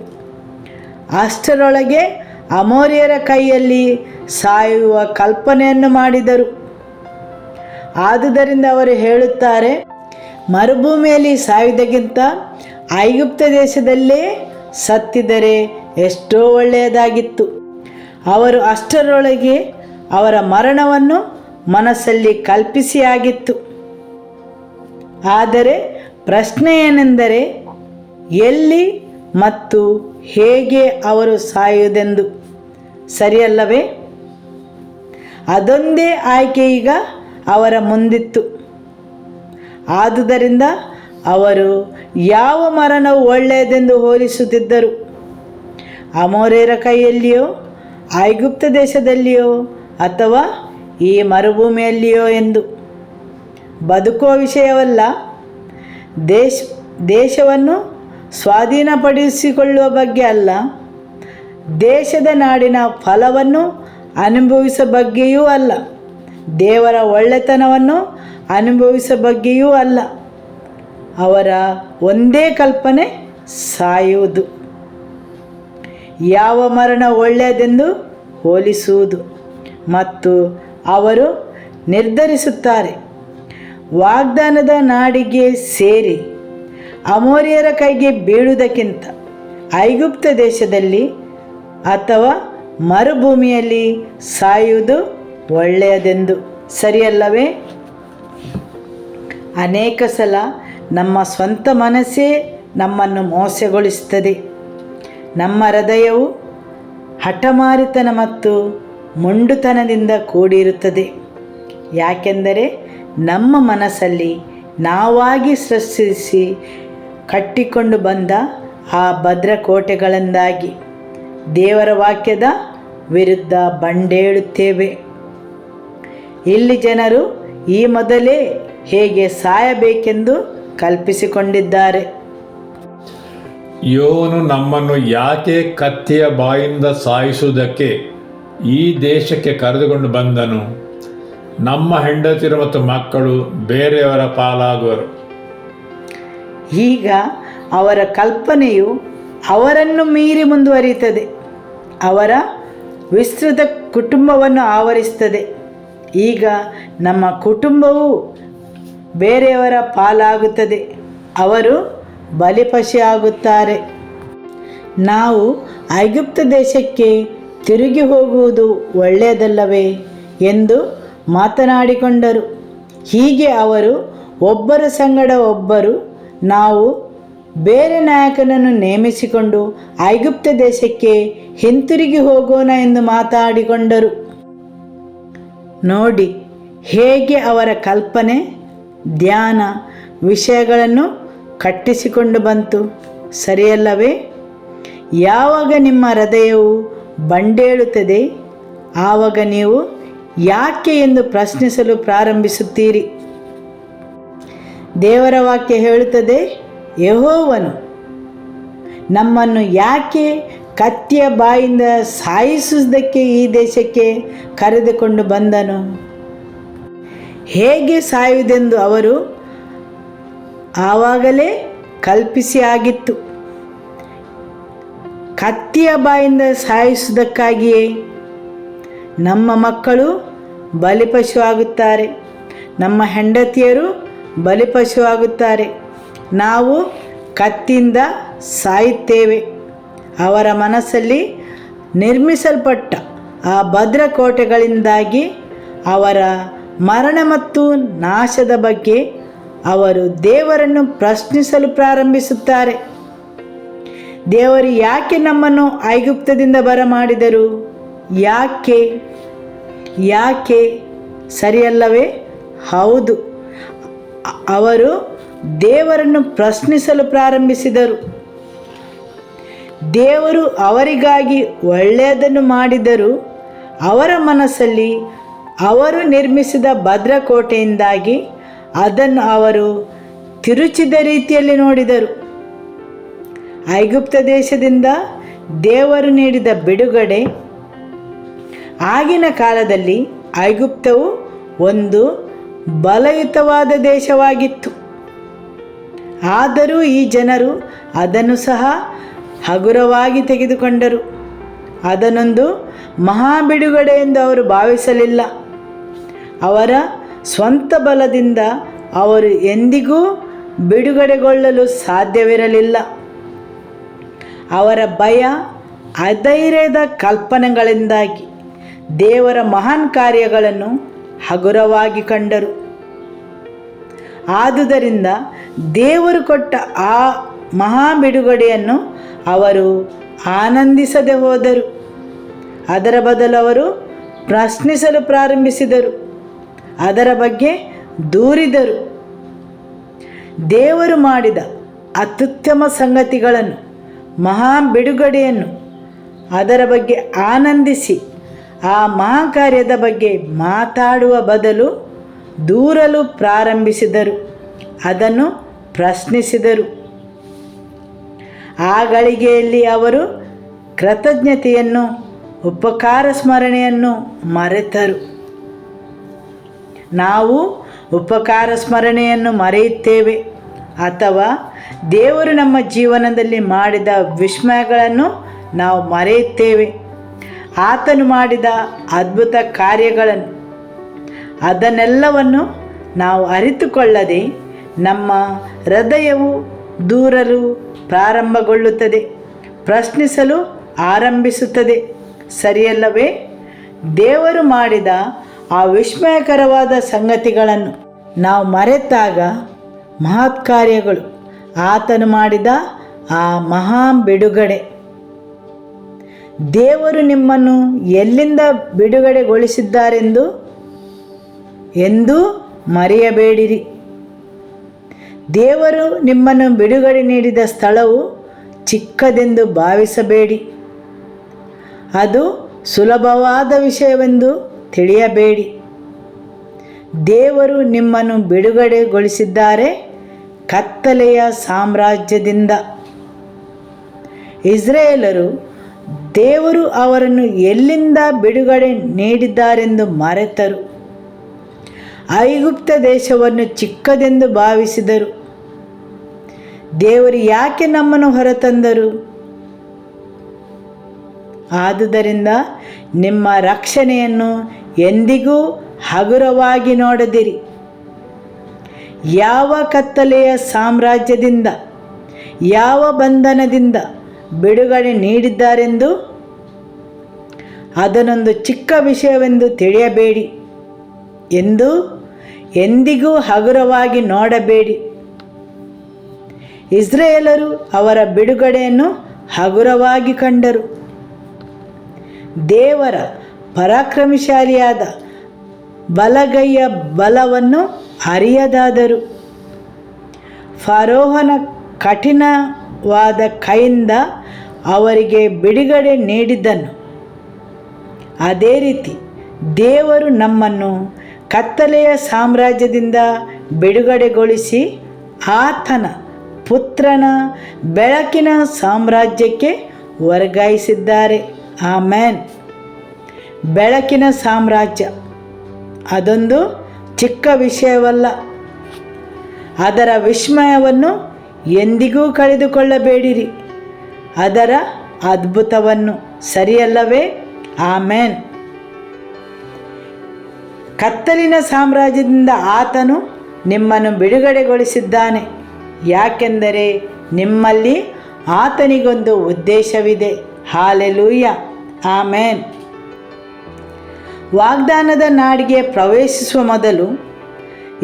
ಅಷ್ಟರೊಳಗೆ ಅಮೋರಿಯರ ಕೈಯಲ್ಲಿ ಸಾಯುವ ಕಲ್ಪನೆಯನ್ನು ಮಾಡಿದರು. ಆದುದರಿಂದ ಅವರು ಹೇಳುತ್ತಾರೆ, ಮರುಭೂಮಿಯಲ್ಲಿ ಸಾಯುವುದಕ್ಕಿಂತ ಐಗುಪ್ತ ದೇಶದಲ್ಲೇ ಸತ್ತಿದರೆ ಎಷ್ಟೋ ಒಳ್ಳೆಯದಾಗಿತ್ತು. ಅವರು ಅಷ್ಟರೊಳಗೆ ಅವರ ಮರಣವನ್ನು ಮನಸ್ಸಲ್ಲಿ ಕಲ್ಪಿಸಿಯಾಗಿತ್ತು. ಆದರೆ ಪ್ರಶ್ನೆ ಏನೆಂದರೆ ಎಲ್ಲಿ ಮತ್ತು ಹೇಗೆ ಅವರು ಸಾಯುವುದೆಂದು. ಸರಿಯಲ್ಲವೇ? ಅದೊಂದೇ ಆಯ್ಕೆ ಈಗ ಅವರ ಮುಂದಿತ್ತು. ಆದುದರಿಂದ ಅವರು ಯಾವ ಮರಣವು ಒಳ್ಳೆಯದೆಂದು ಹೋಲಿಸುತ್ತಿದ್ದರು. ಅಮೋರೇರ ಕೈಯಲ್ಲಿಯೋ, ಐಗುಪ್ತ ದೇಶದಲ್ಲಿಯೋ, ಅಥವಾ ಈ ಮರುಭೂಮಿಯಲ್ಲಿಯೋ ಎಂದು. ಬದುಕುವ ವಿಷಯವಲ್ಲ, ದೇಶವನ್ನು ಸ್ವಾಧೀನಪಡಿಸಿಕೊಳ್ಳುವ ಬಗ್ಗೆ ಅಲ್ಲ, ದೇಶದ ನಾಡಿನ ಫಲವನ್ನು ಅನುಭವಿಸುವ ಬಗ್ಗೆಯೂ ಅಲ್ಲ, ದೇವರ ಒಳ್ಳೆತನವನ್ನು ಅನುಭವಿಸುವ ಬಗ್ಗೆಯೂ ಅಲ್ಲ. ಅವರ ಒಂದೇ ಕಲ್ಪನೆ ಸಾಯುವುದು. ಯಾವ ಮರಣ ಒಳ್ಳೆಯದೆಂದು ಹೋಲಿಸುವುದು. ಮತ್ತು ಅವರು ನಿರ್ಧರಿಸುತ್ತಾರೆ, ವಾಗ್ದಾನದ ನಾಡಿಗೆ ಸೇರಿ ಅಮೋರಿಯರ ಕೈಗೆ ಬೀಳುವುದಕ್ಕಿಂತ ಐಗುಪ್ತ ದೇಶದಲ್ಲಿ ಅಥವಾ ಮರುಭೂಮಿಯಲ್ಲಿ ಸಾಯುವುದು ಒಳ್ಳೆಯದೆಂದು. ಸರಿಯಲ್ಲವೇ? ಅನೇಕ ಸಲ ನಮ್ಮ ಸ್ವಂತ ಮನಸ್ಸೇ ನಮ್ಮನ್ನು ಮೋಸಗೊಳಿಸುತ್ತದೆ. ನಮ್ಮ ಹೃದಯವು ಹಠಮಾರಿತನ ಮತ್ತು ಮೊಂಡುತನದಿಂದ ಕೂಡಿರುತ್ತದೆ. ಯಾಕೆಂದರೆ ನಮ್ಮ ಮನಸ್ಸಲ್ಲಿ ನಾವಾಗಿ ಸೃಷ್ಟಿಸಿ ಕಟ್ಟಿಕೊಂಡು ಬಂದ ಆ ಭದ್ರಕೋಟೆಗಳಿಂದಾಗಿ ದೇವರ ವಾಕ್ಯದ ವಿರುದ್ಧ ಬಂಡೇಳುತ್ತೇವೆ. ಇಲ್ಲಿ ಜನರು ಈ ಮೊದಲೇ ಹೇಗೆ ಸಾಯಬೇಕೆಂದು ಕಲ್ಪಿಸಿಕೊಂಡಿದ್ದಾರೆ. ಯೋನು ನಮ್ಮನ್ನು ಯಾಕೆ ಕತ್ತಿಯ ಬಾಯಿಂದ ಸಾಯಿಸುವುದಕ್ಕೆ ಈ ದೇಶಕ್ಕೆ ಕರೆದುಕೊಂಡು ಬಂದನು? ನಮ್ಮ ಹೆಂಡತಿಯರು ಮತ್ತು ಮಕ್ಕಳು ಬೇರೆಯವರ ಪಾಲಾಗುವರು. ಈಗ ಅವರ ಕಲ್ಪನೆಯು ಅವರನ್ನು ಮೀರಿ ಮುಂದುವರಿಯುತ್ತದೆ. ಅವರ ವಿಸ್ತೃತ ಕುಟುಂಬವನ್ನು ಆವರಿಸುತ್ತದೆ. ಈಗ ನಮ್ಮ ಕುಟುಂಬವು ಬೇರೆಯವರ ಪಾಲಾಗುತ್ತದೆ. ಅವರು ಬಲಿಪಶುವಾಗುತ್ತಾರೆ. ನಾವು ಐಗುಪ್ತ ದೇಶಕ್ಕೆ ತಿರುಗಿ ಹೋಗುವುದು ಒಳ್ಳೆಯದಲ್ಲವೇ ಎಂದು ಮಾತನಾಡಿಕೊಂಡರು. ಹೀಗೆ ಅವರು ಒಬ್ಬರ ಸಂಗಡ ಒಬ್ಬರು ನಾವು ಬೇರೆ ನಾಯಕನನ್ನು ನೇಮಿಸಿಕೊಂಡು ಐಗುಪ್ತ ದೇಶಕ್ಕೆ ಹಿಂತಿರುಗಿ ಹೋಗೋಣ ಎಂದು ಮಾತಾಡಿಕೊಂಡರು. ನೋಡಿ ಹೇಗೆ ಅವರ ಕಲ್ಪನೆ, ಧ್ಯಾನ, ವಿಷಯಗಳನ್ನು ಕಟ್ಟಿಸಿಕೊಂಡು ಬಂತು. ಸರಿಯಲ್ಲವೇ? ಯಾವಾಗ ನಿಮ್ಮ ಹೃದಯವು ಬಂಡೇಳುತ್ತದೆ ಆವಾಗ ನೀವು ಯಾಕೆ ಎಂದು ಪ್ರಶ್ನಿಸಲು ಪ್ರಾರಂಭಿಸುತ್ತೀರಿ. ದೇವರ ವಾಕ್ಯ ಹೇಳುತ್ತದೆ, ಯೆಹೋವನು ನಮ್ಮನ್ನು ಯಾಕೆ ಕತ್ತಿಯ ಬಾಯಿಂದ ಸಾಯಿಸುವುದಕ್ಕೆ ಈ ದೇಶಕ್ಕೆ ಕರೆದುಕೊಂಡು ಬಂದನು? ಹೇಗೆ ಸಾಯುವುದೆಂದು ಅವರು ಆವಾಗಲೇ ಕಲ್ಪಿಸಿ ಆಗಿತ್ತು. ಕತ್ತಿಯ ಬಾಯಿಂದ ಸಾಯಿಸುವುದಕ್ಕಾಗಿಯೇ. ನಮ್ಮ ಮಕ್ಕಳು ಬಲಿಪಶುವಾಗುತ್ತಾರೆ, ನಮ್ಮ ಹೆಂಡತಿಯರು ಬಲಿಪಶುವಾಗುತ್ತಾರೆ. ನಾವು ಕತ್ತಿಯಿಂದ ಸಾಯುತ್ತೇವೆ. ಅವರ ಮನಸ್ಸಲ್ಲಿ ನಿರ್ಮಿಸಲ್ಪಟ್ಟ ಆ ಭದ್ರಕೋಟೆಗಳಿಂದಾಗಿ ಅವರ ಮರಣ ಮತ್ತು ನಾಶದ ಬಗ್ಗೆ ಅವರು ದೇವರನ್ನು ಪ್ರಶ್ನಿಸಲು ಪ್ರಾರಂಭಿಸುತ್ತಾರೆ. ದೇವರು ಯಾಕೆ ನಮ್ಮನ್ನು ಐಗುಪ್ತದಿಂದ ಬರಮಾಡಿದರು? ಯಾಕೆ? ಸರಿಯಲ್ಲವೇ? ಹೌದು, ಅವರು ದೇವರನ್ನು ಪ್ರಶ್ನಿಸಲು ಪ್ರಾರಂಭಿಸಿದರು. ದೇವರು ಅವರಿಗಾಗಿ ಒಳ್ಳೆಯದನ್ನು ಮಾಡಿದರೂ ಅವರ ಮನಸ್ಸಲ್ಲಿ ಅವರು ನಿರ್ಮಿಸಿದ ಭದ್ರಕೋಟೆಯಿಂದಾಗಿ ಅದನ್ನು ಅವರು ತಿರುಚಿದ ರೀತಿಯಲ್ಲಿ ನೋಡಿದರು. ಐಗುಪ್ತ ದೇಶದಿಂದ ದೇವರು ನೀಡಿದ ಬಿಡುಗಡೆ. ಆಗಿನ ಕಾಲದಲ್ಲಿ ಐಗುಪ್ತವು ಒಂದು ಬಲಯುತವಾದ ದೇಶವಾಗಿತ್ತು. ಆದರೂ ಈ ಜನರು ಅದನ್ನು ಸಹ ಹಗುರವಾಗಿ ತೆಗೆದುಕೊಂಡರು. ಅದನ್ನೊಂದು ಮಹಾ ಬಿಡುಗಡೆ ಎಂದು ಅವರು ಭಾವಿಸಲಿಲ್ಲ. ಅವರ ಸ್ವಂತ ಬಲದಿಂದ ಅವರು ಎಂದಿಗೂ ಬಿಡುಗಡೆಗೊಳ್ಳಲು ಸಾಧ್ಯವಿರಲಿಲ್ಲ. ಅವರ ಭಯ, ಅಧೈರ್ಯದ ಕಲ್ಪನೆಗಳಿಂದಾಗಿ ದೇವರ ಮಹಾನ್ ಕಾರ್ಯಗಳನ್ನು ಹಗುರವಾಗಿ ಕಂಡರು. ಆದುದರಿಂದ ದೇವರು ಕೊಟ್ಟ ಆ ಮಹಾ ಬಿಡುಗಡೆಯನ್ನು ಅವರು ಆನಂದಿಸದೆ ಹೋದರು. ಅದರ ಬದಲು ಅವರು ಪ್ರಶ್ನಿಸಲು ಪ್ರಾರಂಭಿಸಿದರು, ಅದರ ಬಗ್ಗೆ ದೂರಿದರು. ದೇವರು ಮಾಡಿದ ಅತ್ಯುತ್ತಮ ಸಂಗತಿಗಳನ್ನು, ಮಹಾ ಬಿಡುಗಡೆಯನ್ನು, ಅದರ ಬಗ್ಗೆ ಆನಂದಿಸಿ ಆ ಮಹಾಕಾರ್ಯದ ಬಗ್ಗೆ ಮಾತಾಡುವ ಬದಲು ದೂರಲು ಪ್ರಾರಂಭಿಸಿದರು, ಅದನ್ನು ಪ್ರಶ್ನಿಸಿದರು. ಆ ಗಳಿಗೆಯಲ್ಲಿ ಅವರು ಕೃತಜ್ಞತೆಯನ್ನು, ಉಪಕಾರ ಸ್ಮರಣೆಯನ್ನು ಮರೆತರು. ನಾವು ಉಪಕಾರ ಸ್ಮರಣೆಯನ್ನು ಮರೆಯುತ್ತೇವೆ ಅಥವಾ ದೇವರು ನಮ್ಮ ಜೀವನದಲ್ಲಿ ಮಾಡಿದ ವಿಸ್ಮಯಗಳನ್ನು ನಾವು ಮರೆಯುತ್ತೇವೆ. ಆತನು ಮಾಡಿದ ಅದ್ಭುತ ಕಾರ್ಯಗಳನ್ನು, ಅದನ್ನೆಲ್ಲವನ್ನು ನಾವು ಅರಿತುಕೊಳ್ಳದೆ ನಮ್ಮ ಹೃದಯವು ದೂರಲು ಪ್ರಾರಂಭಗೊಳ್ಳುತ್ತದೆ, ಪ್ರಶ್ನಿಸಲು ಆರಂಭಿಸುತ್ತದೆ. ಸರಿಯಲ್ಲವೇ? ದೇವರು ಮಾಡಿದ ಆ ವಿಸ್ಮಯಕರವಾದ ಸಂಗತಿಗಳನ್ನು ನಾವು ಮರೆತಾಗ ಮಹತ್ ಕಾರ್ಯಗಳು, ಆತನು ಮಾಡಿದ ಆ ಮಹಾ ಬಿಡುಗಡೆ, ದೇವರು ನಿಮ್ಮನ್ನು ಎಲ್ಲಿಂದ ಬಿಡುಗಡೆಗೊಳಿಸಿದ್ದಾರೆಂದು ಎಂದೂ ಮರೆಯಬೇಡಿರಿ. ದೇವರು ನಿಮ್ಮನ್ನು ಬಿಡುಗಡೆ ನೀಡಿದ ಸ್ಥಳವು ಚಿಕ್ಕದೆಂದು ಭಾವಿಸಬೇಡಿ. ಅದು ಸುಲಭವಾದ ವಿಷಯವೆಂದು ತಿಳಿಯಬೇಡಿ. ದೇವರು ನಿಮ್ಮನ್ನು ಬಿಡುಗಡೆಗೊಳಿಸಿದ್ದಾರೆ ಕತ್ತಲೆಯ ಸಾಮ್ರಾಜ್ಯದಿಂದ. ಇಸ್ರಾಯೇಲರು ದೇವರು ಅವರನ್ನು ಎಲ್ಲಿಂದ ಬಿಡುಗಡೆ ನೀಡಿದ್ದಾರೆಂದು ಮರೆತರು. ಐಗುಪ್ತ ದೇಶವನ್ನು ಚಿಕ್ಕದೆಂದು ಭಾವಿಸಿದರು. ದೇವರು ಯಾಕೆ ನಮ್ಮನ್ನು ಹೊರತಂದರು? ಆದುದರಿಂದ ನಿಮ್ಮ ರಕ್ಷಣೆಯನ್ನು ಎಂದಿಗೂ ಹಗುರವಾಗಿ ನೋಡದಿರಿ. ಯಾವ ಕತ್ತಲೆಯ ಸಾಮ್ರಾಜ್ಯದಿಂದ, ಯಾವ ಬಂಧನದಿಂದ ಬಿಡುಗಡೆ ನೀಡಿದ್ದಾರೆಂದು ಅದನ್ನೊಂದು ಚಿಕ್ಕ ವಿಷಯವೆಂದು ತಿಳಿಯಬೇಡಿ ಎಂದು ಎಂದಿಗೂ ಹಗುರವಾಗಿ ನೋಡಬೇಡಿ. ಇಸ್ರಾಯೇಲರು ಅವರ ಬಿಡುಗಡೆಯನ್ನು ಹಗುರವಾಗಿ ಕಂಡರು. ದೇವರ ಪರಾಕ್ರಮಶಾಲಿಯಾದ ಬಲಗೈಯ ಬಲವನ್ನು ಅರಿಯದಾದರು. ಫರೋಹನ ಕಠಿಣವಾದ ಕೈಯಿಂದ ಅವರಿಗೆ ಬಿಡುಗಡೆ ನೀಡಿದ್ದನು. ಅದೇ ರೀತಿ ದೇವರು ನಮ್ಮನ್ನು ಕತ್ತಲೆಯ ಸಾಮ್ರಾಜ್ಯದಿಂದ ಬಿಡುಗಡೆಗೊಳಿಸಿ ಆತನ ಪುತ್ರನ ಬೆಳಕಿನ ಸಾಮ್ರಾಜ್ಯಕ್ಕೆ ವರ್ಗಾಯಿಸಿದ್ದಾರೆ. ಆಮೆನ್. ಬೆಳಕಿನ ಸಾಮ್ರಾಜ್ಯ ಅದೊಂದು ಚಿಕ್ಕ ವಿಷಯವಲ್ಲ. ಅದರ ವಿಸ್ಮಯವನ್ನು ಎಂದಿಗೂ ಕಳೆದುಕೊಳ್ಳಬೇಡಿರಿ, ಅದರ ಅದ್ಭುತವನ್ನು. ಸರಿಯಲ್ಲವೇ? ಆಮೆನ್. ಕತ್ತಲಿನ ಸಾಮ್ರಾಜ್ಯದಿಂದ ಆತನು ನಿಮ್ಮನ್ನು ಬಿಡುಗಡೆಗೊಳಿಸಿದ್ದಾನೆ, ಯಾಕೆಂದರೆ ನಿಮ್ಮಲ್ಲಿ ಆತನಿಗೊಂದು ಉದ್ದೇಶವಿದೆ. ಹಾಲೆಲೂಯ. ಆಮೆನ್. ವಾಗ್ದಾನದ ನಾಡಿಗೆ ಪ್ರವೇಶಿಸುವ ಮೊದಲು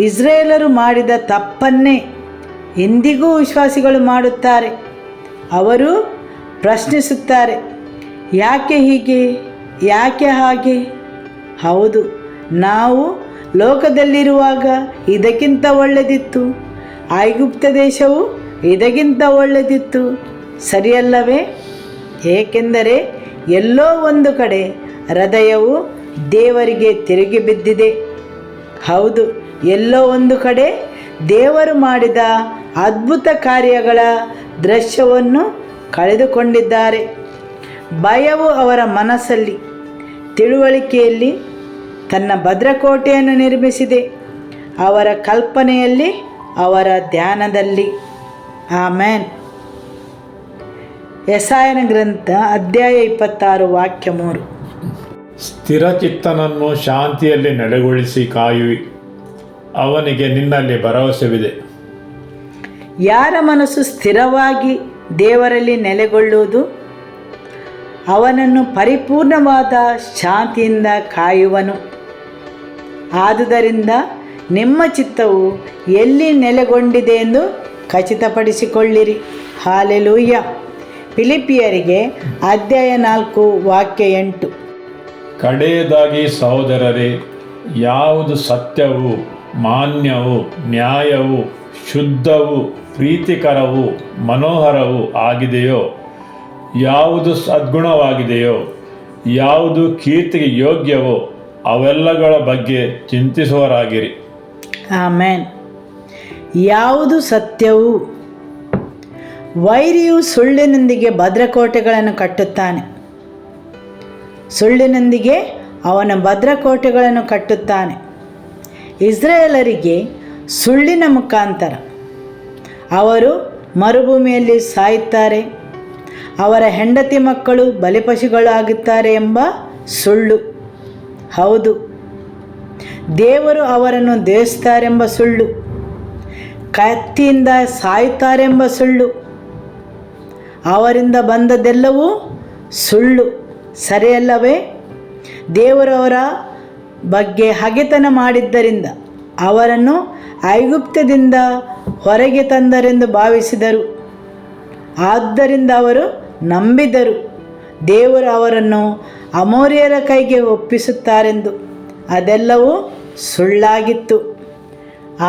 ಇಸ್ರಾಯೇಲರು ಮಾಡಿದ ತಪ್ಪನ್ನೇ ಇಂದಿಗೂ ವಿಶ್ವಾಸಿಗಳು ಮಾಡುತ್ತಾರೆ. ಅವರು ಪ್ರಶ್ನಿಸುತ್ತಾರೆ, ಯಾಕೆ ಹೀಗೆ, ಯಾಕೆ ಹಾಗೆ? ಹೌದು, ನಾವು ಲೋಕದಲ್ಲಿರುವಾಗ ಇದಕ್ಕಿಂತ ಒಳ್ಳೆದಿತ್ತು, ಐಗುಪ್ತ ದೇಶವು ಇದಕ್ಕಿಂತ ಒಳ್ಳೆದಿತ್ತು. ಸರಿಯಲ್ಲವೇ? ಏಕೆಂದರೆ ಎಲ್ಲೋ ಒಂದು ಕಡೆ ಹೃದಯವು ದೇವರಿಗೆ ತಿರುಗಿ ಬಿದ್ದಿದೆ. ಹೌದು, ಎಲ್ಲೋ ಒಂದು ಕಡೆ ದೇವರು ಮಾಡಿದ ಅದ್ಭುತ ಕಾರ್ಯಗಳ ದೃಶ್ಯವನ್ನು ಕಳೆದುಕೊಂಡಿದ್ದಾರೆ. ಭಯವು ಅವರ ಮನಸ್ಸಲ್ಲಿ, ತಿಳುವಳಿಕೆಯಲ್ಲಿ ತನ್ನ ಭದ್ರಕೋಟೆಯನ್ನು ನಿರ್ಮಿಸಿದೆ, ಅವರ ಕಲ್ಪನೆಯಲ್ಲಿ, ಅವರ ಧ್ಯಾನದಲ್ಲಿ. ಆಮೆನ್. ಯೆಶಾಯನ ಗ್ರಂಥ ಅಧ್ಯಾಯ 26 ವಾಕ್ಯ 3. ಸ್ಥಿರಚಿತ್ತನನ್ನು ಶಾಂತಿಯಲ್ಲಿ ನಡೆಗೊಳಿಸಿ ಕಾಯುವಿ, ಅವನಿಗೆ ನಿನ್ನಲ್ಲಿ ಭರವಸೆವಿದೆ. ಯಾರ ಮನಸ್ಸು ಸ್ಥಿರವಾಗಿ ದೇವರಲ್ಲಿ ನೆಲೆಗೊಳ್ಳುವುದು ಅವನನ್ನು ಪರಿಪೂರ್ಣವಾದ ಶಾಂತಿಯಿಂದ ಕಾಯುವನು. ಆದುದರಿಂದ ನಿಮ್ಮ ಚಿತ್ತವು ಎಲ್ಲಿ ನೆಲೆಗೊಂಡಿದೆ ಎಂದು ಖಚಿತಪಡಿಸಿಕೊಳ್ಳಿರಿ. ಹಾಲೆಲೂಯ್ಯ. ಫಿಲಿಪ್ಪಿಯರಿಗೆ ಅಧ್ಯಾಯ 4 ವಾಕ್ಯ 8. ಕಡೆಯದಾಗಿ ಸಹೋದರರೇ, ಯಾವುದು ಸತ್ಯವೂ ಮಾನ್ಯವೂ ನ್ಯಾಯವೂ ಶುದ್ಧವೂ ಪ್ರೀತಿಕರವೂ ಮನೋಹರವೂ ಆಗಿದೆಯೋ, ಯಾವುದು ಸದ್ಗುಣವಾಗಿದೆಯೋ, ಯಾವುದು ಕೀರ್ತಿಗೆ ಯೋಗ್ಯವೋ ಅವೆಲ್ಲಗಳ ಬಗ್ಗೆ ಚಿಂತಿಸುವರಾಗಿರಿ. ಆಮೇನ್. ಯಾವುದು ಸತ್ಯವು? ವೈರಿಯು ಸುಳ್ಳಿನೊಂದಿಗೆ ಭದ್ರಕೋಟೆಗಳನ್ನು ಕಟ್ಟುತ್ತಾನೆ. ಸುಳ್ಳಿನೊಂದಿಗೆ ಅವನ ಭದ್ರಕೋಟೆಗಳನ್ನು ಕಟ್ಟುತ್ತಾನೆ. ಇಸ್ರಾಯೇಲರಿಗೆ ಸುಳ್ಳಿನ ಮುಖಾಂತರ ಅವರು ಮರುಭೂಮಿಯಲ್ಲಿ ಸಾಯುತ್ತಾರೆ, ಅವರ ಹೆಂಡತಿ ಮಕ್ಕಳು ಬಲಿಪಶುಗಳಾಗುತ್ತಾರೆ ಎಂಬ ಸುಳ್ಳು. ಹೌದು, ದೇವರು ಅವರನ್ನು ದೇಯಿಸುತ್ತಾರೆಂಬ ಸುಳ್ಳು, ಕತ್ತಿಯಿಂದ ಸಾಯುತ್ತಾರೆಂಬ ಸುಳ್ಳು, ಅವರಿಂದ ಬಂದದ್ದೆಲ್ಲವೂ ಸುಳ್ಳು. ಸರಿಯಲ್ಲವೇ? ದೇವರು ಅವರ ಬಗ್ಗೆ ಹಗೆತನ ಮಾಡಿದ್ದರಿಂದ ಅವರನ್ನು ಐಗುಪ್ತದಿಂದ ಹೊರಗೆ ತಂದರೆಂದು ಭಾವಿಸಿದರು. ಆದ್ದರಿಂದ ಅವರು ನಂಬಿದರು ದೇವರು ಅವರನ್ನು ಅಮೋರಿಯರ ಕೈಗೆ ಒಪ್ಪಿಸುತ್ತಾರೆಂದು. ಅದೆಲ್ಲವೂ ಸುಳ್ಳಾಗಿತ್ತು.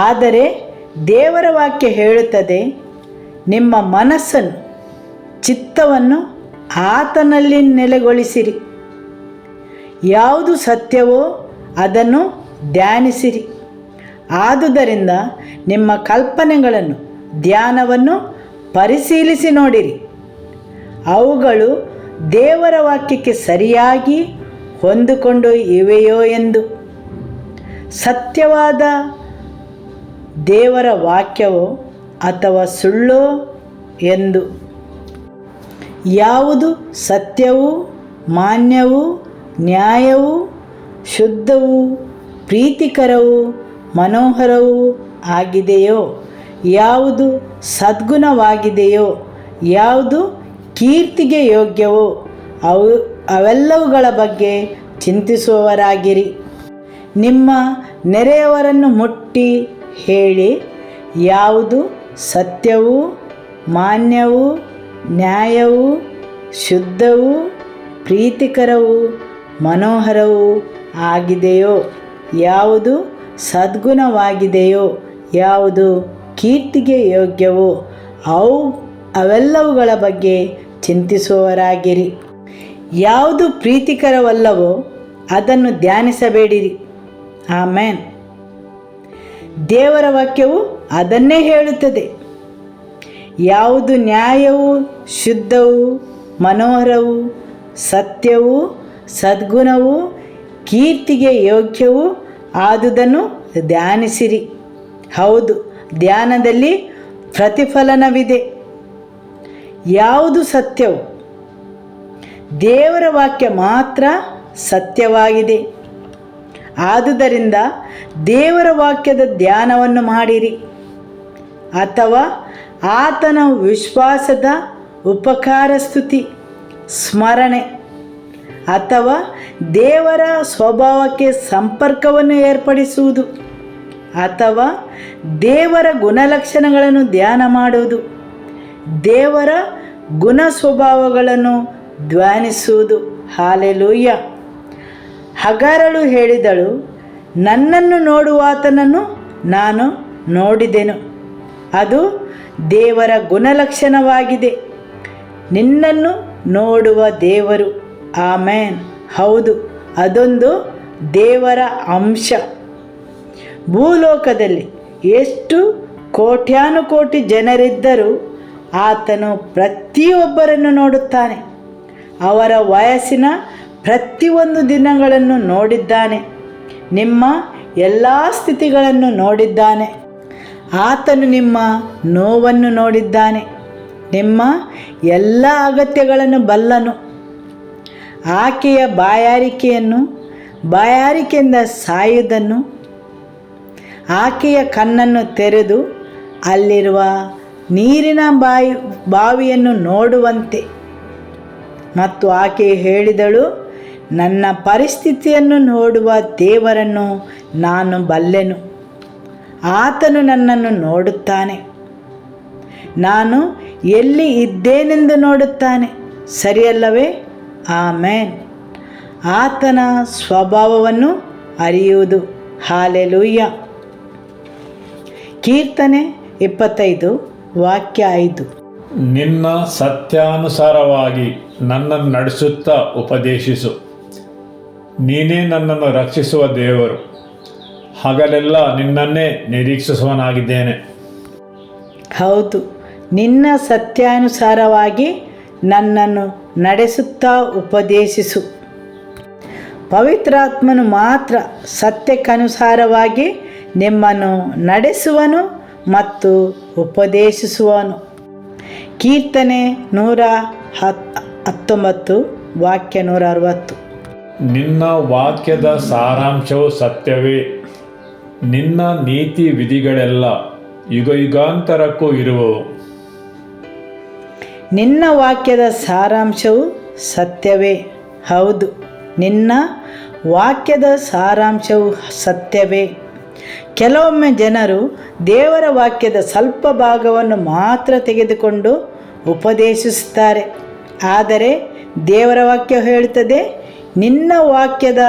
ಆದರೆ ದೇವರ ವಾಕ್ಯ ಹೇಳುತ್ತದೆ, ನಿಮ್ಮ ಮನಸ್ಸನ್ನು ಚಿತ್ತವನ್ನು ಆತನಲ್ಲಿ ನೆಲೆಗೊಳಿಸಿರಿ. ಯಾವುದು ಸತ್ಯವೋ ಅದನ್ನು ಧ್ಯಾನಿಸಿರಿ. ಆದುದರಿಂದ ನಿಮ್ಮ ಕಲ್ಪನೆಗಳನ್ನು ಧ್ಯಾನವನ್ನು ಪರಿಶೀಲಿಸಿ ನೋಡಿರಿ, ಅವುಗಳು ದೇವರ ವಾಕ್ಯಕ್ಕೆ ಸರಿಯಾಗಿ ಹೊಂದಿಕೊಂಡು ಇವೆಯೋ ಎಂದು. ಸತ್ಯವಾದ ದೇವರ ವಾಕ್ಯವೋ ಅಥವಾ ಸುಳ್ಳೋ ಎಂದು. ಯಾವುದು ಸತ್ಯವೂ ಮಾನ್ಯವೂ ನ್ಯಾಯವೂ ಶುದ್ಧವೂ ಪ್ರೀತಿಕರವೂ ಮನೋಹರವೂ ಆಗಿದೆಯೋ, ಯಾವುದು ಸದ್ಗುಣವಾಗಿದೆಯೋ, ಯಾವುದು ಕೀರ್ತಿಗೆ ಯೋಗ್ಯವೋ ಅವೆಲ್ಲವುಗಳ ಬಗ್ಗೆ ಚಿಂತಿಸುವವರಾಗಿರಿ. ನಿಮ್ಮ ನೆರೆಯವರನ್ನು ಮುಟ್ಟಿ ಹೇಳಿ, ಯಾವುದು ಸತ್ಯವೂ ಮಾನ್ಯವೂ ನ್ಯಾಯವೂ ಶುದ್ಧವೂ ಪ್ರೀತಿಕರವೂ ಮನೋಹರವೂ ಆಗಿದೆಯೋ, ಯಾವುದು ಸದ್ಗುಣವಾಗಿದೆಯೋ, ಯಾವುದು ಕೀರ್ತಿಗೆ ಯೋಗ್ಯವೋ ಅವೆಲ್ಲವುಗಳ ಬಗ್ಗೆ ಚಿಂತಿಸುವವರಾಗಿರಿ. ಯಾವುದು ಪ್ರೀತಿಕರವಲ್ಲವೋ ಅದನ್ನು ಧ್ಯಾನಿಸಬೇಡಿರಿ. ಆಮೇನ್. ದೇವರ ವಾಕ್ಯವು ಅದನ್ನೇ ಹೇಳುತ್ತದೆ. ಯಾವುದು ನ್ಯಾಯವೂ ಶುದ್ಧವೂ ಮನೋಹರವೂ ಸತ್ಯವೂ ಸದ್ಗುಣವೂ ಕೀರ್ತಿಗೆ ಯೋಗ್ಯವೂ ಆದುದನ್ನು ಧ್ಯಾನಿಸಿರಿ. ಹೌದು, ಧ್ಯಾನದಲ್ಲಿ ಪ್ರತಿಫಲನವಿದೆ. ಯಾವುದು ಸತ್ಯವು? ದೇವರ ವಾಕ್ಯ ಮಾತ್ರ ಸತ್ಯವಾಗಿದೆ. ಆದುದರಿಂದ ದೇವರ ವಾಕ್ಯದ ಧ್ಯಾನವನ್ನು ಮಾಡಿರಿ, ಅಥವಾ ಆತನ ವಿಶ್ವಾಸದ ಉಪಕಾರ ಸ್ತುತಿ ಸ್ಮರಣೆ ಅಥವಾ ದೇವರ ಸ್ವಭಾವಕ್ಕೆ ಸಂಪರ್ಕವನ್ನು ಏರ್ಪಡಿಸುವುದು ಅಥವಾ ದೇವರ ಗುಣಲಕ್ಷಣಗಳನ್ನು ಧ್ಯಾನ ಮಾಡುವುದು, ದೇವರ ಗುಣ ಸ್ವಭಾವಗಳನ್ನು ಧ್ಯಾನಿಸುವುದು. ಹಾಲೆಲೂಯ್ಯ. ಹಗಾರಳು ಹೇಳಿದಳು, ನನ್ನನ್ನು ನೋಡುವಾತನನ್ನು ನಾನು ನೋಡಿದೆನು. ಅದು ದೇವರ ಗುಣಲಕ್ಷಣವಾಗಿದೆ, ನಿನ್ನನ್ನು ನೋಡುವ ದೇವರು. ಆಮೇನ್. ಹೌದು, ಅದೊಂದು ದೇವರ ಅಂಶ. ಭೂಲೋಕದಲ್ಲಿ ಎಷ್ಟು ಕೋಟ್ಯಾನುಕೋಟಿ ಜನರಿದ್ದರೂ ಆತನು ಪ್ರತಿಯೊಬ್ಬರನ್ನು ನೋಡುತ್ತಾನೆ. ಅವರ ವಯಸ್ಸಿನ ಪ್ರತಿಯೊಂದು ದಿನಗಳನ್ನು ನೋಡಿದ್ದಾನೆ, ನಿಮ್ಮ ಎಲ್ಲ ಸ್ಥಿತಿಗಳನ್ನು ನೋಡಿದ್ದಾನೆ. ಆತನು ನಿಮ್ಮ ನೋವನ್ನು ನೋಡಿದ್ದಾನೆ, ನಿಮ್ಮ ಎಲ್ಲ ಅಗತ್ಯಗಳನ್ನು ಬಲ್ಲನು. ಆಕೆಯ ಬಾಯಾರಿಕೆಯಿಂದ ಸಾಯುವುದನ್ನು, ಆಕೆಯ ಕಣ್ಣನ್ನು ತೆರೆದು ಅಲ್ಲಿರುವ ನೀರಿನ ಬಾವಿಯನ್ನು ನೋಡುವಂತೆ. ಮತ್ತು ಆಕೆ ಹೇಳಿದಳು, ನನ್ನ ಪರಿಸ್ಥಿತಿಯನ್ನು ನೋಡುವ ದೇವರನ್ನು ನಾನು ಬಲ್ಲೆನು. ಆತನು ನನ್ನನ್ನು ನೋಡುತ್ತಾನೆ. ನಾನು ಎಲ್ಲಿ ಇದ್ದೇನೆಂದು ನೋಡುತ್ತಾನೆ. ಸರಿಯಲ್ಲವೇ? ಆಮೇನ್. ಆತನ ಸ್ವಭಾವವನ್ನು ಅರಿಯುವುದು. ಹಾಲೆಲೂಯ್ಯ. ಕೀರ್ತನೆ 25 ವಾಕ್ಯ 5. ನಿನ್ನ ಸತ್ಯಾನುಸಾರವಾಗಿ ನನ್ನನ್ನು ನಡೆಸುತ್ತಾ ಉಪದೇಶಿಸು. ನೀನೇ ನನ್ನನ್ನು ರಕ್ಷಿಸುವ ದೇವರು. ಹಗಲೆಲ್ಲ ನಿನ್ನನ್ನೇ ನಿರೀಕ್ಷಿಸುವನಾಗಿದ್ದೇನೆ. ಹೌದು, ನಿನ್ನ ಸತ್ಯಾನುಸಾರವಾಗಿ ನನ್ನನ್ನು ನಡೆಸುತ್ತಾ ಉಪದೇಶಿಸು. ಪವಿತ್ರಾತ್ಮನು ಮಾತ್ರ ಸತ್ಯಕ್ಕನುಸಾರವಾಗಿ ನಿಮ್ಮನ್ನು ನಡೆಸುವನು ಮತ್ತು ಉಪದೇಶಿಸುವನು. ಕೀರ್ತನೆ 119 ವಾಕ್ಯ 160. ನಿನ್ನ ವಾಕ್ಯದ ಸಾರಾಂಶವು ಸತ್ಯವೇ. ನಿನ್ನ ನೀತಿ ವಿಧಿಗಳೆಲ್ಲ ಯುಗಾಂತರಕ್ಕೂ ಇರುವವು. ನಿನ್ನ ವಾಕ್ಯದ ಸಾರಾಂಶವು ಸತ್ಯವೇ. ಹೌದು, ನಿನ್ನ ವಾಕ್ಯದ ಸಾರಾಂಶವು ಸತ್ಯವೇ. ಕೆಲವೊಮ್ಮೆ ಜನರು ದೇವರ ವಾಕ್ಯದ ಸ್ವಲ್ಪ ಭಾಗವನ್ನು ಮಾತ್ರ ತೆಗೆದುಕೊಂಡು ಉಪದೇಶಿಸುತ್ತಾರೆ. ಆದರೆ ದೇವರ ವಾಕ್ಯ ಹೇಳುತ್ತದೆ, ನಿನ್ನ ವಾಕ್ಯದ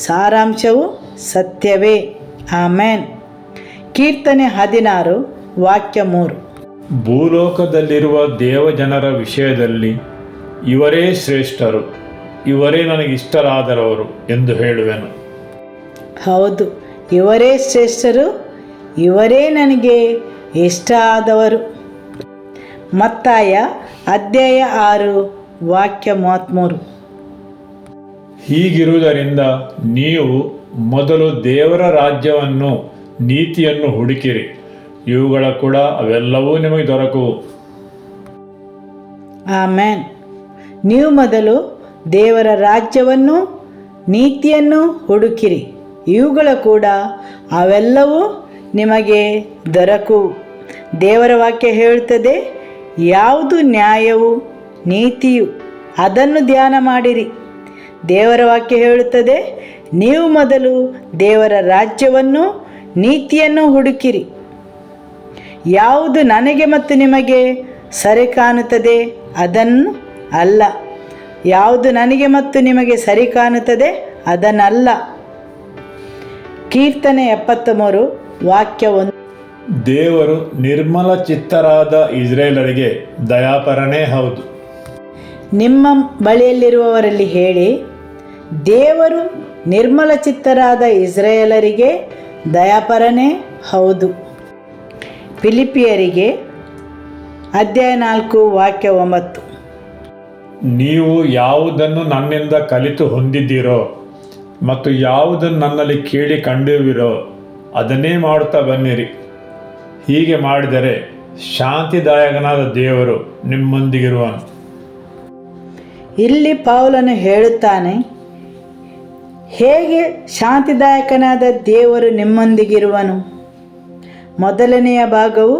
ಸಾರಾಂಶವು ಸತ್ಯವೇ. ಆಮೇನ್. ಕೀರ್ತನೆ 16 ವಾಕ್ಯ 3. ಭೂಲೋಕದಲ್ಲಿರುವ ದೇವಜನರ ವಿಷಯದಲ್ಲಿ ಇವರೇ ಶ್ರೇಷ್ಠರು, ಇವರೇ ನನಗೆ ಇಷ್ಟರಾದರವರು ಎಂದು ಹೇಳುವೆನು. ಹೌದು, ಇವರೇ ಶ್ರೇಷ್ಠರು, ಇವರೇ ನನಗೆ ಇಷ್ಟ ಆದವರು. ಮತ್ತಾಯ ಅಧ್ಯಾಯ 6 ವಾಕ್ಯ 33. ಹೀಗಿರುವುದರಿಂದ ನೀವು ಮೊದಲು ದೇವರ ರಾಜ್ಯವನ್ನು ನೀತಿಯನ್ನು ಹುಡುಕಿರಿ, ಇವುಗಳ ಕೂಡ ಅವೆಲ್ಲವೂ ನಿಮಗೆ ದೊರಕುವು. ಆಮೇನ್. ನೀವು ಮೊದಲು ದೇವರ ರಾಜ್ಯವನ್ನು ನೀತಿಯನ್ನು ಹುಡುಕಿರಿ, ಇವುಗಳ ಕೂಡ ಅವೆಲ್ಲವೂ ನಿಮಗೆ ದೊರಕುವು. ದೇವರ ವಾಕ್ಯ ಹೇಳುತ್ತದೆ, ಯಾವುದು ನ್ಯಾಯವು ನೀತಿಯು ಅದನ್ನು ಧ್ಯಾನ ಮಾಡಿರಿ. ದೇವರ ವಾಕ್ಯ ಹೇಳುತ್ತದೆ, ನೀವು ಮೊದಲು ದೇವರ ರಾಜ್ಯವನ್ನು ನೀತಿಯನ್ನು ಹುಡುಕಿರಿ. ಯಾವುದು ನನಗೆ ಮತ್ತು ನಿಮಗೆ ಸರಿ ಕಾಣುತ್ತದೆ ಅದನ್ನು ಅಲ್ಲ. ಯಾವುದು ನನಗೆ ಮತ್ತು ನಿಮಗೆ ಸರಿ ಕಾಣುತ್ತದೆ ಅದನ್ನಲ್ಲ. ಕೀರ್ತನೆ 73 ವಾಕ್ಯ 1. ದೇವರು ನಿರ್ಮಲ ಚಿತ್ತರಾದ ಇಸ್ರೇಲರಿಗೆ ದಯಾಪರನೇ ಹೌದು. ನಿಮ್ಮ ಬಳಿಯಲ್ಲಿರುವವರಲ್ಲಿ ಹೇಳಿ, ದೇವರು ನಿರ್ಮಲ ಚಿತ್ತರಾದ ಇಸ್ರಾಯೇಲರಿಗೆ ದಯಾಪರನೇ ಹೌದು. ಫಿಲಿಪಿಯರಿಗೆ ಅಧ್ಯಾಯ 4 ವಾಕ್ಯ 9. ನೀವು ಯಾವುದನ್ನು ನನ್ನಿಂದ ಕಲಿತು ಹೊಂದಿದ್ದೀರೋ ಮತ್ತು ಯಾವುದನ್ನು ನನ್ನಲ್ಲಿ ಕೇಳಿ ಕಂಡಿರುವಿರೋ ಅದನ್ನೇ ಮಾಡುತ್ತಾ ಬನ್ನಿರಿ. ಹೀಗೆ ಮಾಡಿದರೆ ಶಾಂತಿದಾಯಕನಾದ ದೇವರು ನಿಮ್ಮೊಂದಿಗಿರುವನು. ಇಲ್ಲಿ ಪೌಲನು ಹೇಳುತ್ತಾನೆ, ಹೇಗೆ ಶಾಂತಿದಾಯಕನಾದ ದೇವರು ನಿಮ್ಮೊಂದಿಗಿರುವನು. ಮೊದಲನೆಯ ಭಾಗವು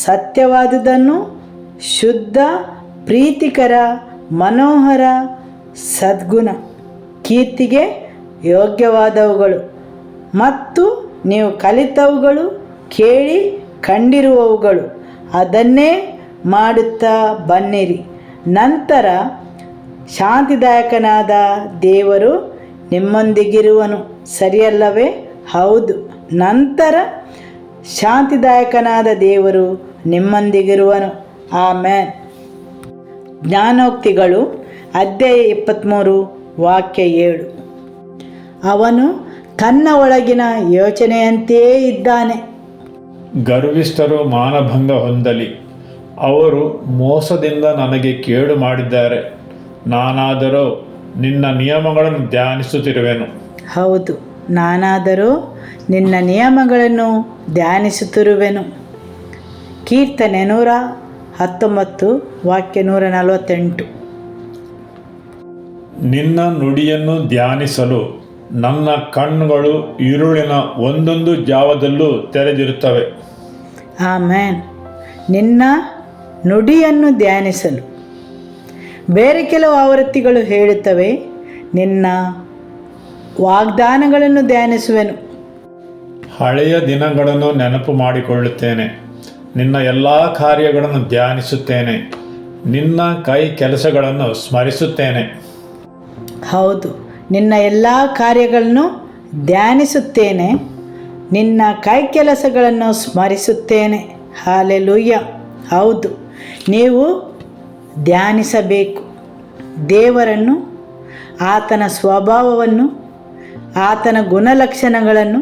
ಸತ್ಯವಾದುದನ್ನು, ಶುದ್ಧ, ಪ್ರೀತಿಕರ, ಮನೋಹರ, ಸದ್ಗುಣ, ಕೀರ್ತಿಗೆ ಯೋಗ್ಯವಾದವುಗಳು ಮತ್ತು ನೀವು ಕಲಿತವುಗಳು, ಕೇಳಿ ಕಂಡಿರುವವುಗಳು ಅದನ್ನೇ ಮಾಡುತ್ತಾ ಬನ್ನಿರಿ. ನಂತರ ಶಾಂತಿದಾಯಕನಾದ ದೇವರು ನಿಮ್ಮೊಂದಿಗಿರುವನು. ಸರಿಯಲ್ಲವೇ? ಹೌದು, ನಂತರ ಶಾಂತಿದಾಯಕನಾದ ದೇವರು ನಿಮ್ಮೊಂದಿಗಿರುವನು. ಆಮೇನ್. ಜ್ಞಾನೋಕ್ತಿಗಳು ಅಧ್ಯಾಯ 23 ವಾಕ್ಯ 7. ಅವನು ತನ್ನ ಒಳಗಿನ ಯೋಚನೆಯಂತೆಯೇ ಇದ್ದಾನೆ. ಗರ್ವಿಷ್ಠರು ಮಾನಭಂಗ ಹೊಂದಲಿ, ಅವರು ಮೋಸದಿಂದ ನನಗೆ ಕೇಡು ಮಾಡಿದ್ದಾರೆ. ನಾನಾದರೂ ನಿನ್ನ ನಿಯಮಗಳನ್ನು ಧ್ಯಾನಿಸುತ್ತಿರುವೆನು. ಹೌದು, ನಾನಾದರೂ ನಿನ್ನ ನಿಯಮಗಳನ್ನು ಧ್ಯಾನಿಸುತ್ತಿರುವೆನು. ಕೀರ್ತನೆ 119 ವಾಕ್ಯ 148. ನಿನ್ನ ನುಡಿಯನ್ನು ಧ್ಯಾನಿಸಲು ನನ್ನ ಕಣ್ಣುಗಳು ಇರುಳಿನ ಒಂದೊಂದು ಜಾವದಲ್ಲೂ ತೆರೆದಿರುತ್ತವೆ. ಆಮೇನ್. ನಿನ್ನ ನುಡಿಯನ್ನು ಧ್ಯಾನಿಸಲು. ಬೇರೆ ಕೆಲವು ಆವೃತ್ತಿಗಳು ಹೇಳುತ್ತವೆ, ನಿನ್ನ ವಾಗ್ದಾನಗಳನ್ನು ಧ್ಯಾನಿಸುವೆನು. ಹಳೆಯ ದಿನಗಳನ್ನು ನೆನಪು ಮಾಡಿಕೊಳ್ಳುತ್ತೇನೆ, ನಿನ್ನ ಎಲ್ಲ ಕಾರ್ಯಗಳನ್ನು ಧ್ಯಾನಿಸುತ್ತೇನೆ, ನಿನ್ನ ಕೈ ಕೆಲಸಗಳನ್ನು ಸ್ಮರಿಸುತ್ತೇನೆ. ಹೌದು, ನಿನ್ನ ಎಲ್ಲ ಕಾರ್ಯಗಳನ್ನು ಧ್ಯಾನಿಸುತ್ತೇನೆ, ನಿನ್ನ ಕೈ ಕೆಲಸಗಳನ್ನು ಸ್ಮರಿಸುತ್ತೇನೆ. ಹಾಲೆಲೂಯ್ಯ. ಹೌದು, ನೀವು ಧ್ಯಾನಿಸಬೇಕು ದೇವರನ್ನು, ಆತನ ಸ್ವಭಾವವನ್ನು, ಆತನ ಗುಣಲಕ್ಷಣಗಳನ್ನು,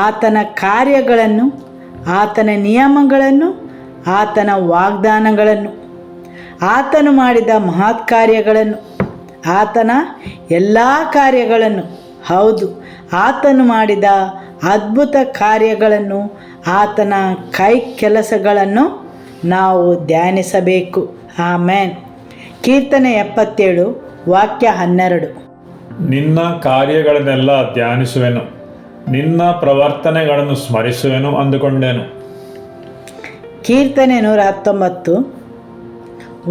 ಆತನ ಕಾರ್ಯಗಳನ್ನು, ಆತನ ನಿಯಮಗಳನ್ನು, ಆತನ ವಾಗ್ದಾನಗಳನ್ನು, ಆತನು ಮಾಡಿದ ಮಹತ್ ಕಾರ್ಯಗಳನ್ನು, ಆತನ ಎಲ್ಲ ಕಾರ್ಯಗಳನ್ನು, ಹೌದು, ಆತನು ಮಾಡಿದ ಅದ್ಭುತ ಕಾರ್ಯಗಳನ್ನು, ಆತನ ಕೈ ಕೆಲಸಗಳನ್ನು ನಾವು ಧ್ಯಾನಿಸಬೇಕು. ಆಮೇನ್. ಕೀರ್ತನೆ 77 ವಾಕ್ಯ 12. ನಿನ್ನ ಕಾರ್ಯಗಳನ್ನೆಲ್ಲ ಧ್ಯಾನಿಸುವೆನು, ನಿನ್ನ ಪ್ರವರ್ತನೆಗಳನ್ನು ಸ್ಮರಿಸುವೆನು ಅಂದುಕೊಂಡೆನು. ಕೀರ್ತನೆ 119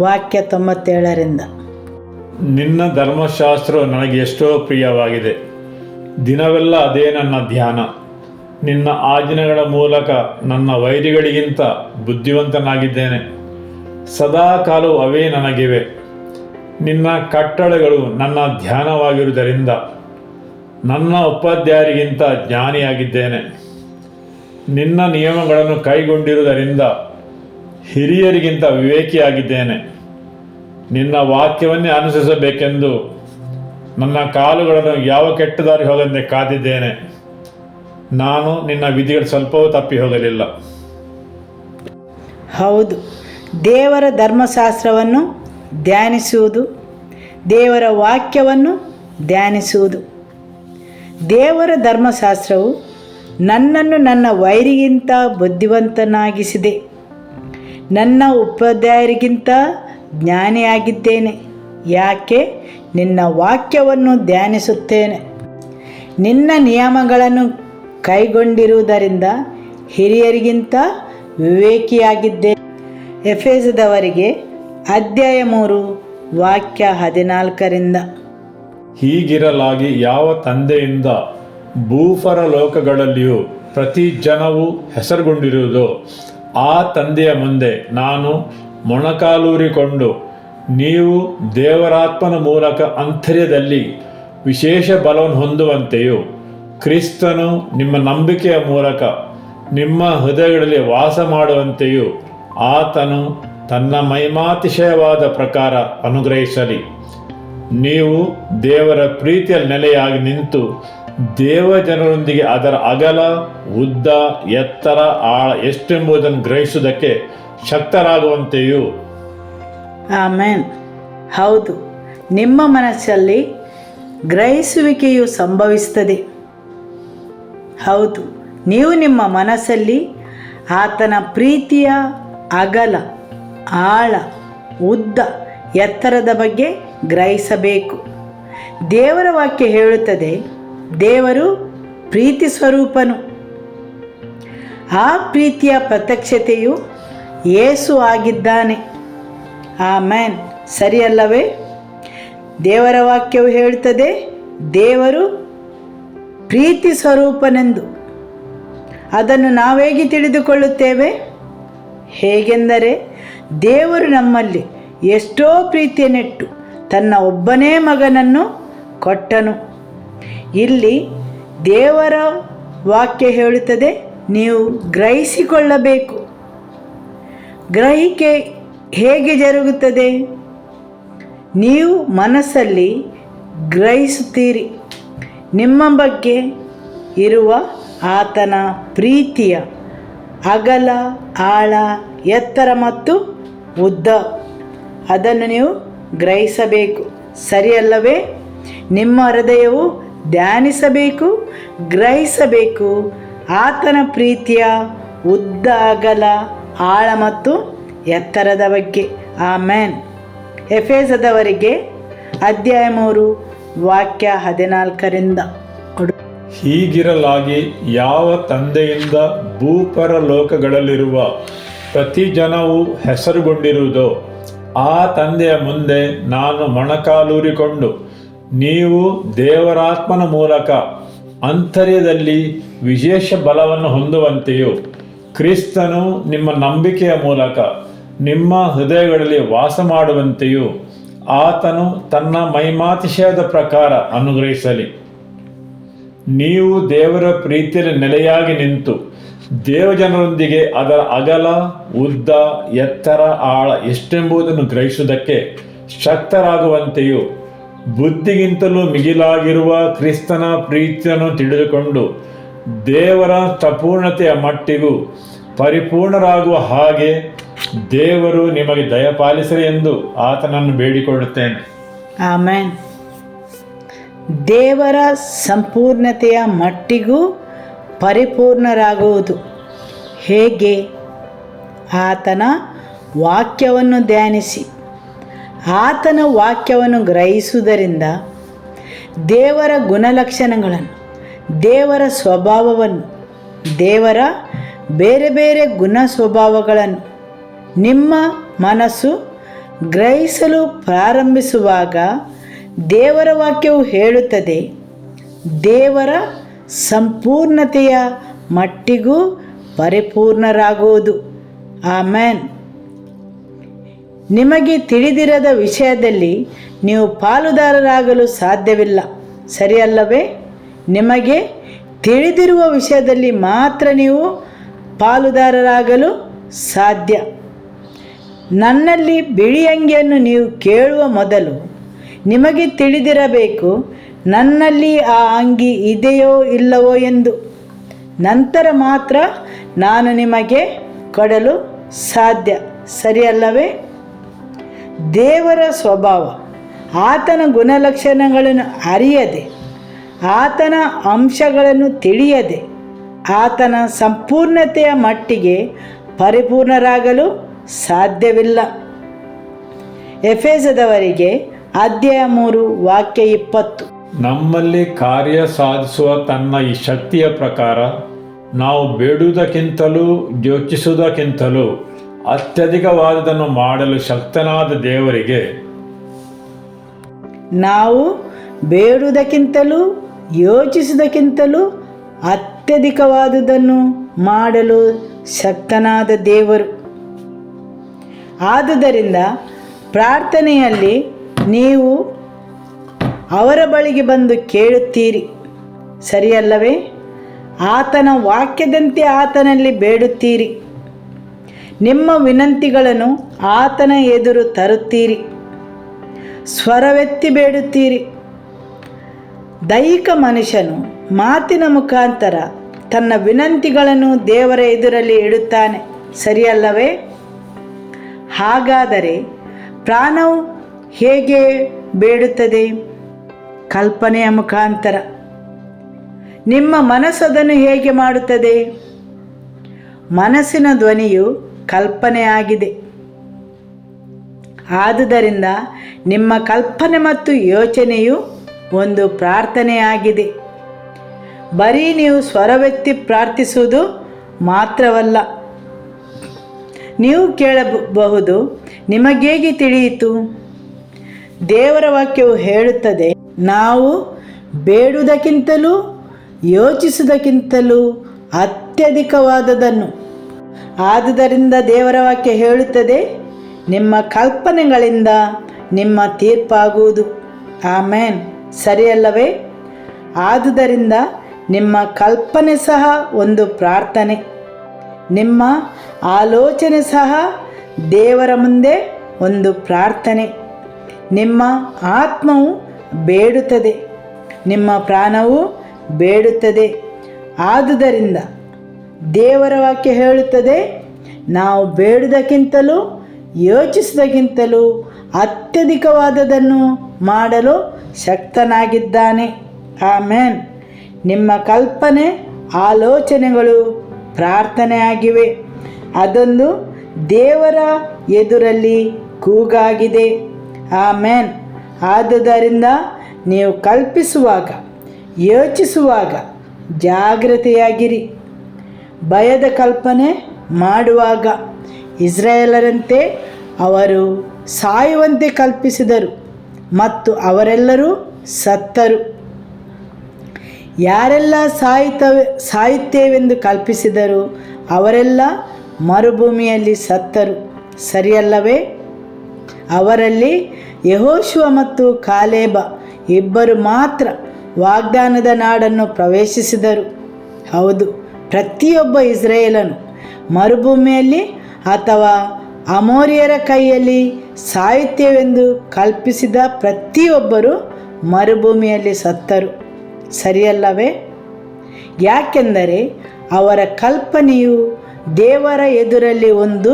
ವಾಕ್ಯ 97. ನಿನ್ನ ಧರ್ಮಶಾಸ್ತ್ರವು ನನಗೆ ಎಷ್ಟೋ ಪ್ರಿಯವಾಗಿದೆ, ದಿನವೆಲ್ಲ ಅದೇ ನನ್ನ ಧ್ಯಾನ. ನಿನ್ನ ಆಜ್ಞೆಗಳ ಮೂಲಕ ನನ್ನ ವೈರಿಗಳಿಗಿಂತ ಬುದ್ಧಿವಂತನಾಗಿದ್ದೇನೆ, ಸದಾಕಾಲವೂ ಅವೇ ನನಗಿವೆ. ನಿನ್ನ ಕಟ್ಟಳೆಗಳು ನನ್ನ ಧ್ಯಾನವಾಗಿರುವುದರಿಂದ ನನ್ನ ಉಪಾಧ್ಯಾಯರಿಗಿಂತ ಜ್ಞಾನಿಯಾಗಿದ್ದೇನೆ. ನಿನ್ನ ನಿಯಮಗಳನ್ನು ಕೈಗೊಂಡಿರುವುದರಿಂದ ಹಿರಿಯರಿಗಿಂತ ವಿವೇಕಿಯಾಗಿದ್ದೇನೆ. ನಿನ್ನ ವಾಕ್ಯವನ್ನೇ ಅನುಸರಿಸಬೇಕೆಂದು ನನ್ನ ಕಾಲುಗಳನ್ನು ಯಾವ ಕೆಟ್ಟ ದಾರಿ ಹೋಗದಂತೆ ಕಾದಿದ್ದೇನೆ. ನಾನು ನಿನ್ನ ವಿಧಿಗಳು ಸ್ವಲ್ಪವೂ ತಪ್ಪಿ ಹೋಗಲಿಲ್ಲ. ಹೌದು, ದೇವರ ಧರ್ಮಶಾಸ್ತ್ರವನ್ನು ಧ್ಯಾನಿಸುವುದು, ದೇವರ ವಾಕ್ಯವನ್ನು ಧ್ಯಾನಿಸುವುದು. ದೇವರ ಧರ್ಮಶಾಸ್ತ್ರವು ನನ್ನನ್ನು ನನ್ನ ವೈರಿಗಿಂತ ಬುದ್ಧಿವಂತನಾಗಿಸಿದೆ, ನನ್ನ ಉಪಾಧ್ಯಾಯರಿಗಿಂತ ಜ್ಞಾನಿಯಾಗಿದ್ದೇನೆ. ಯಾಕೆ? ನಿನ್ನ ವಾಕ್ಯವನ್ನು ಧ್ಯಾನಿಸುತ್ತೇನೆ. ನಿನ್ನ ನಿಯಮಗಳನ್ನು ಕೈಗೊಂಡಿರುವುದರಿಂದ ಹಿರಿಯರಿಗಿಂತ ವಿವೇಕಿಯಾಗಿದ್ದೇನೆ. ಎಫೆಸದವರಿಗೆ ಅಧ್ಯಾಯ 3 ವಾಕ್ಯ 14. ಹೀಗಿರಲಾಗಿ ಯಾವ ತಂದೆಯಿಂದ ಭೂಪರ ಲೋಕಗಳಲ್ಲಿಯೂ ಪ್ರತಿ ಜನವು ಹೆಸರುಗೊಂಡಿರುವುದೋ ಆ ತಂದೆಯ ಮುಂದೆ ನಾನು ಮೊಣಕಾಲೂರಿಕೊಂಡು, ನೀವು ದೇವರಾತ್ಮನ ಮೂಲಕ ಅಂತರ್ಯದಲ್ಲಿ ವಿಶೇಷ ಬಲವನ್ನು ಹೊಂದುವಂತೆಯೂ ಕ್ರಿಸ್ತನು ನಿಮ್ಮ ನಂಬಿಕೆಯ ಮೂಲಕ ನಿಮ್ಮ ಹೃದಯಗಳಲ್ಲಿ ವಾಸ ಮಾಡುವಂತೆಯೂ ಆತನು ತನ್ನ ಮಹಿಮಾತಿಶಯವಾದ ಪ್ರಕಾರ ಅನುಗ್ರಹಿಸಲಿ. ನೀವು ದೇವರ ಪ್ರೀತಿಯಲ್ಲಿ ನೆಲೆಯಾಗಿ ನಿಂತು ದೇವಜನರೊಂದಿಗೆ ಅದರ ಅಗಲ, ಉದ್ದ, ಎತ್ತರ, ಆಳ ಎಷ್ಟೆಂಬುದನ್ನು ಗ್ರಹಿಸುವುದಕ್ಕೆ ಶಕ್ತರಾಗುವಂತೆಯೂ. ಆಮೇನ್. ಹೌದು, ನಿಮ್ಮ ಮನಸ್ಸಲ್ಲಿ ಗ್ರಹಿಸುವಿಕೆಯು ಸಂಭವಿಸುತ್ತದೆ. ಹೌದು, ನೀವು ನಿಮ್ಮ ಮನಸ್ಸಲ್ಲಿ ಆತನ ಪ್ರೀತಿಯ ಅಗಲ, ಆಳ, ಉದ್ದ, ಎತ್ತರದ ಬಗ್ಗೆ ಗ್ರಹಿಸಬೇಕು. ದೇವರ ವಾಕ್ಯ ಹೇಳುತ್ತದೆ, ದೇವರು ಪ್ರೀತಿ ಸ್ವರೂಪನು. ಆ ಪ್ರೀತಿಯ ಪ್ರತ್ಯಕ್ಷತೆಯು ಯೇಸು ಆಗಿದ್ದಾನೆ. ಆಮೇನ್. ಸರಿಯಲ್ಲವೇ? ದೇವರ ವಾಕ್ಯವು ಹೇಳುತ್ತದೆ, ದೇವರು ಪ್ರೀತಿ ಸ್ವರೂಪನೆಂದು. ಅದನ್ನು ನಾವೇಗೆ ತಿಳಿದುಕೊಳ್ಳುತ್ತೇವೆ? ಹೇಗೆಂದರೆ, ದೇವರು ನಮ್ಮಲ್ಲಿ ಎಷ್ಟೋ ಪ್ರೀತಿಯನ್ನಿಟ್ಟು ತನ್ನ ಒಬ್ಬನೇ ಮಗನನ್ನು ಕೊಟ್ಟನು. ಇಲ್ಲಿ ದೇವರ ವಾಕ್ಯ ಹೇಳುತ್ತದೆ, ನೀವು ಗ್ರಹಿಸಿಕೊಳ್ಳಬೇಕು. ಗ್ರಹಿಕೆ ಹೇಗೆ ಜರುಗುತ್ತದೆ? ನೀವು ಮನಸ್ಸಲ್ಲಿ ಗ್ರಹಿಸುತ್ತೀರಿ. ನಿಮ್ಮ ಬಗ್ಗೆ ಇರುವ ಆತನ ಪ್ರೀತಿಯ ಅಗಲ, ಆಳ, ಎತ್ತರ ಮತ್ತು ಉದ್ದ, ಅದನ್ನು ನೀವು ಗ್ರಹಿಸಬೇಕು. ಸರಿಯಲ್ಲವೇ? ನಿಮ್ಮ ಹೃದಯವು ಧ್ಯಾನಿಸಬೇಕು, ಗ್ರಹಿಸಬೇಕು ಆತನ ಪ್ರೀತಿಯ ಉದ್ದ, ಅಗಲ, ಆಳ ಮತ್ತು ಎತ್ತರದ ಬಗ್ಗೆ. ಆಮೇನ್. ಎಫೆಸದವರಿಗೆ ಅಧ್ಯಾಯ 3 ವಾಕ್ಯ 14. ಹೀಗಿರಲಾಗಿ ಯಾವ ತಂದೆಯಿಂದ ಭೂಪರ ಲೋಕಗಳಲ್ಲಿರುವ ಪ್ರತಿ ಜನವು ಹೆಸರುಗೊಂಡಿರುವುದೋ ಆ ತಂದೆಯ ಮುಂದೆ ನಾನು ಮೊಣಕಾಲೂರಿಕೊಂಡು ನೀವು ದೇವರಾತ್ಮನ ಮೂಲಕ ಅಂತರ್ಯದಲ್ಲಿ ವಿಶೇಷ ಬಲವನ್ನು ಹೊಂದುವಂತೆಯೂ ಕ್ರಿಸ್ತನು ನಿಮ್ಮ ನಂಬಿಕೆಯ ಮೂಲಕ ನಿಮ್ಮ ಹೃದಯಗಳಲ್ಲಿ ವಾಸ ಮಾಡುವಂತೆಯೂ ಆತನು ತನ್ನ ಮಹಿಮಾತಿಶಯದ ಪ್ರಕಾರ ಅನುಗ್ರಹಿಸಲಿ. ನೀವು ದೇವರ ಪ್ರೀತಿಯಲ್ಲಿ ನೆಲೆಯಾಗಿ ನಿಂತು ದೇವಜನರೊಂದಿಗೆ ಅದರ ಅಗಲ, ಉದ್ದ, ಎತ್ತರ, ಆಳ ಎಷ್ಟೆಂಬುದನ್ನು ಗ್ರಹಿಸುವುದಕ್ಕೆ ಶಕ್ತರಾಗುವಂತೆಯೂ ಬುದ್ಧಿಗಿಂತಲೂ ಮಿಗಿಲಾಗಿರುವ ಕ್ರಿಸ್ತನ ಪ್ರೀತಿಯನ್ನು ತಿಳಿದುಕೊಂಡು ದೇವರ ಸಂಪೂರ್ಣತೆಯ ಮಟ್ಟಿಗೂ ಪರಿಪೂರ್ಣರಾಗುವ ಹಾಗೆ ದೇವರು ನಿಮಗೆ ದಯಪಾಲಿಸಲಿ ಎಂದು ಆತನನ್ನು ಬೇಡಿಕೊಳ್ಳುತ್ತೇನೆ. ಆಮೆನ್. ದೇವರ ಸಂಪೂರ್ಣತೆಯ ಮಟ್ಟಿಗೂ ಪರಿಪೂರ್ಣರಾಗುವುದು ಹೇಗೆ? ಆತನ ವಾಕ್ಯವನ್ನು ಧ್ಯಾನಿಸಿ ಆತನ ವಾಕ್ಯವನ್ನು ಗ್ರಹಿಸುವುದರಿಂದ ದೇವರ ಗುಣಲಕ್ಷಣಗಳನ್ನು, ದೇವರ ಸ್ವಭಾವವನ್ನು, ದೇವರ ಬೇರೆ ಬೇರೆ ಗುಣ ಸ್ವಭಾವಗಳನ್ನು ನಿಮ್ಮ ಮನಸ್ಸು ಗ್ರಹಿಸಲು ಪ್ರಾರಂಭಿಸುವಾಗ ದೇವರ ವಾಕ್ಯವು ಹೇಳುತ್ತದೆ, ದೇವರ ಸಂಪೂರ್ಣತೆಯ ಮಟ್ಟಿಗೂ ಪರಿಪೂರ್ಣರಾಗುವುದು. ಆಮೆನ್. ನಿಮಗೆ ತಿಳಿದಿರದ ವಿಷಯದಲ್ಲಿ ನೀವು ಪಾಲುದಾರರಾಗಲು ಸಾಧ್ಯವಿಲ್ಲ, ಸರಿಯಲ್ಲವೇ? ನಿಮಗೆ ತಿಳಿದಿರುವ ವಿಷಯದಲ್ಲಿ ಮಾತ್ರ ನೀವು ಪಾಲುದಾರರಾಗಲು ಸಾಧ್ಯ. ನನ್ನಲ್ಲಿ ಬಿಳಿ ಅಂಗಿಯನ್ನು ನೀವು ಕೇಳುವ ಮೊದಲು ನಿಮಗೆ ತಿಳಿದಿರಬೇಕು ನನ್ನಲ್ಲಿ ಆ ಅಂಗಿ ಇದೆಯೋ ಇಲ್ಲವೋ ಎಂದು. ನಂತರ ಮಾತ್ರ ನಾನು ನಿಮಗೆ ಕೊಡಲು ಸಾಧ್ಯ, ಸರಿಯಲ್ಲವೇ? ದೇವರ ಸ್ವಭಾವ, ಆತನ ಗುಣಲಕ್ಷಣಗಳನ್ನು ಅರಿಯದೆ, ಆತನ ಅಂಶಗಳನ್ನು ತಿಳಿಯದೆ ಆತನ ಸಂಪೂರ್ಣತೆಯ ಮಟ್ಟಿಗೆ ಪರಿಪೂರ್ಣರಾಗಲು ಸಾಧ್ಯವಿಲ್ಲ. ಎಫೆಸದವರಿಗೆ ಅಧ್ಯಾಯ 3 ವಾಕ್ಯ 20. ನಮ್ಮಲ್ಲಿ ಕಾರ್ಯ ಸಾಧಿಸುವ ತನ್ನ ಈ ಶಕ್ತಿಯ ಪ್ರಕಾರ ನಾವು ಬೇಡುವುದಕ್ಕಿಂತಲೂ ಯೋಚಿಸುವುದಕ್ಕಿಂತಲೂ ಅತ್ಯಧಿಕವಾದುದನ್ನು ಮಾಡಲು ಶಕ್ತನಾದ ದೇವರಿಗೆ, ನಾವು ಬೇಡುವುದಕ್ಕಿಂತಲೂ ಯೋಚಿಸುವುದಕ್ಕಿಂತಲೂ ಅತ್ಯಧಿಕವಾದುದನ್ನು ಮಾಡಲು ಶಕ್ತನಾದ ದೇವರು. ಆದುದರಿಂದ ಪ್ರಾರ್ಥನೆಯಲ್ಲಿ ನೀವು ಅವರ ಬಳಿಗೆ ಬಂದು ಕೇಳುತ್ತೀರಿ, ಸರಿಯಲ್ಲವೇ? ಆತನ ವಾಕ್ಯದಂತೆ ಆತನಲ್ಲಿ ಬೇಡುತ್ತೀರಿ. ನಿಮ್ಮ ವಿನಂತಿಗಳನ್ನು ಆತನ ಎದುರು ತರುತ್ತೀರಿ, ಸ್ವರವೆತ್ತಿ ಬೇಡುತ್ತೀರಿ. ದೈಹಿಕ ಮನುಷ್ಯನು ಮಾತಿನ ಮುಖಾಂತರ ತನ್ನ ವಿನಂತಿಗಳನ್ನು ದೇವರ ಎದುರಲ್ಲಿ ಇಡುತ್ತಾನೆ, ಸರಿಯಲ್ಲವೇ? ಹಾಗಾದರೆ ಪ್ರಾಣವು ಹೇಗೆ ಬೇಡುತ್ತದೆ? ಕಲ್ಪನೆಯ ಮುಖಾಂತರ. ನಿಮ್ಮ ಮನಸ್ಸು ಅದನ್ನು ಹೇಗೆ ಮಾಡುತ್ತದೆ? ಮನಸ್ಸಿನ ಧ್ವನಿಯು ಕಲ್ಪನೆಯಾಗಿದೆ. ಆದುದರಿಂದ ನಿಮ್ಮ ಕಲ್ಪನೆ ಮತ್ತು ಯೋಚನೆಯು ಒಂದು ಪ್ರಾರ್ಥನೆಯಾಗಿದೆ. ಬರೀ ನೀವು ಸ್ವರವೆತ್ತಿ ಪ್ರಾರ್ಥಿಸುವುದು ಮಾತ್ರವಲ್ಲ. ನೀವು ಕೇಳಬಹುದು, ನಿಮಗೇಗೆ ತಿಳಿಯಿತು? ದೇವರ ವಾಕ್ಯವು ಹೇಳುತ್ತದೆ, ನಾವು ಬೇಡುವುದಕ್ಕಿಂತಲೂ ಯೋಚಿಸುವುದಕ್ಕಿಂತಲೂ ಅತ್ಯಧಿಕವಾದದನ್ನು. ಆದುದರಿಂದ ದೇವರ ವಾಕ್ಯ ಹೇಳುತ್ತದೆ, ನಿಮ್ಮ ಕಲ್ಪನೆಗಳಿಂದ ನಿಮ್ಮ ತೀರ್ಪಾಗುವುದು. ಆಮೇನ್, ಸರಿಯಲ್ಲವೇ? ಆದುದರಿಂದ ನಿಮ್ಮ ಕಲ್ಪನೆ ಸಹ ಒಂದು ಪ್ರಾರ್ಥನೆ, ನಿಮ್ಮ ಆಲೋಚನೆ ಸಹ ದೇವರ ಮುಂದೆ ಒಂದು ಪ್ರಾರ್ಥನೆ. ನಿಮ್ಮ ಆತ್ಮವು ಬೇಡುತ್ತದೆ, ನಿಮ್ಮ ಪ್ರಾಣವು ಬೇಡುತ್ತದೆ. ಆದುದರಿಂದ ದೇವರ ವಾಕ್ಯ ಹೇಳುತ್ತದೆ, ನಾವು ಬೇಡುವುದಕ್ಕಿಂತಲೂ ಯೋಚಿಸುವುದಕ್ಕಿಂತಲೂ ಅತ್ಯಧಿಕವಾದದನ್ನು ಮಾಡಲು ಶಕ್ತನಾಗಿದ್ದಾನೆ. ಆಮೇನ್. ನಿಮ್ಮ ಕಲ್ಪನೆ, ಆಲೋಚನೆಗಳು ಪ್ರಾರ್ಥನೆಯಾಗಿವೆ. ಅದೊಂದು ದೇವರ ಎದುರಲ್ಲಿ ಕೂಗಾಗಿದೆ. ಆಮೇನ್. ಆದುದರಿಂದ ನೀವು ಕಲ್ಪಿಸುವಾಗ, ಯೋಚಿಸುವಾಗ ಜಾಗೃತೆಯಾಗಿರಿ. ಭಯದ ಕಲ್ಪನೆ ಮಾಡುವಾಗ ಇಸ್ರಾಯೇಲರಂತೆ ಅವರು ಸಾಯುವಂತೆ ಕಲ್ಪಿಸಿದರು ಮತ್ತು ಅವರೆಲ್ಲರೂ ಸತ್ತರು. ಯಾರೆಲ್ಲ ಸಾಯುತ್ತೇವೆಂದು ಕಲ್ಪಿಸಿದರು ಅವರೆಲ್ಲ ಮರುಭೂಮಿಯಲ್ಲಿ ಸತ್ತರು, ಸರಿಯಲ್ಲವೇ? ಅವರಲ್ಲಿ ಯೆಹೋಶುವ ಮತ್ತು ಕಾಲೇಬ ಇಬ್ಬರು ಮಾತ್ರ ವಾಗ್ದಾನದ ನಾಡನ್ನು ಪ್ರವೇಶಿಸಿದರು. ಹೌದು, ಪ್ರತಿಯೊಬ್ಬ ಇಸ್ರಾಯೇಲನು ಮರುಭೂಮಿಯಲ್ಲಿ ಅಥವಾ ಅಮೋರಿಯರ ಕೈಯಲ್ಲಿ ಸಾಯುತ್ತೇವೆಂದು ಕಲ್ಪಿಸಿದ ಪ್ರತಿಯೊಬ್ಬರು ಮರುಭೂಮಿಯಲ್ಲಿ ಸತ್ತರು, ಸರಿಯಲ್ಲವೇ? ಯಾಕೆಂದರೆ ಅವರ ಕಲ್ಪನೆಯು ದೇವರ ಎದುರಲ್ಲಿ ಒಂದು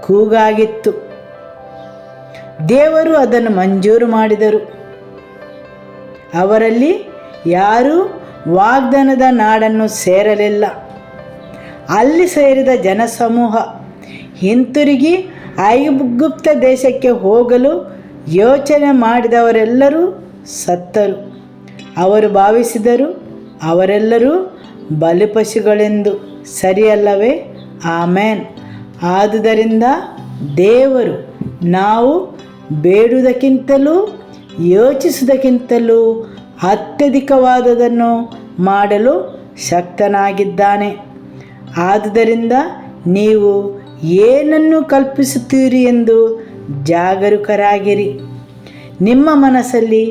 ಕೂಗಾಗಿತ್ತು. ದೇವರು ಅದನ್ನು ಮಂಜೂರು ಮಾಡಿದರು. ಅವರಲ್ಲಿ ಯಾರೂ ವಾಗ್ದಾನದ ನಾಡನ್ನು ಸೇರಲಿಲ್ಲ. ಅಲ್ಲಿ ಸೇರಿದ ಜನಸಮೂಹ ಹಿಂತಿರುಗಿ ಐಗುಪ್ತ ದೇಶಕ್ಕೆ ಹೋಗಲು ಯೋಚನೆ ಮಾಡಿದವರೆಲ್ಲರೂ ಸತ್ತರು. ಅವರು ಭಾವಿಸಿದರು ಅವರೆಲ್ಲರೂ ಬಲಿಪಶುಗಳೆಂದು, ಸರಿಯಲ್ಲವೇ? ಆಮೇನ್. ಆದುದರಿಂದ ದೇವರು ನಾವು ಬೇಡುವುದಕ್ಕಿಂತಲೂ ಯೋಚಿಸುವುದಕ್ಕಿಂತಲೂ ಅತ್ಯಧಿಕವಾದದನ್ನು ಮಾಡಲು ಶಕ್ತನಾಗಿದ್ದಾನೆ. ಆದುದರಿಂದ ನೀವು ಏನನ್ನು ಕಲ್ಪಿಸುತ್ತೀರಿ ಎಂದು ಜಾಗರೂಕರಾಗಿರಿ. ನಿಮ್ಮ ಮನಸ್ಸಲ್ಲಿ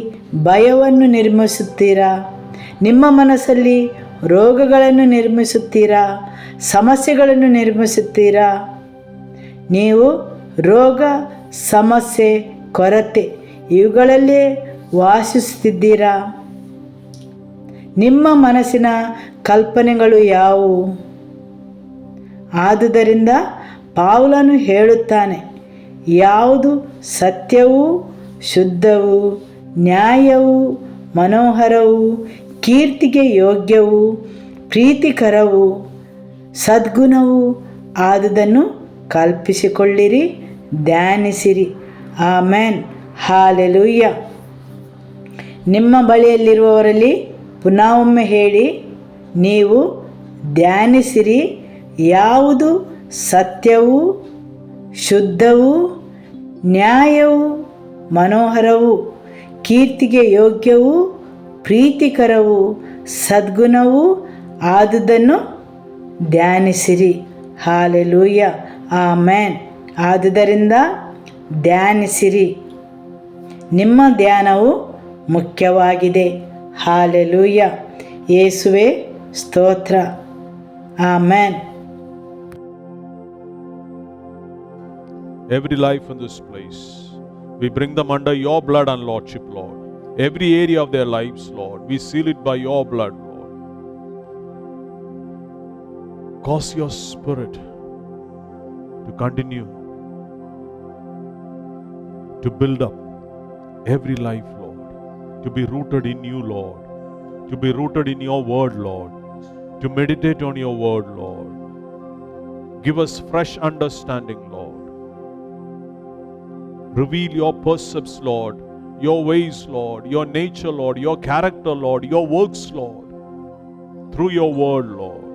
ಭಯವನ್ನು ನಿರ್ಮಿಸುತ್ತೀರಾ? ನಿಮ್ಮ ಮನಸ್ಸಲ್ಲಿ ರೋಗಗಳನ್ನು ನಿರ್ಮಿಸುತ್ತೀರಾ? ಸಮಸ್ಯೆಗಳನ್ನು ನಿರ್ಮಿಸುತ್ತೀರಾ? ನೀವು ರೋಗ, ಸಮಸ್ಯೆ, ಕೊರತೆ ಇವುಗಳಲ್ಲೇ ವಾಸಿಸುತ್ತಿದ್ದೀರಾ? ನಿಮ್ಮ ಮನಸ್ಸಿನ ಕಲ್ಪನೆಗಳು ಯಾವುವು? ಆದುದರಿಂದ ಪೌಲನು ಹೇಳುತ್ತಾನೆ, ಯಾವುದು ಸತ್ಯವೂ ಶುದ್ಧವೂ ನ್ಯಾಯವೂ ಮನೋಹರವೂ ಕೀರ್ತಿಗೆ ಯೋಗ್ಯವೂ ಪ್ರೀತಿಕರವೂ ಸದ್ಗುಣವೂ ಆದುದನ್ನು ಕಲ್ಪಿಸಿಕೊಳ್ಳಿರಿ, ಧ್ಯಾನಿಸಿರಿ. ಆಮೇನ್. ಹಾಲೆಲೂಯ್ಯ. ನಿಮ್ಮ ಬಳಿಯಲ್ಲಿರುವವರಲ್ಲಿ ಪುನಃ ಒಮ್ಮೆ ಹೇಳಿ, ನೀವು ಧ್ಯಾನಿಸಿರಿ, ಯಾವುದು ಸತ್ಯವೂ ಶುದ್ಧವೂ ನ್ಯಾಯವೂ ಮನೋಹರವೂ ಕೀರ್ತಿಗೆ ಯೋಗ್ಯವೂ ಪ್ರೀತಿಕರವೂ ಸದ್ಗುಣವೂ ಆದುದನ್ನು ಧ್ಯಾನಿಸಿರಿ. ಹಾಲೆಲೂಯ್ಯ. ಆಮೇನ್. ಆದುದರಿಂದ ಧ್ಯಾನಿಸಿರಿ. ನಿಮ್ಮ ಧ್ಯಾನವು ಮುಖ್ಯವಾಗಿದೆ. ಹಾಲೆಲೂಯ್ಯ. ಯೇಸುವೇ ಸ್ತೋತ್ರ. ಆಮೇನ್. Every life in this place, we bring them under your blood and lordship, Lord. Every area of their lives, Lord, we seal it by your blood, Lord. Cause your spirit to continue to build up every life, Lord, to be rooted in you, Lord, to be rooted in your word, Lord, to meditate on your word, Lord. Give us fresh understanding, Lord. Reveal your precepts, Lord, your ways, Lord, your nature, Lord, your character, Lord, your works, Lord, through your word, Lord.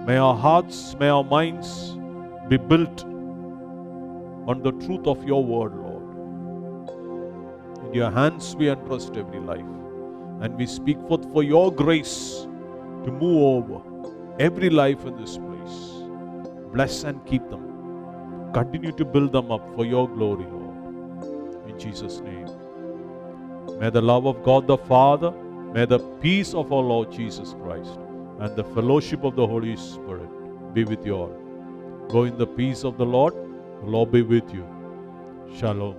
May our hearts, may our minds be built on the truth of your word, Lord. In your hands we entrust every life, and we speak forth for your grace to move over every life in this place. Bless and keep them. Continue to build them up for your glory, Lord. In Jesus' name. May the love of God the Father, may the peace of our Lord Jesus Christ, and the fellowship of the Holy Spirit be with you all. Go in the peace of the Lord. The Lord be with you. Shalom.